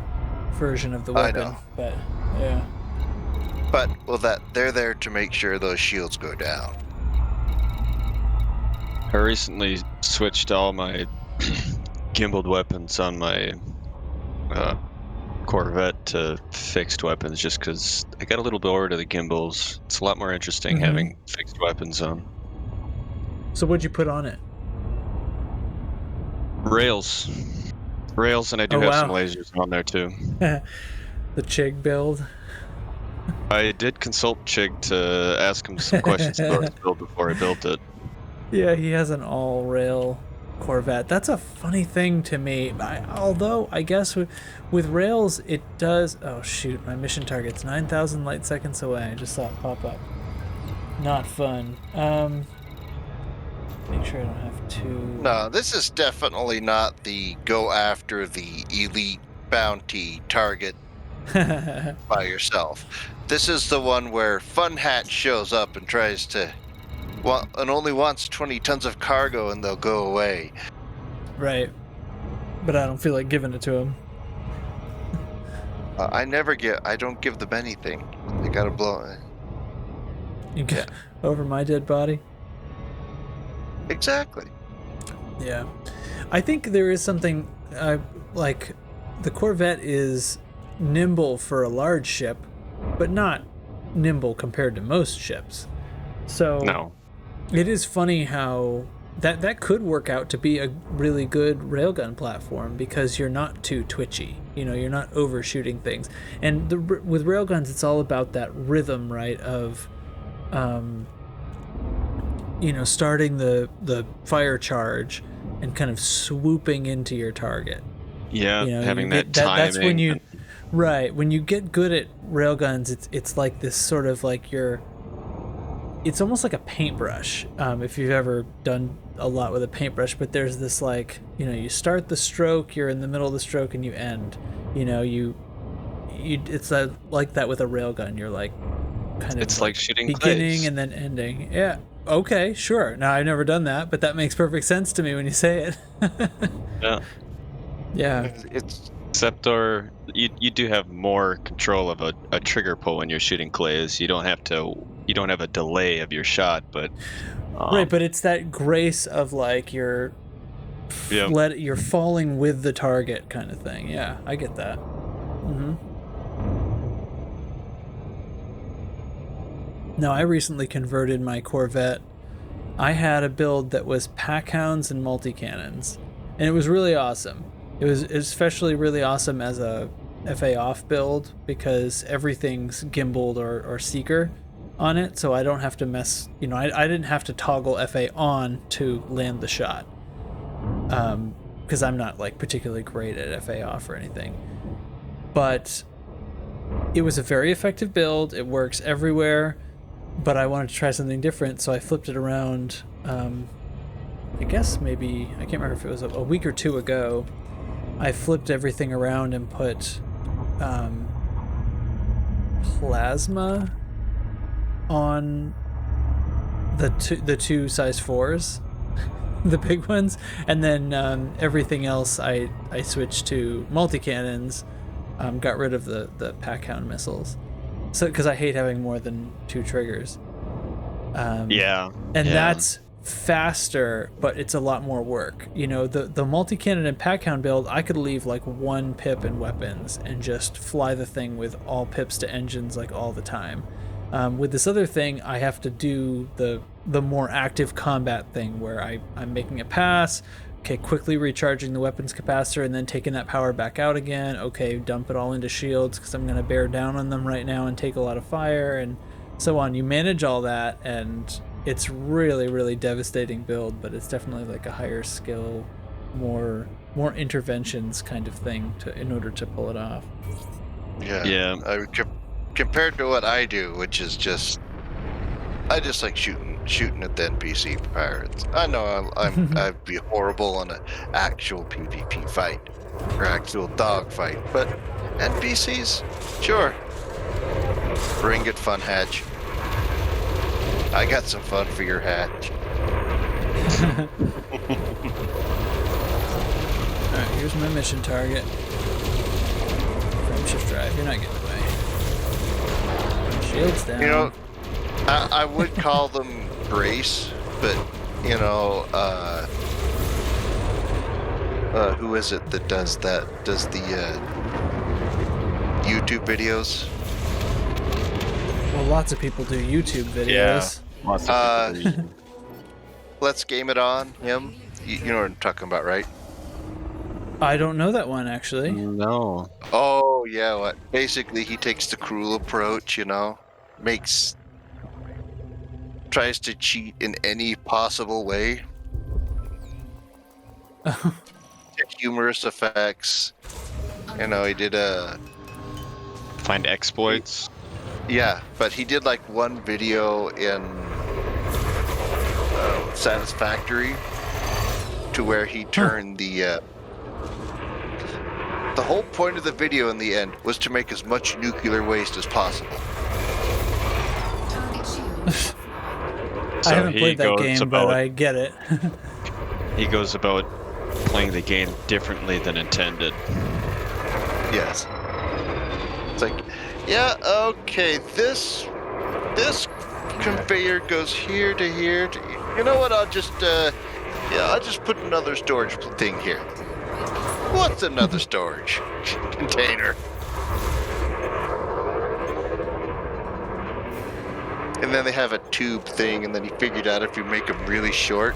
version of the weapon. I know. But yeah. But well, they're there to make sure those shields go down. I recently switched all my gimbaled weapons on my Corvette to fixed weapons just because I got a little bored of the gimbals. It's a lot more interesting having fixed weapons on. So what'd you put on it? Rails, and I do have some lasers on there too. The Chig build. I did consult Chig to ask him some questions about his build before I built it. Yeah, he has an all-rail Corvette. That's a funny thing to me. Although, I guess with rails, it does... Oh, shoot. My mission target's 9,000 light seconds away. I just saw it pop up. Not fun. Make sure I don't have to... No, this is definitely not the go after the elite bounty target by yourself. This is the one where Fun Hat shows up and tries to... and only wants 20 tons of cargo and they'll go away. Right. But I don't feel like giving it to him. I don't give them anything. They gotta blow it. You get over my dead body? Exactly. Yeah. I think there is something, like, the Corvette is nimble for a large ship, but not nimble compared to most ships. So... No. It is funny how that could work out to be a really good railgun platform because you're not too twitchy. You know, you're not overshooting things. And with railguns, it's all about that rhythm, right? Of, starting the fire charge and kind of swooping into your target. Yeah, having that timing. That's when you, right? When you get good at railguns, it's like this sort of like it's almost like a paintbrush, if you've ever done a lot with a paintbrush, but there's this like, you start the stroke, you're in the middle of the stroke, and you end. It's like that with a railgun. You're like kind of... It's like shooting beginning clays. And then ending. Yeah. Okay, sure. Now, I've never done that, but that makes perfect sense to me when you say it. Yeah. Yeah. Except you do have more control of a trigger pull when you're shooting clays. You don't have a delay of your shot, but right, but it's that grace of like you're falling with the target kind of thing. Yeah, I get that. Now, I recently converted my Corvette. I had a build that was pack hounds and multi-cannons, and it was really awesome. It was especially really awesome as a FA off build because everything's gimbaled or seeker on it, so I don't have to mess, I didn't have to toggle FA on to land the shot, because I'm not like particularly great at FA off or anything. But it was a very effective build. It works everywhere, but I wanted to try something different, so I flipped it around. I guess maybe, I can't remember if it was a week or two ago. I flipped everything around and put plasma on the two size 4s, the big ones, and then everything else I switched to multi-cannons, got rid of the pack hound missiles, so because I hate having more than 2 triggers. That's faster, but it's a lot more work. The multi-cannon and pack hound build, I could leave like 1 pip in weapons and just fly the thing with all pips to engines like all the time. With this other thing, I have to do the more active combat thing where I'm making a pass, quickly recharging the weapons capacitor and then taking that power back out again. Dump it all into shields because I'm going to bear down on them right now and take a lot of fire and so on. You manage all that, and it's really, really devastating build, but it's definitely like a higher skill, more interventions kind of thing in order to pull it off. Yeah. Compared to what I do, which is I just like shooting at the NPC pirates. I know I'd be horrible in an actual PvP fight or actual dog fight, but NPCs, sure. Bring it, Fun Hatch. I got some fun for your hatch. Alright, here's my mission target. Frame shift drive, you're not getting away. Shields down. I would call them Grace, but who is it that does that? Does the YouTube videos. Well, lots of people do YouTube videos. Lots of people do. Let's Game It On, him. You know what I'm talking about, right? I don't know that one, actually. No. Oh, yeah. What? Basically, he takes the cruel approach, tries to cheat in any possible way. Humorous effects. He did Find exploits. Yeah, but he did like one video in Satisfactory to where he turned the whole point of the video in the end was to make as much nuclear waste as possible. I haven't played that game, but I get it. He goes about playing the game differently than intended. Yes. It's like, yeah, okay, this conveyor goes here to here to, you know what, I'll just put another storage thing here. What's another storage container? And then they have a tube thing, and then he figured out if you make them really short,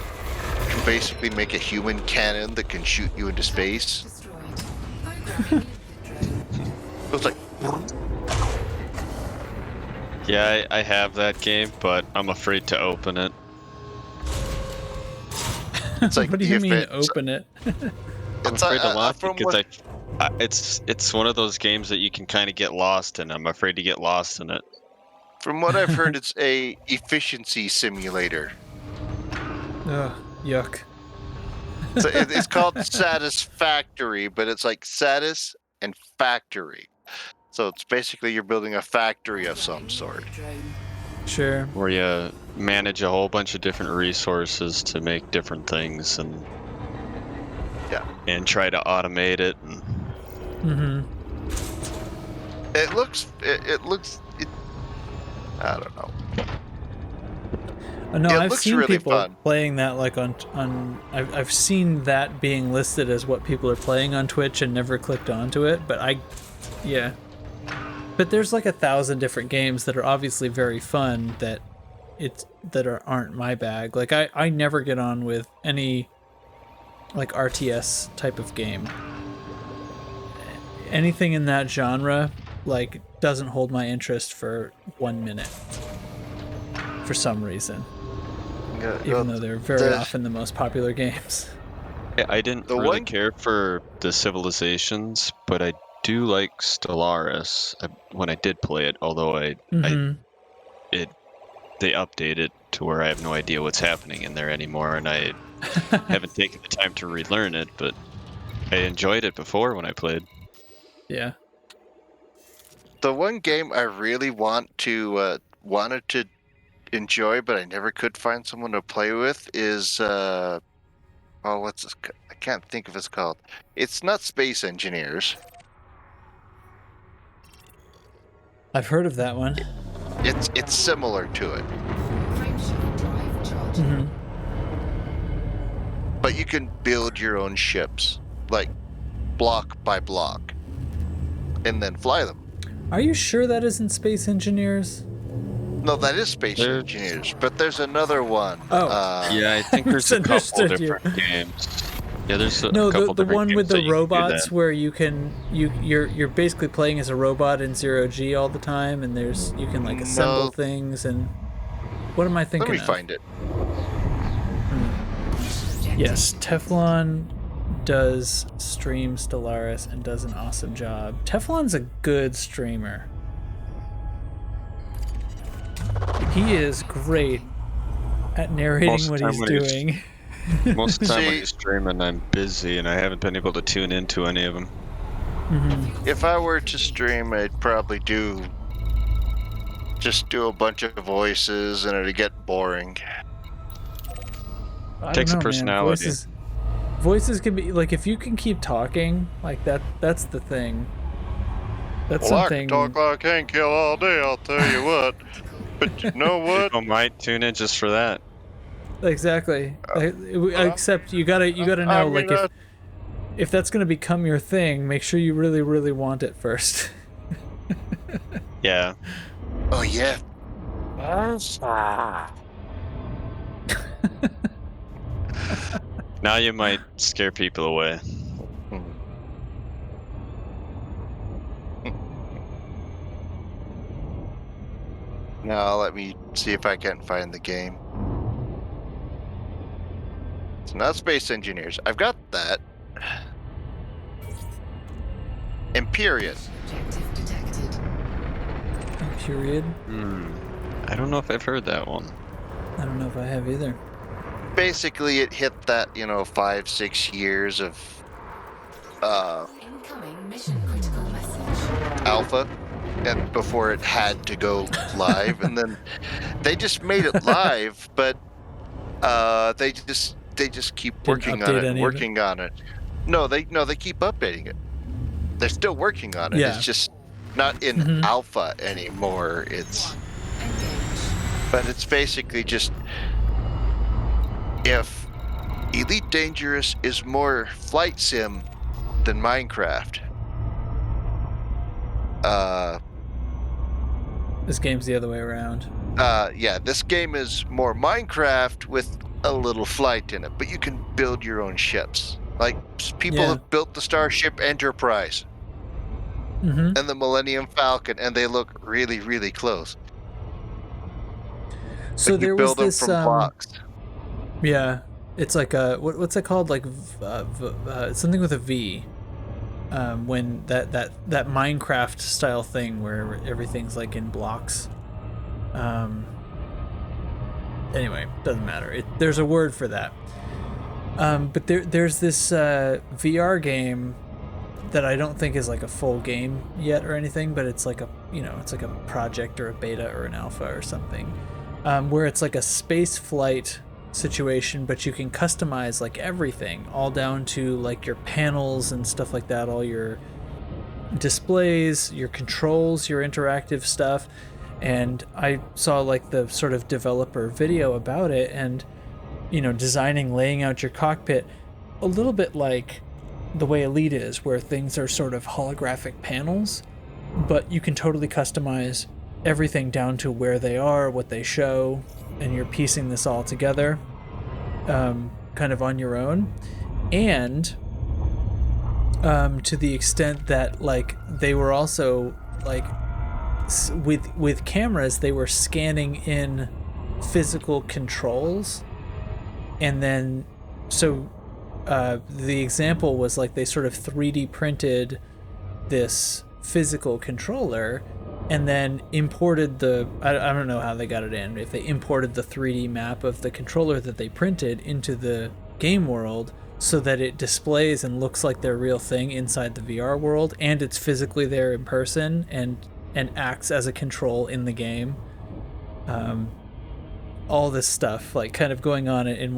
you can basically make a human cannon that can shoot you into space. It's like... Yeah, I have that game, but I'm afraid to open it. It's like what do you mean, open it? I'm afraid to launch it because it's one of those games that you can kind of get lost in. I'm afraid to get lost in it. From what I've heard, it's a efficiency simulator. Ugh, yuck. So it's called Satisfactory, but it's like Satis and Factory. So it's basically you're building a factory of some sort. Sure. Where you manage a whole bunch of different resources to make different things and try to automate it. It looks. I don't know. No, I've seen really people fun. playing that like on I've seen that being listed as what people are playing on Twitch and never clicked onto it, but but there's like 1,000 different games that are obviously very fun that aren't my bag. Like I never get on with any like RTS type of game. Anything in that genre like doesn't hold my interest for 1 minute for some reason. Even though they're very often the most popular games. Yeah, I didn't really care for the Civilizations, but I do like Stellaris when I did play it, although they update it to where I have no idea what's happening in there anymore, and I haven't taken the time to relearn it, but I enjoyed it before when I played. Yeah. The one game I really wanted to enjoy, but I never could find someone to play with is what's this? I can't think of what it's called. It's not Space Engineers. I've heard of that one. It's similar to it. But you can build your own ships, like block by block, and then fly them. Are you sure that isn't Space Engineers? No, that is Space Engineers, but there's another one. Yeah, I think there's a couple different games. Yeah, there's a couple the different one with games the that robots where you're basically playing as a robot in 0G all the time, and you can like assemble things and what am I thinking? Let me find it. Yes, Teflon does stream Stellaris and does an awesome job. Teflon's a good streamer. He is great at narrating what he's doing. Most of the time when he's streaming, I'm busy and I haven't been able to tune into any of them. If I were to stream, I'd probably just do a bunch of voices and it'd get boring. Takes a personality. Man. Voices can be like, if you can keep talking like that's the thing. That's something. I can talk like I can kill all day, I'll tell you what. But you know what? People might tune in just for that. Exactly. Except you gotta know, if that's gonna become your thing, make sure you really, really want it first. Yeah. Oh yeah. Now you might scare people away. Now let me see if I can find the game. It's not Space Engineers. I've got that. Empyrean. Period. I don't know if I've heard that one. I don't know if I have either. Basically, it hit that 5-6 years of Incoming mission critical message. alpha, and before it had to go live, and then they just made it live, but they just keep working on it and working on it. No, they keep updating it. They're still working on it. Yeah. It's just not in alpha anymore. But it's basically just if Elite Dangerous is more flight sim than Minecraft. This game's the other way around. Yeah, this game is more Minecraft with a little flight in it, but you can build your own ships. Like people have built the Starship Enterprise and the Millennium Falcon, and they look really, really close. So like there you was build them this from blocks. Yeah, it's like a what's it called? Like something with a V. When that Minecraft style thing where everything's like in blocks. Anyway, doesn't matter. There's a word for that. But there's this VR game that I don't think is like a full game yet or anything, but it's like it's like a project or a beta or an alpha or something, where it's like a space flight situation, but you can customize like everything, all down to like your panels and stuff like that, all your displays, your controls, your interactive stuff. And I saw like the sort of developer video about it, and designing, laying out your cockpit a little bit like the way Elite is, where things are sort of holographic panels, but you can totally customize everything down to where they are, what they show, and you're piecing this all together kind of on your own. And to the extent that like they were also like with cameras, they were scanning in physical controls, and then so the example was like they sort of 3D printed this physical controller and then imported I don't know how they got it in, if they imported the 3D map of the controller that they printed into the game world so that it displays and looks like their real thing inside the VR world, and it's physically there in person and acts as a control in the game. All this stuff like kind of going on in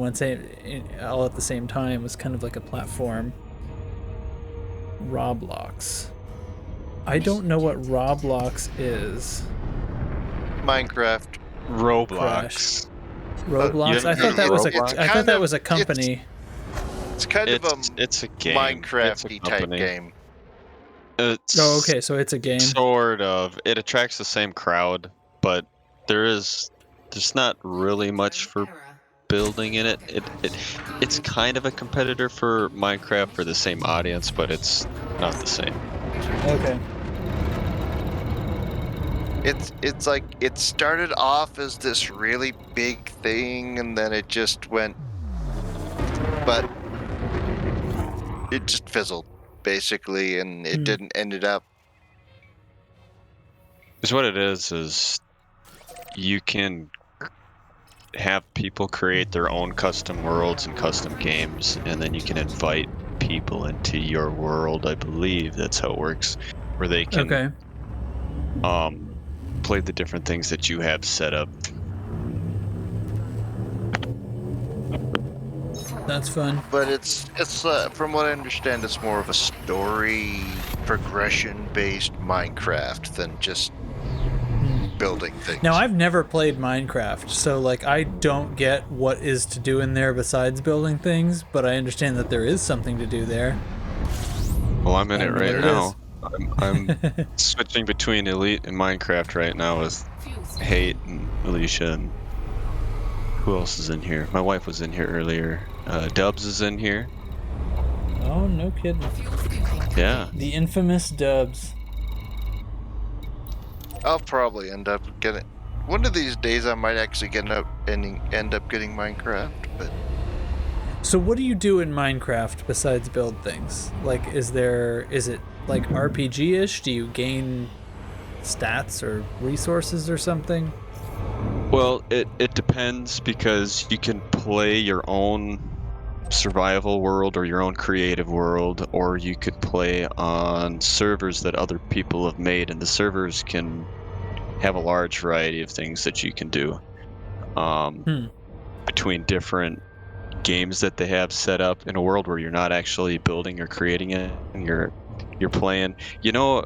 all at the same time was kind of like a platform. Roblox. I don't know what Roblox is. Minecraft. Roblox. Roblox. I thought that was a company. It's kind of it's a game. Minecraft-y type game. Okay, so it's a game. Sort of. It attracts the same crowd, but there's not really much for building in it. It's kind of a competitor for Minecraft for the same audience, but it's not the same. Okay. It's like it started off as this really big thing, and then it just went, but it just fizzled basically, and it didn't ended up. Because what it is you can have people create their own custom worlds and custom games, and then you can invite people into your world. I believe that's how it works, where they can play the different things that you have set up. That's fun. But it's from what I understand, it's more of a story progression based Minecraft than just building things. Now, I've never played Minecraft, so like I don't get what is to do in there besides building things, but I understand that there is something to do there. Well, I'm in it right now. I'm switching between Elite and Minecraft right now with Hate and Alicia and who else is in here? My wife was in here earlier. Dubs is in here. Oh, no kidding. Yeah. The infamous Dubs. I'll probably end up getting. One of these days, I might actually end up getting Minecraft. But So what do you do in Minecraft besides build things? Like, is it like RPG-ish? Do you gain stats or resources or something? Well, it depends because you can play your own survival world or your own creative world, or you could play on servers that other people have made, and the servers can have a large variety of things that you can do between different games that they have set up in a world where you're not actually building or creating it, and you're playing. You know,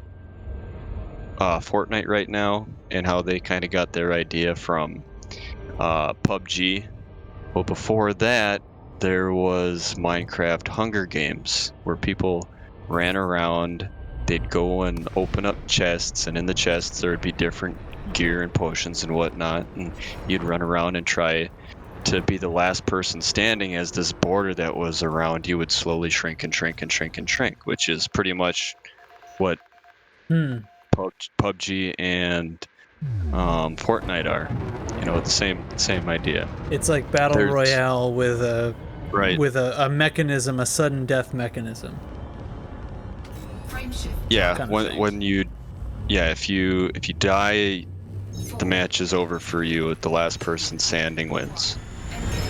Fortnite right now and how they kind of got their idea from PUBG. Well, before that, there was Minecraft Hunger Games, where people ran around. They'd go and open up chests, and in the chests there would be different gear and potions and whatnot, and you'd run around and try to be the last person standing as this border that was around you would slowly shrink and shrink and shrink and shrink, which is pretty much what PUBG and Fortnite are. You know, the same idea. It's like Battle Royale with a mechanism, a sudden death mechanism. Yeah, if you die, the match is over for you. The last person standing wins.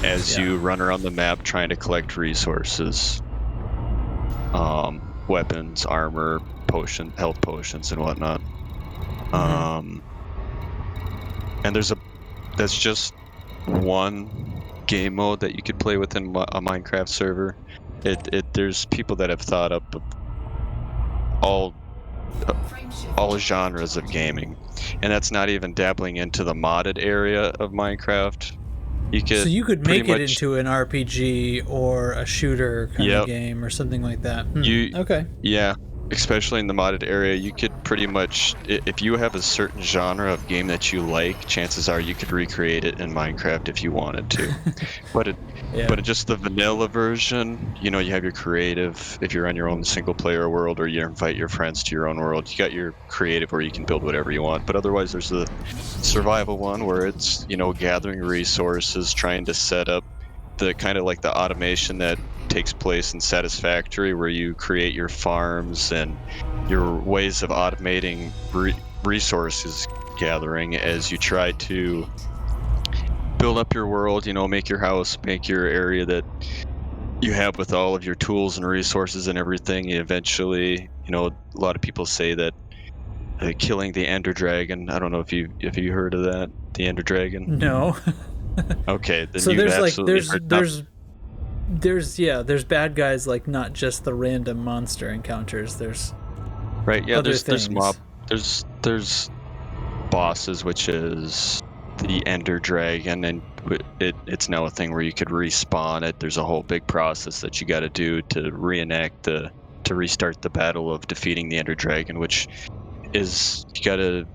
As you run around the map trying to collect resources, weapons, armor, health potions, and whatnot. And that's just one game mode that you could play within a Minecraft server. There's people that have thought up all genres of gaming, and that's not even dabbling into the modded area of Minecraft. You could make it into an RPG or a shooter kind of game or something like that. Okay. Yeah, especially in the modded area, you could pretty much, if you have a certain genre of game that you like, chances are you could recreate it in Minecraft if you wanted to. But just the vanilla version, you know, you have your creative, if you're on your own single player world, or you invite your friends to your own world, you got your creative where you can build whatever you want. But otherwise there's the survival one where it's, you know, gathering resources, trying to set up the kind of like the automation that takes place in Satisfactory, where you create your farms and your ways of automating resources gathering as you try to build up your world, you know, make your house, make your area that you have with all of your tools and resources and everything. Eventually, you know, a lot of people say that killing the Ender Dragon, I don't know if you heard of that, the Ender Dragon? No. Okay, then so there's bad guys, like not just the random monster encounters. There's there's bosses, which is the Ender Dragon, and it's now a thing where you could respawn it. There's a whole big process that you got to do to restart the battle of defeating the Ender Dragon, which is you got to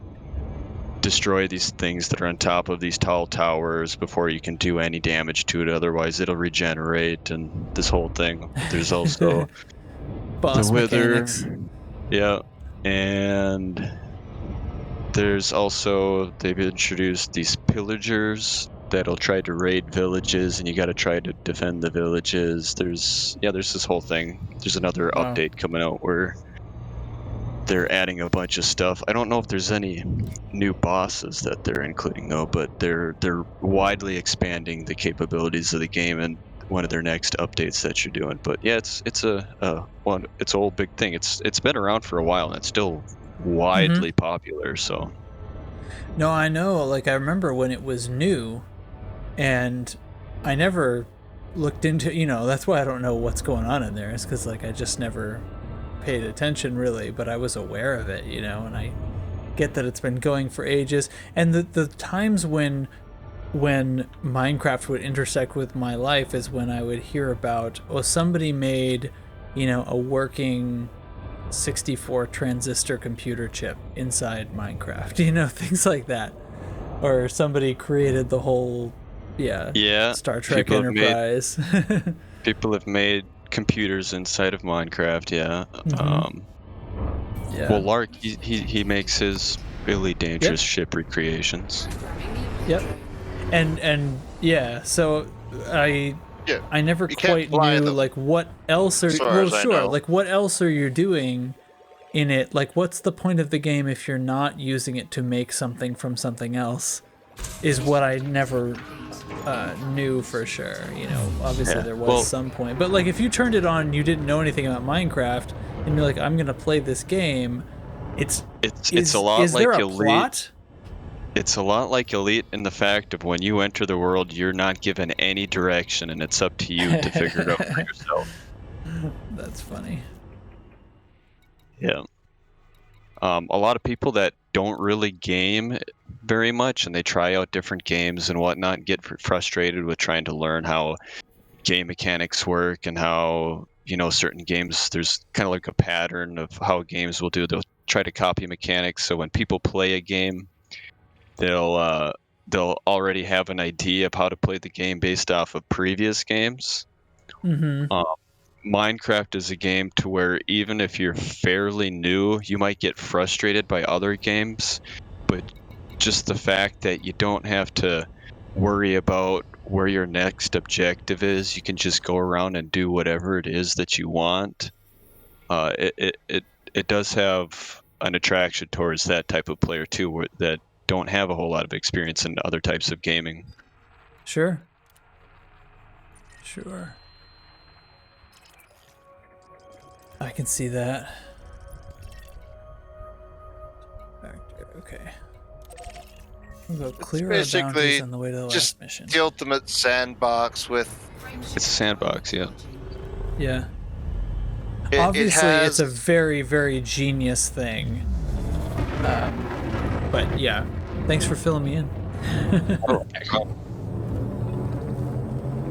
destroy these things that are on top of these tall towers before you can do any damage to it, otherwise it'll regenerate, and this whole thing. There's also boss the Wither. mechanics. Yeah, and there's also, they've introduced these pillagers that'll try to raid villages, and you got to try to defend the villages. There's this whole thing. There's another update coming out where they're adding a bunch of stuff. I don't know if there's any new bosses that they're including though, but they're widely expanding the capabilities of the game in one of their next updates that you're doing. But yeah, it's a old big thing. It's been around for a while, and it's still widely popular. So no, I know, like I remember when it was new, and I never looked into, you know, that's why I don't know what's going on in there. It's because like I just never paid attention really, but I was aware of it, you know, and I get that it's been going for ages. And the times when Minecraft would intersect with my life is when I would hear about, somebody made, you know, a working 64 transistor computer chip inside Minecraft, you know, things like that. Or somebody created the whole, Star Trek people Enterprise. People have made computers inside of Minecraft, yeah. Yeah. Well, Lark, he makes his really dangerous ship recreations. Yep. And yeah, so I never quite knew like what else are like what else are you doing in it? Like what's the point of the game if you're not using it to make something from something else? Is what I never knew for sure. You know, obviously there was some point, but like if you turned it on and you didn't know anything about Minecraft and you're like, I'm gonna play this game, it's a lot is like there a Elite. plot? It's a lot like Elite in the fact of when you enter the world, you're not given any direction, and it's up to you to figure it out for yourself. That's funny. Yeah. A lot of people that don't really game very much, and they try out different games and whatnot, and get frustrated with trying to learn how game mechanics work and how, you know, certain games, there's kind of like a pattern of how games will do. They'll try to copy mechanics, so when people play a game, they'll already have an idea of how to play the game based off of previous games. Minecraft is a game to where even if you're fairly new, you might get frustrated by other games, but just the fact that you don't have to worry about where your next objective is, you can just go around and do whatever it is that you want. It does have an attraction towards that type of player too, that don't have a whole lot of experience in other types of gaming. Sure. I can see that. Okay. We'll go clear our boundaries on the way to the last mission. The ultimate sandbox with... It's a sandbox, yeah. Yeah. Obviously, it's a very, very genius thing. But yeah, thanks for filling me in.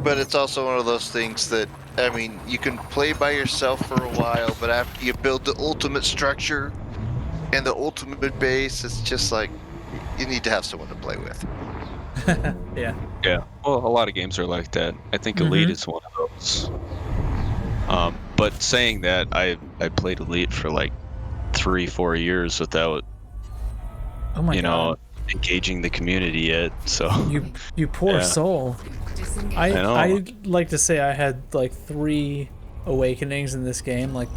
But it's also one of those things that, I mean, you can play by yourself for a while, but after you build the ultimate structure and the ultimate base, it's just like, you need to have someone to play with. Yeah. Well, a lot of games are like that. I think Elite is one of those. But saying that, I played Elite for like 3-4 years without, engaging the community yet. So you poor soul. I like to say I had like 3 awakenings in this game. Like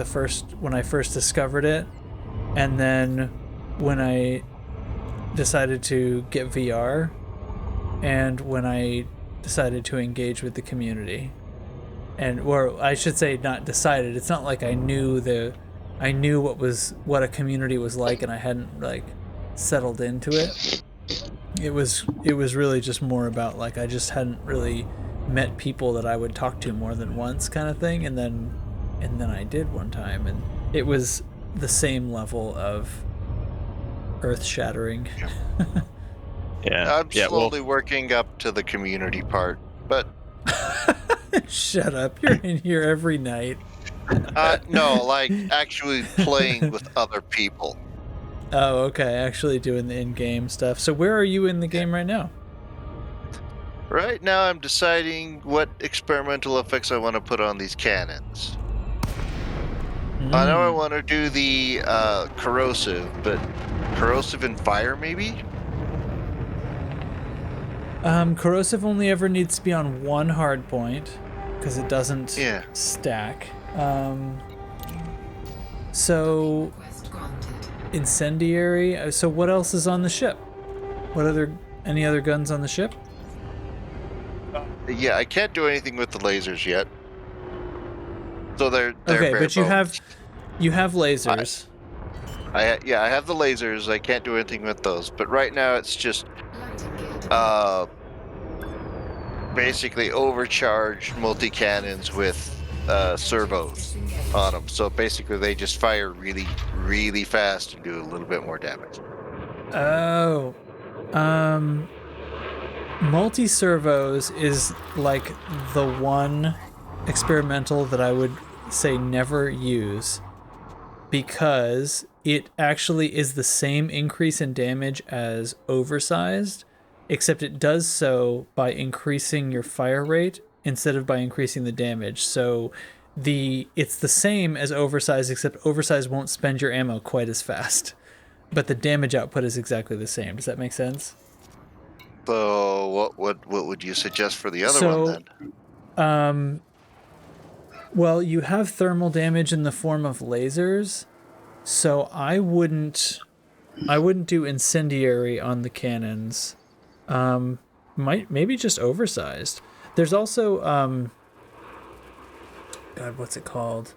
when I first discovered it, and then when I decided to get VR, and when I decided to engage with the community. Or I should say not decided. It's not like I knew what a community was like and I hadn't like settled into it. It was really just more about like I just hadn't really met people that I would talk to more than once kind of thing, and then I did one time, and it was the same level of earth-shattering. I'm slowly working up to the community part, but shut up, you're in here every night. No, like actually playing with other people. Oh, okay, actually doing the in-game stuff. So where are you in the game right now? Right now I'm deciding what experimental effects I want to put on these cannons. I know I want to do the corrosive, but corrosive and fire maybe? Corrosive only ever needs to be on one hard point because it doesn't stack. So incendiary. So what else is on the ship? Any other guns on the ship? Yeah, I can't do anything with the lasers yet. So they're okay, but you have lasers. I have the lasers. I can't do anything with those. But right now it's just basically overcharged multi-cannons with servos on them. So basically they just fire really, really fast and do a little bit more damage. Oh. Multi-servos is like the one experimental that I would say never use. because it actually is the same increase in damage as oversized, except it does so by increasing your fire rate instead of by increasing the damage. So it's the same as oversized, except oversized won't spend your ammo quite as fast, but the damage output is exactly the same. Does that make sense? So what would you suggest for the other one then? Well, you have thermal damage in the form of lasers, so I wouldn't do incendiary on the cannons. Maybe just oversized. There's also God, what's it called?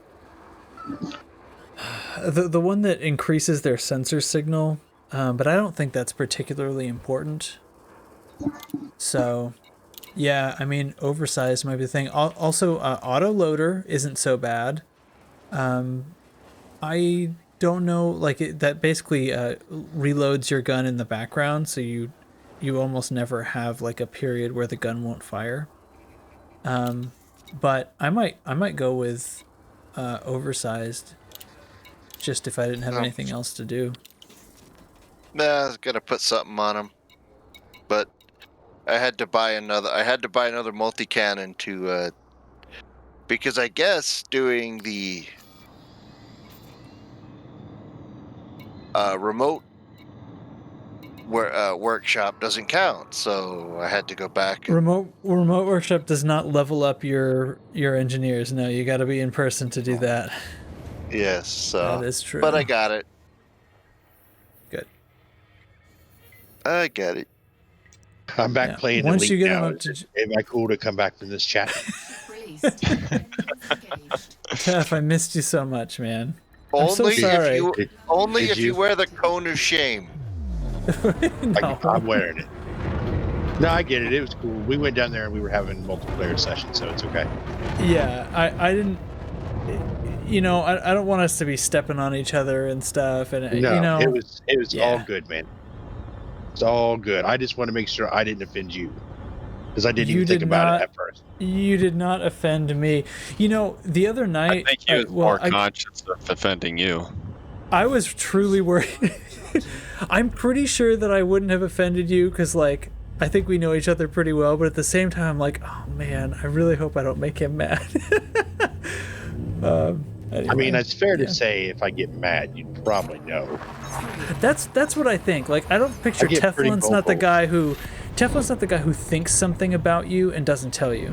The one that increases their sensor signal, but I don't think that's particularly important. So, yeah, I mean, oversized might be the thing. Also, auto loader isn't so bad. I don't know, like that basically reloads your gun in the background, so you almost never have like a period where the gun won't fire. But I might go with oversized, just if I didn't have anything else to do. Nah, I was gonna put something on them, but I had to buy another multi-cannon to because I guess doing the remote workshop doesn't count, so I had to go back. Remote workshop does not level up your engineers. No, you got to be in person to do that. Yes, so that is true. But I got it. Good. I got it. I'm back playing. Once you get now. them up to... Am I cool to come back from this chat? Tef, I missed you so much, man. Only I'm so sorry. if you wear the cone of shame. No. I'm wearing it. No, I get it. It was cool. We went down there and we were having multiplayer sessions, so it's okay. Yeah, I didn't. You know, I don't want us to be stepping on each other and stuff. And No, you know, it was all good, man. It's all good. I just want to make sure I didn't offend you, because I didn't even think about it at first. You did not offend me. You know, the other night, I think he was more conscious of offending you. I was truly worried. I'm pretty sure that I wouldn't have offended you, because like I think we know each other pretty well. But at the same time, I'm like, oh man, I really hope I don't make him mad. Anyway, I mean, it's fair to say if I get mad, you'd probably know. That's what I think. Like, I don't picture Teflon's not the guy who thinks something about you and doesn't tell you,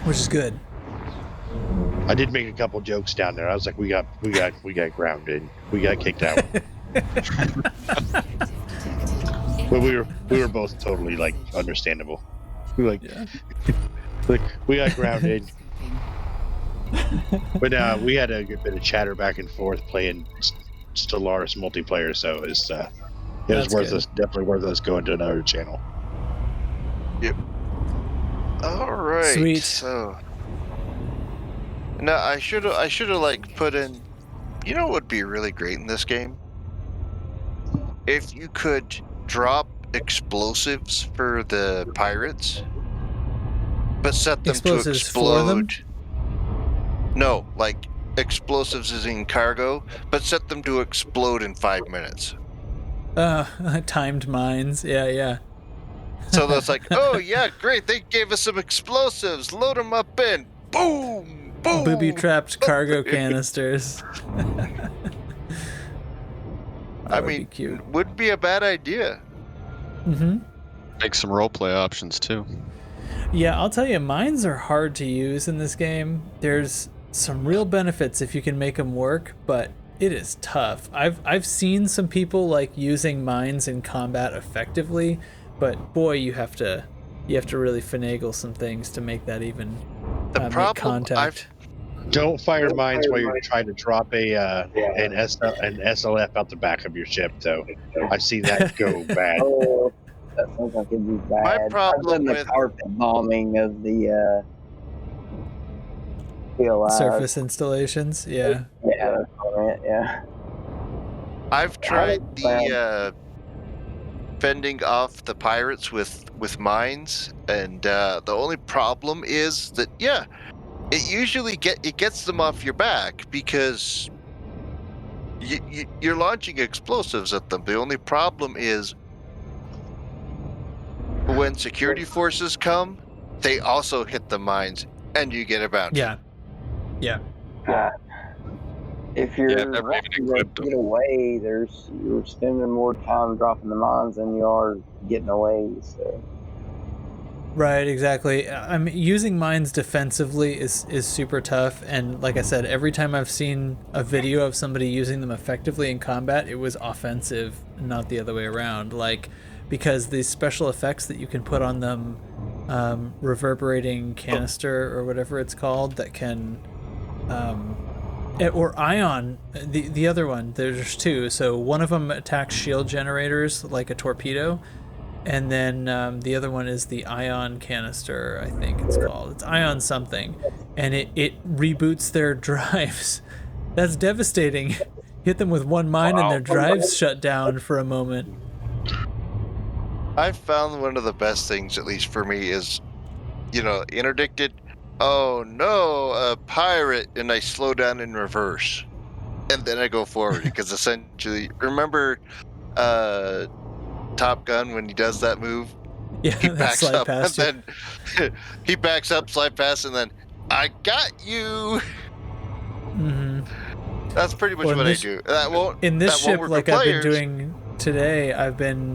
which is good. I did make a couple jokes down there. I was like, we got grounded. We got kicked out. But we were both totally like understandable. We were like, like we got grounded. But we had a good bit of chatter back and forth playing Stellaris multiplayer, so it was definitely worth us going to another channel. Yep. All right. Sweet. So now I should have like put in. You know what would be really great in this game? If you could drop explosives for the pirates, but set them to explode. For them? No, like explosives is in cargo, but set them to explode in 5 minutes. Timed mines. Yeah. So that's like, oh yeah, great. They gave us some explosives. Load them up in. Boom, boom. Booby-trapped cargo canisters. I mean, cute. Would be a bad idea. Mm-hmm. Make some roleplay options too. Yeah, I'll tell you, mines are hard to use in this game. There's some real benefits if you can make them work, but it is tough. I've seen some people like using mines in combat effectively, but boy, you have to really finagle some things to make that even make contact. Don't fire mines while you're trying to drop an SLF out the back of your ship, though. I've seen that go bad. Oh, that sounds like it'd be bad. My problem I've done the carpet bombing of the surface installations. Yeah. Yeah, that's all right. Yeah. I've tried the fending off the pirates with mines, and the only problem is that it usually gets them off your back because you're launching explosives at them. The only problem is when security forces come, they also hit the mines, and you get a bounty. Yeah. If you're to get away, you're spending more time dropping the mines than you are getting away. So. Right, exactly. I'm using mines defensively is super tough, and like I said, every time I've seen a video of somebody using them effectively in combat, it was offensive, not the other way around. Like, because these special effects that you can put on them, reverberating canister or whatever it's called, that can, or ion, the other one, there's two. So one of them attacks shield generators like a torpedo, and then the other one is the ion canister, I think it's called. It's ion something, and it reboots their drives. That's devastating. Hit them with one mine and their drives shut down for a moment. I found one of the best things, at least for me, is, interdicted. Oh no, a pirate, and I slow down in reverse, and then I go forward because essentially, remember, Top Gun when he does that move? Yeah, he backs up and you. then he backs up, slide past, and then I got you. Mm-hmm. That's pretty much what I do. That won't in this ship, like I've been players. doing today.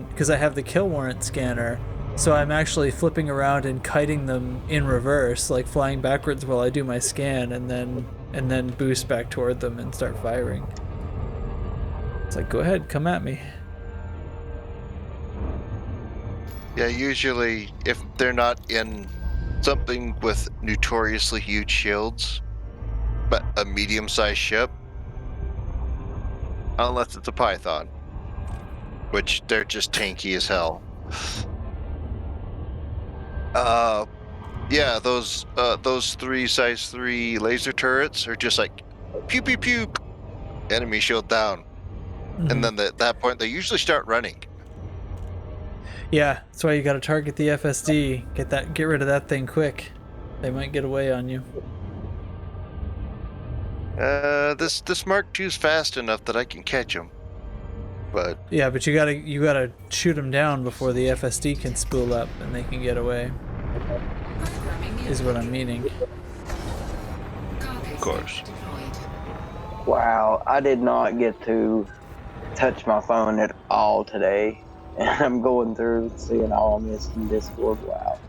Because I have the kill warrant scanner, so I'm actually flipping around and kiting them in reverse, like flying backwards while I do my scan, and then boost back toward them and start firing. It's like, go ahead, come at me. Yeah, usually if they're not in something with notoriously huge shields, but a medium-sized ship, unless it's a Python, which they're just tanky as hell. Yeah, those three size 3 laser turrets are just like pew pew pew, enemy shield down, and then at that point they usually start running. Yeah, that's why you got to target the FSD. Get rid of that thing quick. They might get away on you. This Mark II's fast enough that I can catch him, but yeah, but you gotta shoot them down before the FSD can spool up and they can get away. Is what I'm meaning. Of course. Wow, I did not get to touch my phone at all today. And I'm going through seeing all I missed in Discord. Wow.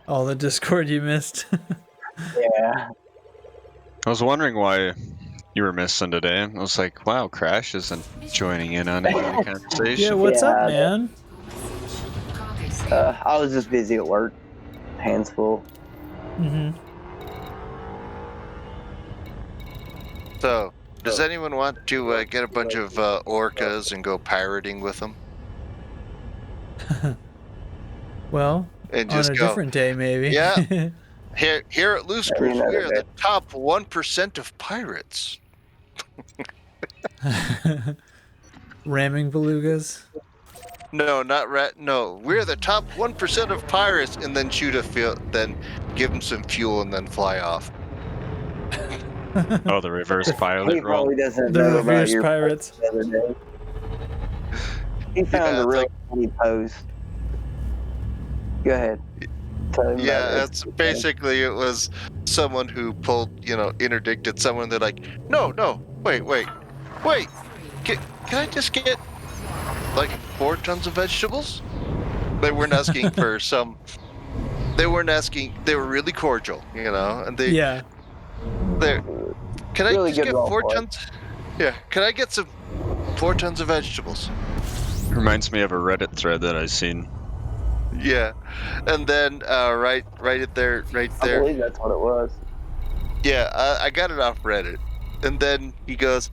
All the Discord you missed. Yeah. I was wondering why you were missing today. I was like, wow, Crash isn't joining in on any of the conversation. Yeah, what's up, man? I was just busy at work. Hands full. Mm-hmm. So, does anyone want to get a bunch of orcas and go pirating with them? Well, and on just a go, different day, maybe. Yeah. Here at Loose Cruise, we are the top 1% of pirates. Ramming belugas? No, not rat. No, we're the top 1% of pirates, and then then give them some fuel, and then fly off. Oh, the reverse pilot He roll. probably doesn't The know about reverse your pirates. post the other day. He found a really funny post. Go ahead. Tell him Yeah, about it. that's basically it was someone who pulled, interdicted someone. They're like, no, wait. Can I just get like 4 tons of vegetables? They weren't asking for some. They weren't asking. They were really cordial, and they. Yeah. Can I Really just good get 4 roleplay. tons? Yeah. Can I get some 4 tons of vegetables? Reminds me of a Reddit thread that I've seen. Yeah, and then right there. I believe that's what it was. Yeah, I got it off Reddit, and then he goes,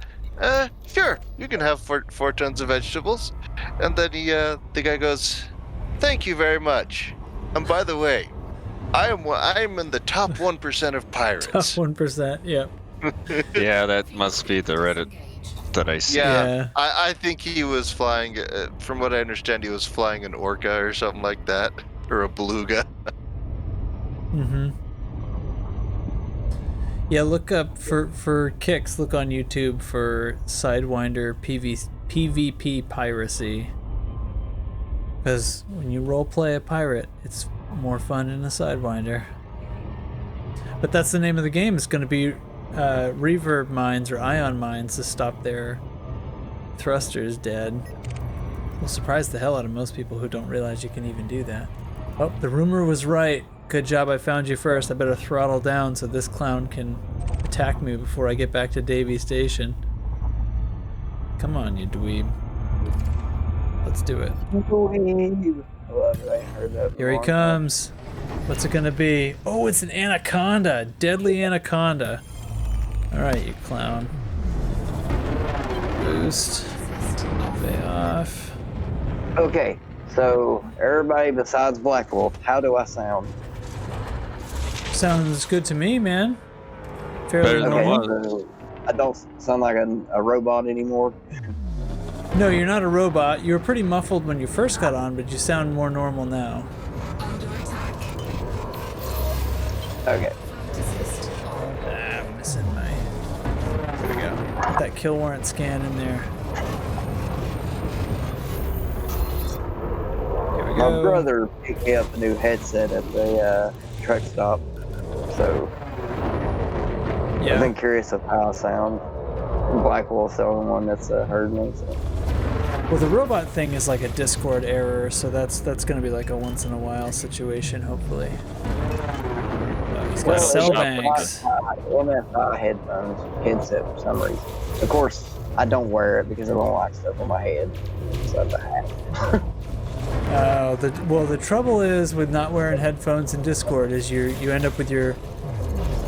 "Sure, you can have 4 tons of vegetables," and then the guy goes, "Thank you very much, and by the way, I am in the top 1% of pirates." Top 1%, yep. Yeah, that must be the Reddit that I see. Yeah, I think he was flying. From what I understand, he was flying an orca or something like that, or a beluga. Mm-hmm. Yeah, look up for kicks. Look on YouTube for Sidewinder PvP piracy. Because when you roleplay a pirate, it's more fun in a Sidewinder. But that's the name of the game. It's going to be reverb mines or ion mines to stop their thrusters dead. Will surprise the hell out of most people who don't realize you can even do that. Oh, the rumor was right. Good job I found you first. I better throttle down so this clown can attack me before I get back to Davy Station. Come on, you dweeb. Let's do it. Here he comes. What's it gonna be? Oh, it's an anaconda. Deadly anaconda. Alright, you clown. Boost. Bay off. Okay, so everybody besides Black Wolf, how do I sound? Sounds good to me, man. Fairly normal. So I don't sound like a robot anymore. No, you're not a robot. You were pretty muffled when you first got on, but you sound more normal now. Okay. I'm missing my... There we go. Put that kill warrant scan in there. Here we go. My brother picked me up a new headset at the truck stop, so yeah. I've been curious of how I sound. Black Wolf's the only one that's heard me. So. Well, the robot thing is like a Discord error, so that's going to be like a once in a while situation, hopefully. He's got cell banks. MFI headset for some reason. Of course, I don't wear it because I don't like stuff on my head. So I have. The trouble is with not wearing headphones in Discord is you end up with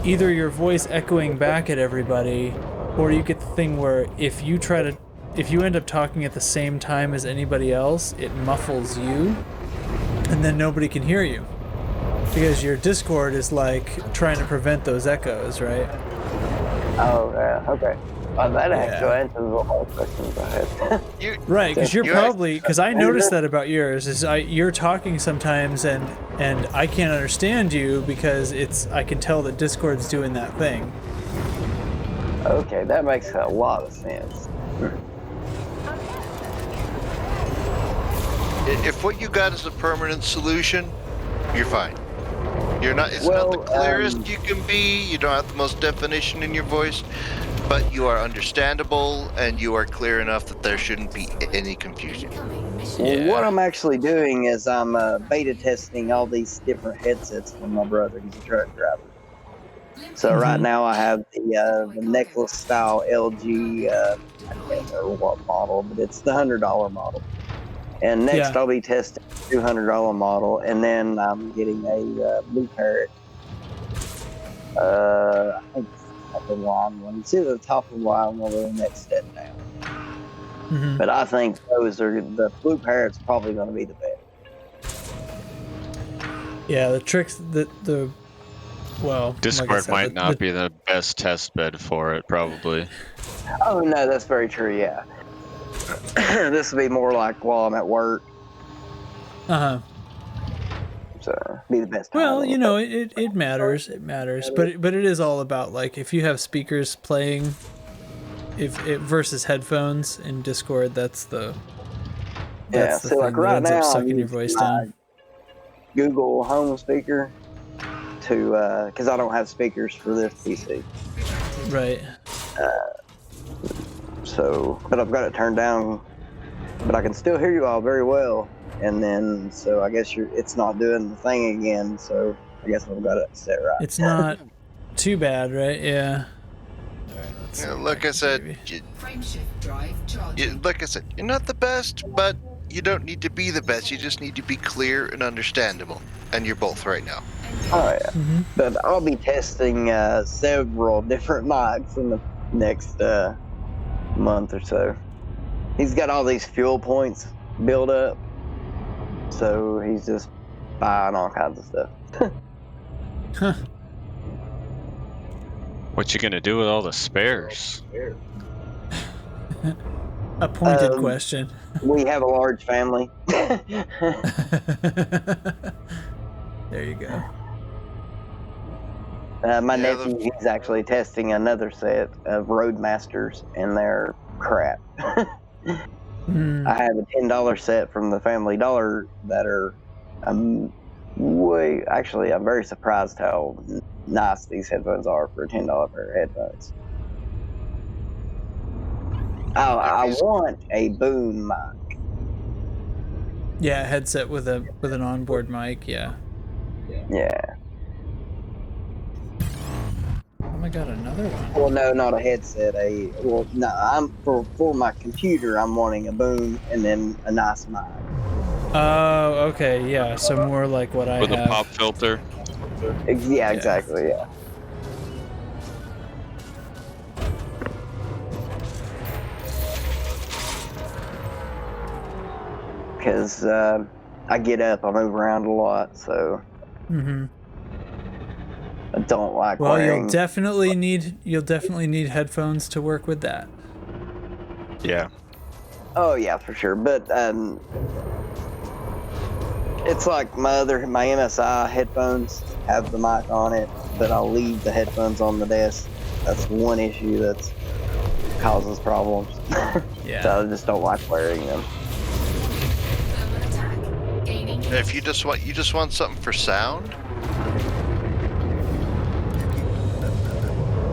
either your voice echoing back at everybody, or you get the thing where if you end up talking at the same time as anybody else, it muffles you, and then nobody can hear you. Because your Discord is like trying to prevent those echoes, right? Oh, yeah, okay. Well, that actually answers all the questions I had. Right, because because I noticed that about yours, is you're talking sometimes and I can't understand you because I can tell that Discord's doing that thing. Okay, that makes a lot of sense. If what you got is a permanent solution, you're fine. It's not the clearest you can be, you don't have the most definition in your voice, but you are understandable and you are clear enough that there shouldn't be any confusion. Well, what I'm actually doing is I'm beta testing all these different headsets from my brother. He's a truck driver. So right now I have the necklace style LG, I can't remember what model, but it's the $100 model. And next I'll be testing the $200 model, and then I'm getting a Blue Parrot. I think it's the top of the line one. It's either the top of the line one or the next step down. Mm-hmm. But I think the Blue Parrot's probably going to be the best. Yeah, the tricks Discord might not be the best test bed for it, probably. Oh no, that's very true. Yeah. This will be more like while I'm at work. So be the best time. Well, it matters. It matters, but it is all about like if you have speakers playing, versus headphones in Discord. That's the so thing like that right ends up now, sucking your voice down. Google Home speaker to because I don't have speakers for this PC. Right. So, but I've got it turned down, but I can still hear you all very well. And then, so I guess it's not doing the thing again. So I guess I've got it set right. It's not too bad, right? Yeah. Like I said, you're not the best, but you don't need to be the best. You just need to be clear and understandable. And you're both right now. Oh yeah. Mm-hmm. But I'll be testing several different mics in the next month or so. He's got all these fuel points built up, so he's just buying all kinds of stuff. Huh. What you gonna do with all the spares? A pointed question. We have a large family. There you go. My nephew, he's actually testing another set of Roadmasters, and they're crap. I have a $10 set from the Family Dollar that are I'm very surprised how nice these headphones are for a $10 pair of headphones. I want a boom mic. Yeah, a headset with an onboard mic. Yeah. Yeah. Oh my god, another one. Well, no, not a headset. I'm for my computer. I'm wanting a boom and then a nice mic. Oh, okay, yeah. So more like what I have. With a pop filter. Yeah, exactly. Yeah. Because I get up, I move around a lot, so I don't like wearing. You'll definitely need headphones to work with that. Yeah. Oh yeah, for sure. But it's like my MSI headphones have the mic on it, but I'll leave the headphones on the desk. That's one issue that causes problems. Yeah. So I just don't like wearing them. If you just want something for sound.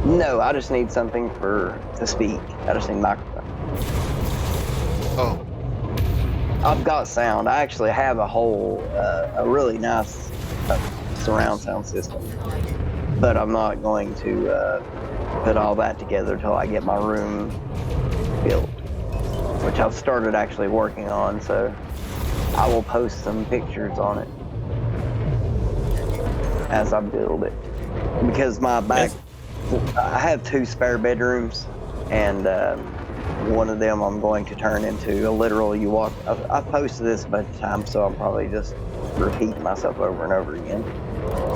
No, I just need something to speak. I just need a microphone. Oh. I've got sound. I actually have a really nice surround sound system, but I'm not going to put all that together till I get my room built, which I've started actually working on. So I will post some pictures on it as I build it, because I have 2 spare bedrooms, and one of them I'm going to turn into a literal I've posted this a bunch of times, so I'm probably just repeating myself over and over again.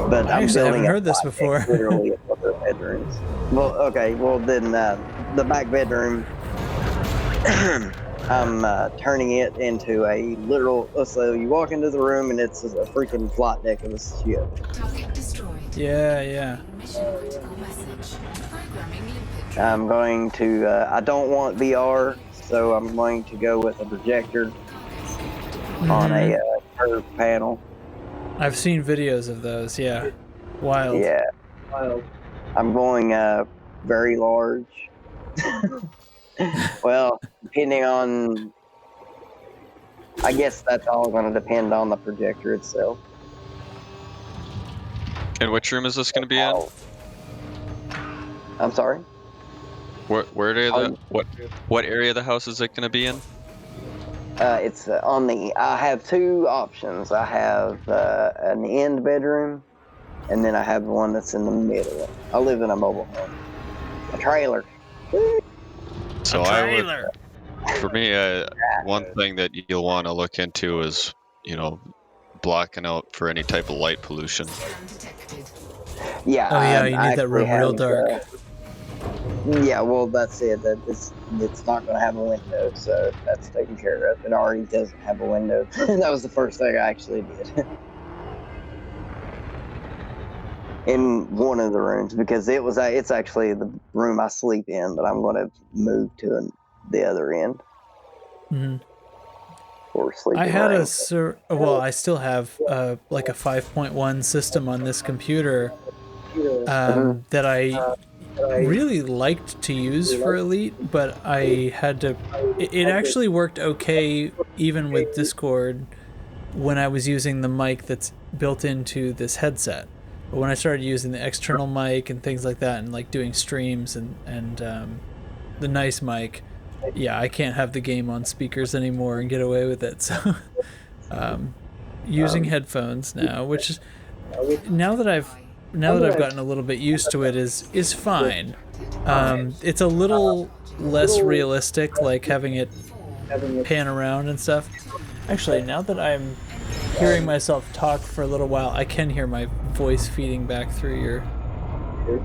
But I'm building. I haven't heard this before. Literally a couple of bedrooms. Well, okay. Well, then the back bedroom, I'm turning it into a literal. So you walk into the room and it's a freaking flight deck of a ship. Target destroyed. Yeah. Mission critical message. Programming input. I'm going to. I don't want VR, so I'm going to go with a projector on a curved panel. I've seen videos of those. Yeah. Wild. Yeah. Wild. I'm going very large. Well, depending on. I guess that's all going to depend on the projector itself. And which room is this going to be in? I'm sorry? What area of the house is it going to be in? It's I have 2 options. I have an end bedroom, and then I have one that's in the middle. I live in a mobile home. A trailer. So for me, one thing that you'll want to look into is, blocking out for any type of light pollution. Yeah. Oh yeah, you need that room real dark. Yeah, well, that's it. It's not going to have a window, so that's taken care of. It already doesn't have a window. That was the first thing I actually did. In one of the rooms, because it's actually the room I sleep in, but I'm going to move to the other end. Mm-hmm. Or sleeping. I had I still have like a 5.1 system on this computer that I really liked to use for Elite, but I had to. It actually worked okay even with Discord when I was using the mic that's built into this headset. But when I started using the external mic and things like that, and like doing streams and the nice mic, yeah, I can't have the game on speakers anymore and get away with it. So using headphones now, which is now that I've gotten a little bit used to it, is fine. It's a little less realistic, like having it pan around and stuff. Actually, now that I'm hearing myself talk for a little while, I can hear my voice feeding back through your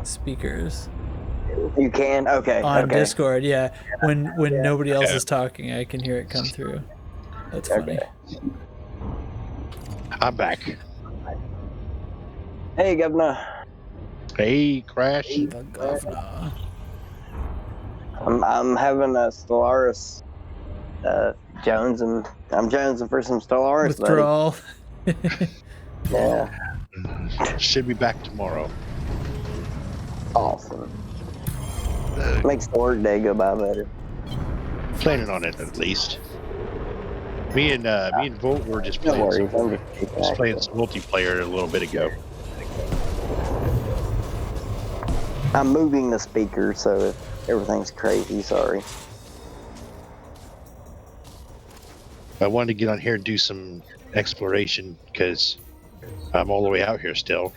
speakers. You can? Okay. On Discord, yeah. When nobody else is talking, I can hear it come through. That's funny. I'm back. Hey, Governor. Hey, Crash. The governor. I'm having a Stellaris Jones, and I'm jonesing for some Stellaris, Withdrawal. buddy. Yeah. Should be back tomorrow. Awesome. Makes the work day go by better. Planning on it at least. Me and Volt were just playing, some multiplayer a little bit ago. I'm moving the speaker, so if everything's crazy, sorry. I wanted to get on here and do some exploration because I'm all the way out here still,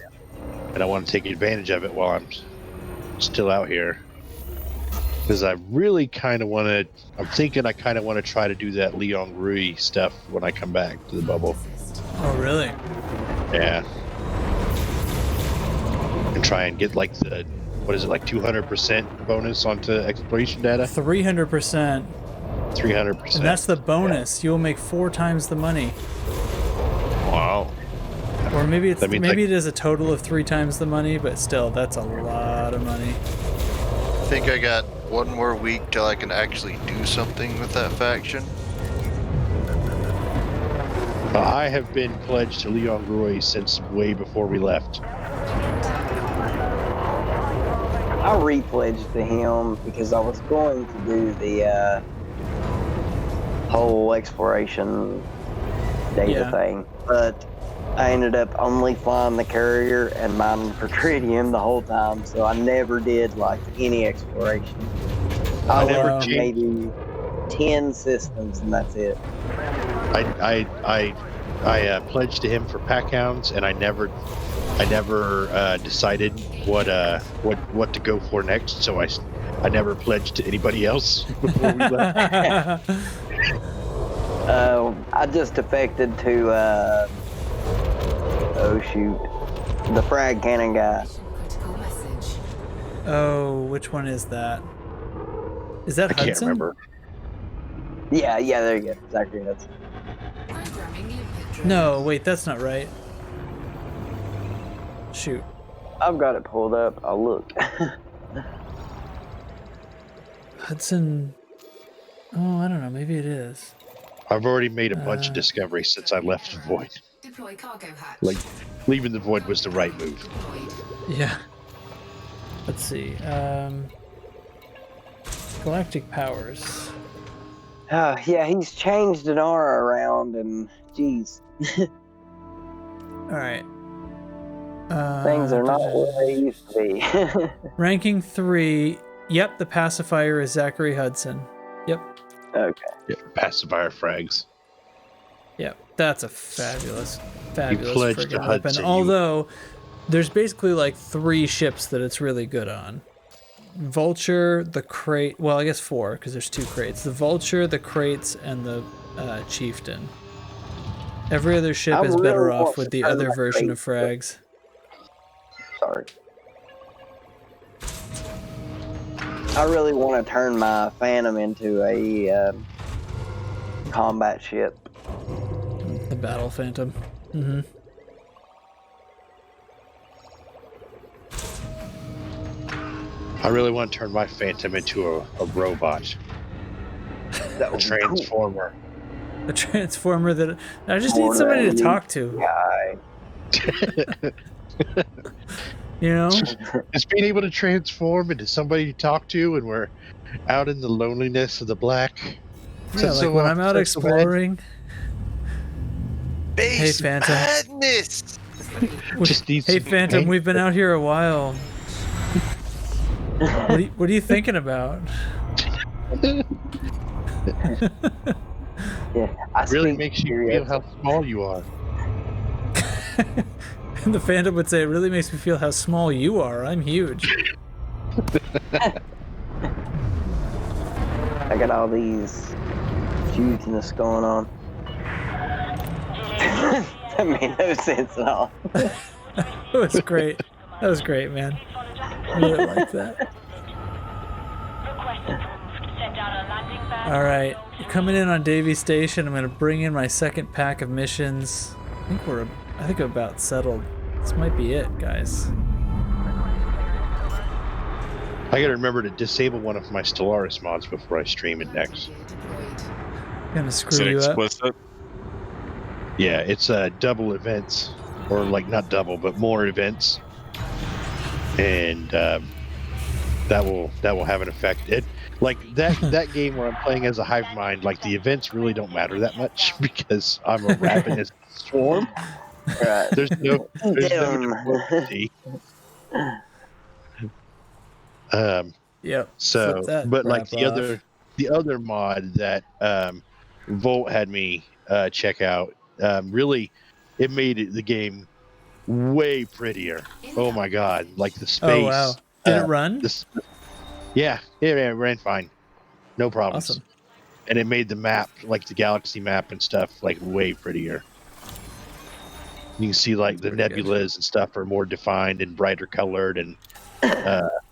and I want to take advantage of it while I'm still out here. Because I really kind of want to. I'm thinking I kind of want to try to do that Leon Rui stuff when I come back to the bubble. Oh, really? Yeah. And try and get like the, what is it, like 200% bonus onto exploration data? 300%. 300%. And that's the bonus. You'll make 4 times the money. Wow. Or maybe it's That means, maybe it is a total of 3 times the money, but still, that's a lot of money. I think I got 1 more week till I can actually do something with that faction. I have been pledged to Leon Rui since way before we left. I re-pledged to him because I was going to do the whole exploration data thing, but I ended up only flying the carrier and mining for tritium the whole time, so I never did like any exploration. I went maybe 10 systems and that's it. I pledged to him for pack hounds, and I never decided what to go for next. So I never pledged to anybody else before we left. I just defected to oh shoot, the frag cannon guy. Oh, which one is that? Is that Hudson? I can't remember. Yeah, there you go. Zachary Hudson. No, wait, that's not right. Shoot. I've got it pulled up. I'll look. Hudson. Oh, I don't know. Maybe it is. I've already made a bunch of discoveries since I left the Void. Like, leaving the Void was the right move. Yeah. Let's see. Galactic powers. Yeah, he's changed an aura around, and geez. All right. Things are not what they used to be. Ranking 3. Yep, the pacifier is Zachary Hudson. Yep. Okay. Yep, pacifier frags. Yep, that's a fabulous pledged to friggin' weapon. Hudson, Although, there's basically like 3 ships that it's really good on. Vulture, the crate. Well, I guess 4 because there's 2 crates. The Vulture, the crates, and the Chieftain. Every other ship is better off with the other version of frags. Sorry. I really want to turn my Phantom into a combat ship. The Battle Phantom. Mm-hmm. I really want to turn my Phantom into a robot. A transformer. Cool. A transformer that I just need somebody to talk to. You know? Just being able to transform into somebody to talk to, and we're out in the loneliness of the black. Yeah, like when I'm out exploring. Base hey, Phantom. madness! Hey, Phantom, we've been out here a while. What are you thinking about? Yeah, really makes you feel how small you are. And the Phantom would say, it really makes me feel how small you are. I'm huge. I got all these hugeness going on. That made no sense at all. That was great. That was great, man. I really like that. Alright, coming in on Davy Station. I'm going to bring in my second pack of missions. I think we're about settled. This might be it, guys. I gotta remember to disable one of my Stellaris mods before I stream it next. Gonna Is screw it you up. explicit? Yeah, it's double events, or like not double, but more events, and that will have an effect. It like that game where I'm playing as a hive mind. Like the events really don't matter that much because I'm a ravenous swarm. Right. There's no diversity. Yep. So, flip that but like crap off. the other mod that Volt had me check out, really, it made the game way prettier. Oh my god! Like the space. Oh wow! Did it run? Yeah, it ran fine, no problems. Awesome. And it made the map, like the galaxy map and stuff, like way prettier. You can see like the nebulas and stuff are more defined and brighter colored, and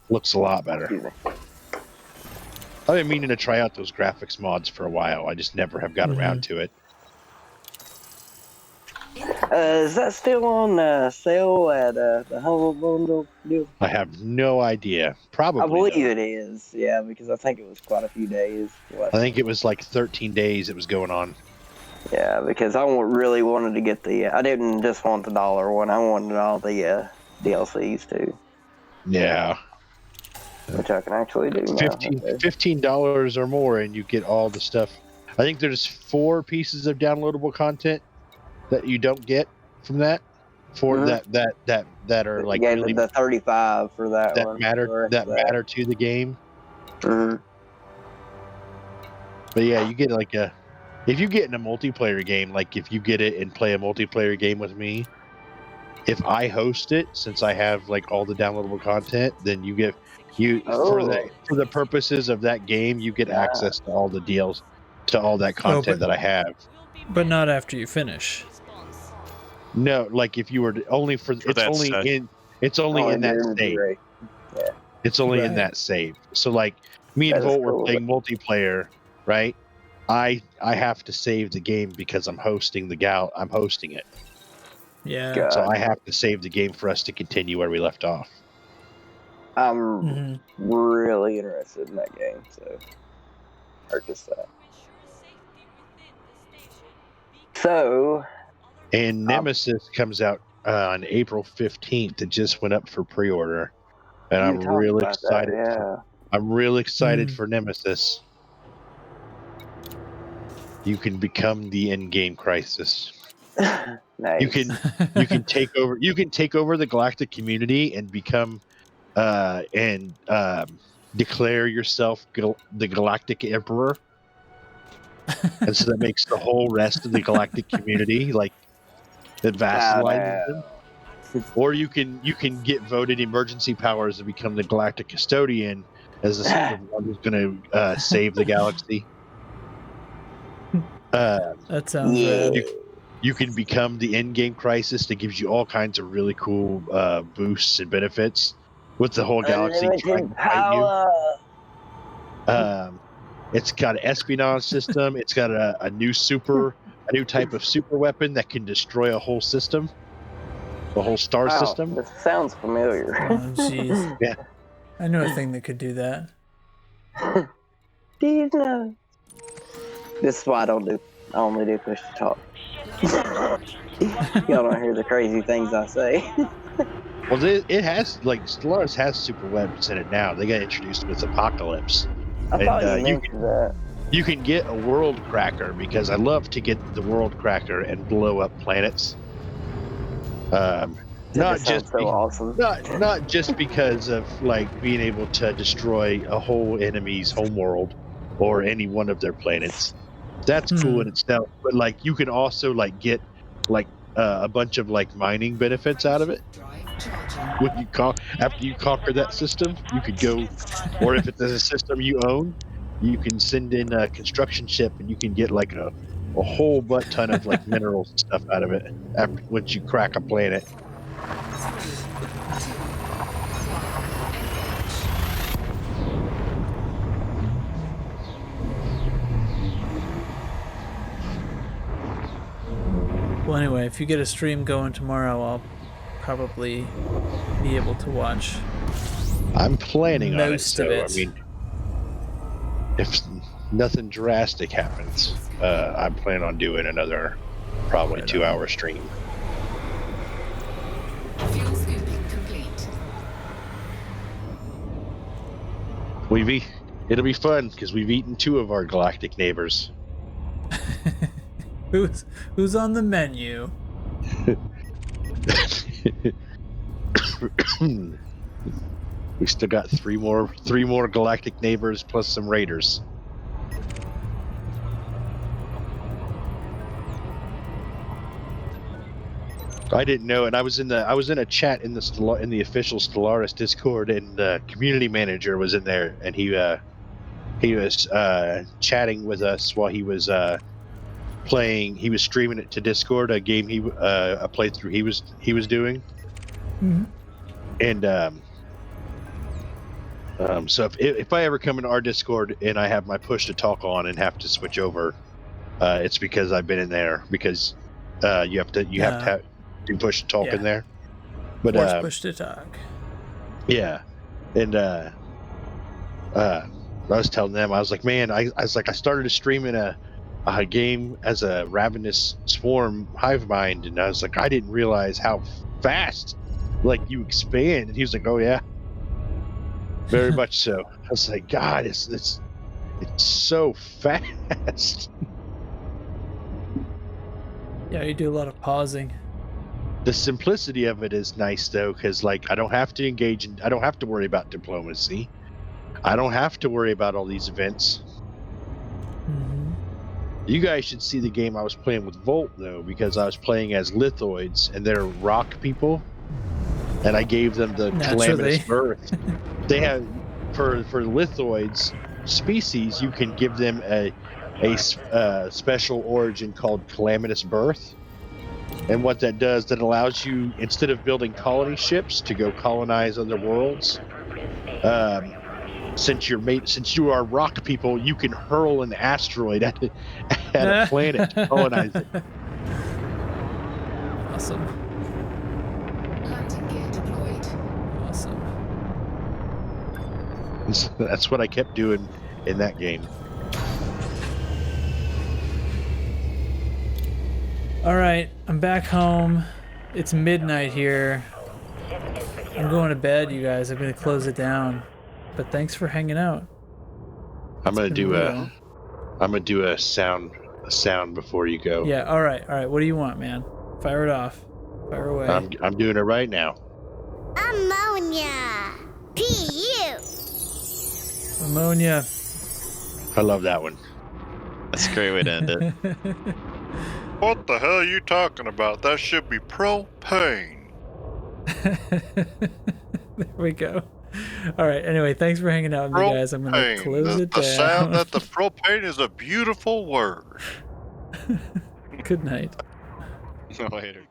looks a lot better. I've been meaning to try out those graphics mods for a while. I just never have got around to it. Is that still on sale at the Humble Bundle deal? I have no idea. Probably. I believe it is. Yeah, because I think it was quite a few days. I think it was like 13 days it was going on. Yeah, because I really wanted to get the. I didn't just want the dollar one. I wanted all the DLCs too. Yeah. Which I can actually do now. $15 or more, and you get all the stuff. I think there's 4 pieces of downloadable content that you don't get from that. 4 that are like really the 35 for that one. matter to the game. Mm-hmm. But yeah, you get like if you get in a multiplayer game, like if you get it and play a multiplayer game with me, if I host it, since I have like all the downloadable content, then you get for the purposes of that game, you get access to all the deals, to all that content that I have. But not after you finish. No, like if you were to, only for it's only set. in that save. Yeah. It's only in that save. So like me and Volt were playing multiplayer, right? I have to save the game because I'm hosting I'm hosting it. Yeah. So I have to save the game for us to continue where we left off. I'm really interested in that game, so purchase that. So. And Nemesis comes out on April 15th. It just went up for pre-order, and I'm really excited. I'm really excited for Nemesis. You can become the end-game Crisis. Nice. You can take over. You can take over the galactic community and become declare yourself the Galactic Emperor, and so that makes the whole rest of the galactic community like that vassalizes them. Or you can get voted emergency powers to become the Galactic Custodian as the one who's going to save the galaxy. That sounds good. You can become the end-game Crisis that gives you all kinds of really cool boosts and benefits with the whole galaxy trying to fight you. It's got an espionage system. It's got a new type of super weapon that can destroy a whole system, a whole star system. This sounds familiar. Oh, jeez. Yeah. I know a thing that could do that. Do you know? This is why I only do push to talk. Y'all don't hear the crazy things I say. Well, it has, like, Stellaris has super weapons in it now. They got introduced with Apocalypse. I thought you mentioned that. You can get a world cracker, because I love to get the world cracker and blow up planets. Not just because of like being able to destroy a whole enemy's homeworld or any one of their planets. That's cool in itself, but like you can also like get like a bunch of like mining benefits out of it. After you conquer that system, you could go, or if it's a system you own, you can send in a construction ship and you can get like a whole butt ton of like minerals and stuff out of it once you crack a planet. Well, anyway, if you get a stream going tomorrow, I'll probably be able to watch I'm planning on it. Most So of it. I mean, if nothing drastic happens, I plan on doing another probably 2-hour stream. Fuel scooping complete. It'll be fun because we've eaten 2 of our galactic neighbors. Who's on the menu? We still got 3 more galactic neighbors plus some raiders. I didn't know, and I was in a chat in the official Stellaris Discord, and the community manager was in there, and he was chatting with us while he was playing. He was streaming it to Discord, a game a playthrough he was doing, and so if I ever come into our Discord and I have my push to talk on and have to switch over, it's because I've been in there, because you have to do push to talk in there. But Force push to talk. Yeah, and I was telling them, I was like, man, I started streaming a game as a Ravenous Swarm hive mind, and I was like, I didn't realize how fast like you expand. And he was like, oh yeah, very much so. I was like, God, it's so fast. Yeah, you do a lot of pausing. The simplicity of it is nice though, because like I don't have to engage I don't have to worry about diplomacy. I don't have to worry about all these events. You guys should see the game I was playing with Volt though, because I was playing as lithoids and they're rock people, and I gave them the calamitous birth. They have for lithoids species, you can give them a special origin called calamitous birth. And what that does, that allows you, instead of building colony ships to go colonize other worlds, since you are rock people, you can hurl an asteroid at a planet to colonize it. Awesome. Landing gear deployed. Awesome. That's what I kept doing in that game. All right, I'm back home. It's midnight here. I'm going to bed, you guys. I'm going to close it down. But thanks for hanging out. I'm gonna do a sound before you go. Yeah. All right. What do you want, man? Fire it off. Fire away. I'm doing it right now. Ammonia. PU. Ammonia. I love that one. That's a great way to end it. What the hell are you talking about? That should be propane. There we go. All right. Anyway, thanks for hanging out with me, guys. I'm going to close it down. The sound that the propane is a beautiful word. Good night. Later.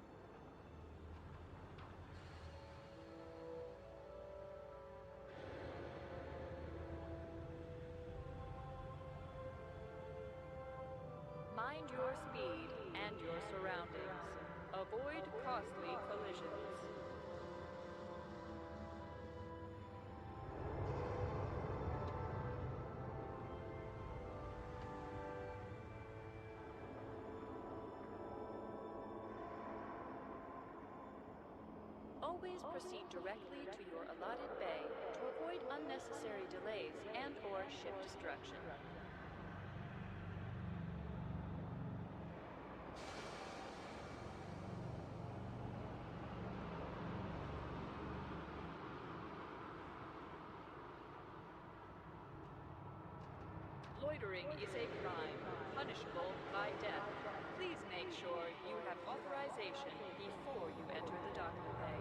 Mind your speed and your surroundings. Avoid costly collisions. Always proceed directly to your allotted bay to avoid unnecessary delays and/or ship destruction. Loitering is a crime, punishable by death. Please make sure you have authorization before you enter the docking bay.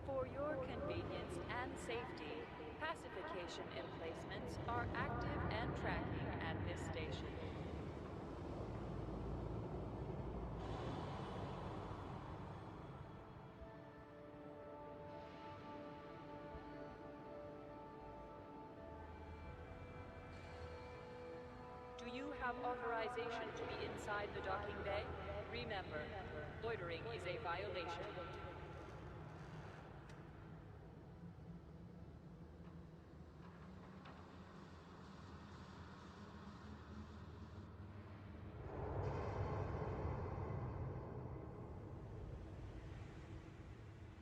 For your convenience and safety, pacification emplacements are active and tracking at this station. you have authorization to be inside the docking bay? Remember, loitering is a violation.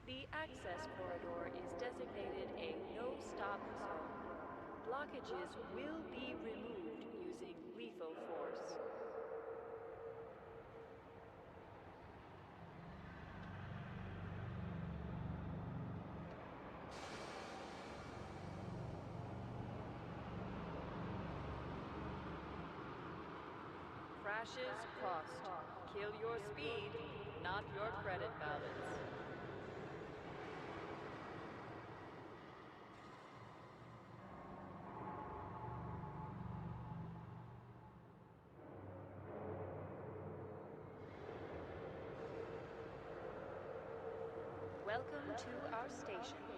The access corridor is designated a no-stop zone. Blockages will be removed using lethal force. Crashes cost. Kill your speed, not your credit balance. Welcome to our station.